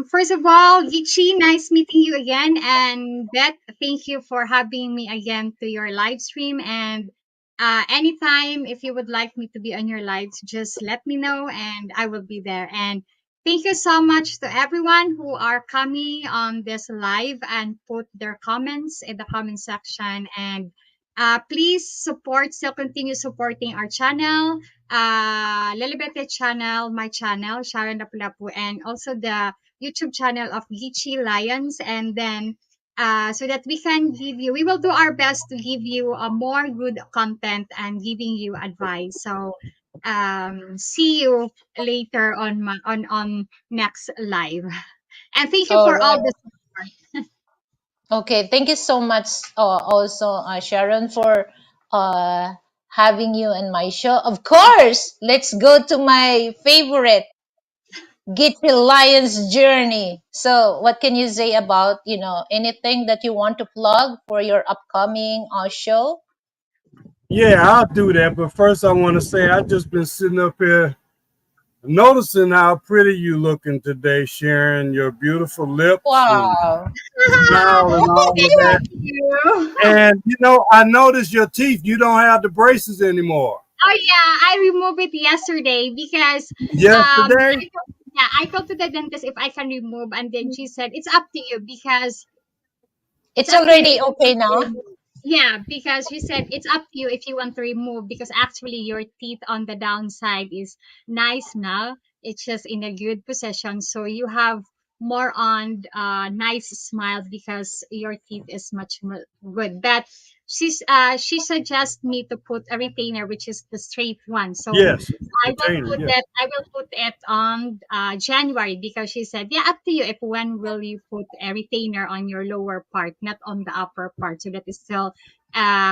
[SPEAKER 3] first of all, Gichi, nice meeting you again. And Beth, thank you for having me again to your live stream. And anytime if you would like me to be on your lives, just let me know and I will be there. And thank you so much to everyone who are coming on this live and put their comments in the comment section. And please still continue supporting our channel, Lilibete channel, my channel, Sharon Lapu-Lapu, and also the YouTube channel of Gichi Lions. And then so that we will do our best to give you a more good content and giving you advice. So see you later on on next live. And thank you
[SPEAKER 1] All
[SPEAKER 3] for all
[SPEAKER 1] right.
[SPEAKER 3] the support.
[SPEAKER 1] Okay, thank you so much, also, Sharon, for uh, having you in my show. Of course, let's go to my favorite, Gitty Lion's Journey. So, what can you say about, anything that you want to plug for your upcoming show?
[SPEAKER 4] Yeah, I'll do that. But first, I want to say I just been sitting up here noticing how pretty you looking today, Sharon. Your beautiful lips and
[SPEAKER 1] Wow.
[SPEAKER 4] smile and all of
[SPEAKER 3] Thank
[SPEAKER 4] that.
[SPEAKER 3] you.
[SPEAKER 4] And I noticed your teeth. You don't have the braces anymore.
[SPEAKER 3] Oh yeah, I removed it yesterday because
[SPEAKER 4] Yesterday,
[SPEAKER 3] I told to the dentist if I can remove, and then she said it's up to you because it's
[SPEAKER 1] It's
[SPEAKER 3] up to you if
[SPEAKER 1] already
[SPEAKER 3] you
[SPEAKER 1] okay
[SPEAKER 3] want to
[SPEAKER 1] now?
[SPEAKER 3] remove. Yeah, because she said it's up to you if you want to remove, because actually your teeth on the downside is nice now. It's just in a good position, so you have more on nice smile because your teeth is much more good. But she suggests me to put a retainer, which is the straight one. So
[SPEAKER 4] Yes,
[SPEAKER 3] I will
[SPEAKER 4] retainer.
[SPEAKER 3] put
[SPEAKER 4] Yeah,
[SPEAKER 3] that. I will put it on January, because she said, yeah, up to you. If when will you put a retainer on your lower part, not on the upper part, so that it's still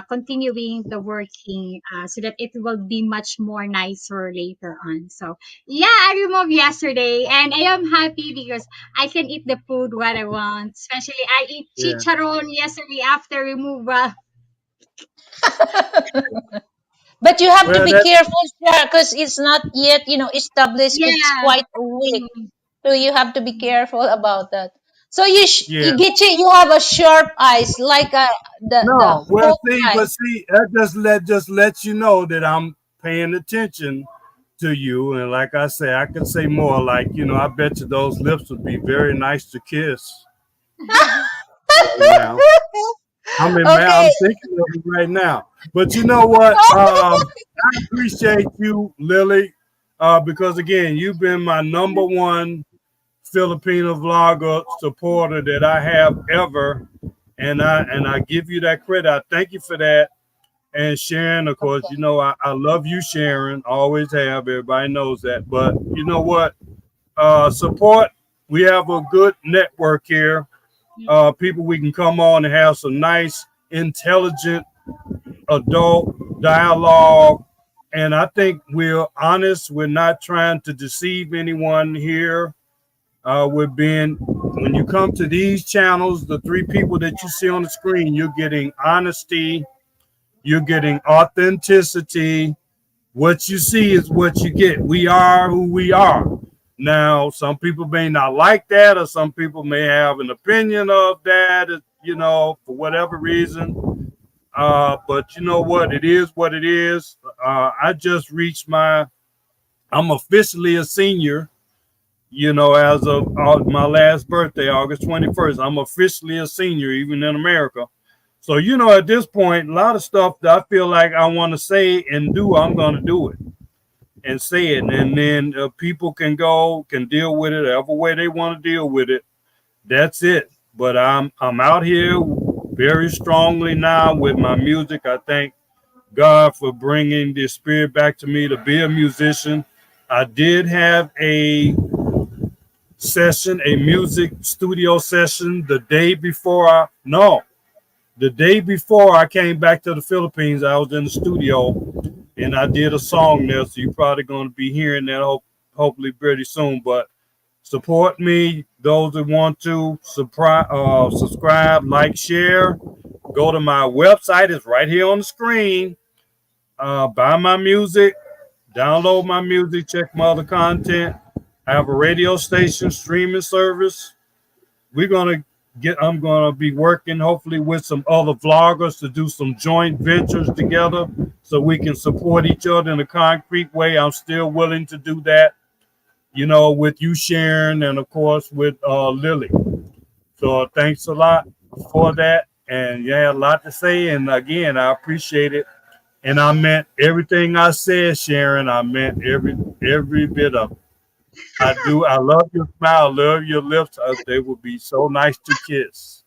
[SPEAKER 3] continuing the working, so that it will be much more nicer later on. So yeah, I removed yesterday, and I am happy because I can eat the food what I want. Especially I eat
[SPEAKER 4] yeah,
[SPEAKER 3] chicharon yesterday after removal.
[SPEAKER 1] But you have to
[SPEAKER 4] well,
[SPEAKER 1] be
[SPEAKER 4] that,
[SPEAKER 1] careful, because it's not yet, established. It's
[SPEAKER 3] Yeah.
[SPEAKER 1] quite a week,
[SPEAKER 3] Mhm.
[SPEAKER 1] so you have to be careful about that. So
[SPEAKER 4] yeah.
[SPEAKER 1] you get you have a sharp eyes like the
[SPEAKER 4] No, well,
[SPEAKER 1] hawk
[SPEAKER 4] see,
[SPEAKER 1] eye.
[SPEAKER 4] but see, that just lets you know that I'm paying attention to you. And like I say, I could say more. Like, I bet you those lips would be very nice to kiss right now.
[SPEAKER 1] Okay.
[SPEAKER 4] I'm thinking of it right now. But you know what? I appreciate you, Lily, because again, you've been my number one Filipino vlogger supporter that I have ever, and I give you that credit. I thank you for that. And Sharon, of course,
[SPEAKER 1] Okay.
[SPEAKER 4] I love you, Sharon. Always have. Everybody knows that. But you know what? Support. We have a good network here. People we can come on and have some nice, intelligent, adult dialogue. And I think we're honest. We're not trying to deceive anyone here. We're being, when you come to these channels, the three people that you see on the screen, you're getting honesty, you're getting authenticity. What you see is what you get. We are who we are. Now, some people may not like that, or some people may have an opinion of that, for whatever reason. But you know what? It is what it is. I just reached I'm officially a senior, as of my last birthday, August 21st. I'm officially a senior, even in America. So, at this point, a lot of stuff that I feel like I want to say and do, I'm going to do it and say it. And then people can deal with it however way they want to deal with it. That's it. But I'm out here very strongly now with my music. I thank God for bringing the spirit back to me to be a musician. I did have a music studio session the day before I came back to the Philippines. I was in the studio and I did a song there. So you're probably going to be hearing that hopefully pretty soon. But support me. Those that want to subscribe, like, share. Go to my website. It's right here on the screen. Buy my music. Download my music. Check my other content. I have a radio station streaming service. I'm gonna be working hopefully with some other vloggers to do some joint ventures together so we can support each other in a concrete way. I'm still willing to do that, with you, Sharon, and of course with Lily. So thanks a lot for that. And you had a lot to say. And again, I appreciate it. And I meant everything I said, Sharon. I meant every bit of it. I do. I love your smile. I love your lips. They would be so nice to kiss.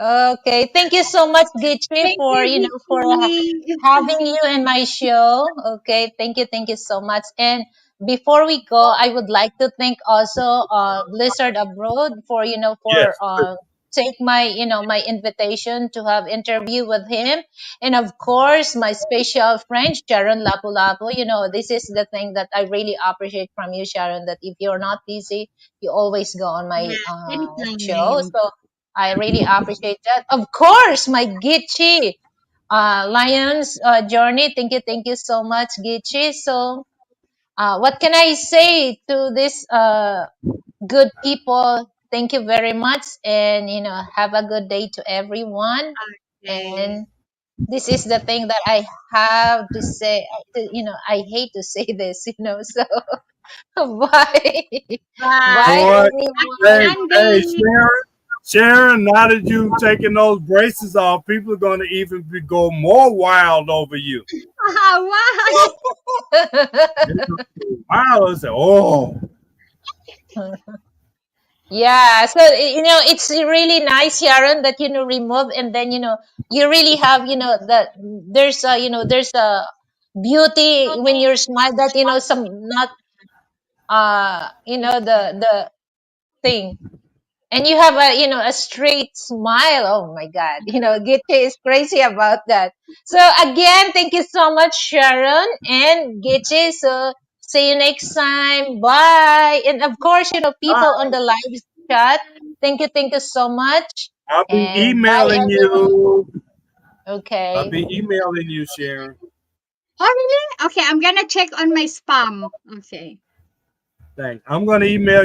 [SPEAKER 1] Okay, thank you so much, Gichi,
[SPEAKER 3] Thank
[SPEAKER 1] for
[SPEAKER 3] you,
[SPEAKER 1] for
[SPEAKER 3] Vicky.
[SPEAKER 1] having you in my show. Okay, thank you so much. And before we go, I would like to thank also Blizzard Abroad for for
[SPEAKER 4] Yes.
[SPEAKER 1] take my my invitation to have interview with him, and of course my special friend Sharon Lapu Lapu. This is the thing that I really appreciate from you, Sharon. That if you're not busy, you always go on my
[SPEAKER 3] Yeah, anytime,
[SPEAKER 1] show.
[SPEAKER 3] ma'am.
[SPEAKER 1] So I really appreciate that. Of course, my Gitchi Lions journey. Thank you so much, Gitchi. So, what can I say to this good people? Thank you very much, and have a good day to everyone.
[SPEAKER 3] Okay.
[SPEAKER 1] And this is the thing that I have to say. I hate to say this, so bye, bye,
[SPEAKER 3] Bye.
[SPEAKER 4] All right.
[SPEAKER 3] Happy
[SPEAKER 4] Hey,
[SPEAKER 1] everyone.
[SPEAKER 4] hey,
[SPEAKER 3] Sunday.
[SPEAKER 4] Sharon. Now that you've taken those braces off, people are going to even go more wild over you.
[SPEAKER 3] Why?
[SPEAKER 4] They're gonna go wild and say, "Oh,
[SPEAKER 1] Yeah, so it's really nice, Sharon, that remove, and then you really have that there's a beauty when you're smile, that some not the thing, and you have a straight smile. Oh my God, Gitche is crazy about that. So again, thank you so much, Sharon and Gitche. So see you next time. Bye. And of course, people on the live chat, thank you so much.
[SPEAKER 4] I'll be
[SPEAKER 1] And bye,
[SPEAKER 4] emailing
[SPEAKER 1] everyone.
[SPEAKER 4] you. I'll
[SPEAKER 1] Okay.
[SPEAKER 4] be emailing you, Sharon.
[SPEAKER 3] Oh, really? Okay, I'm gonna check on my spam. Okay.
[SPEAKER 4] Thanks. I'm gonna email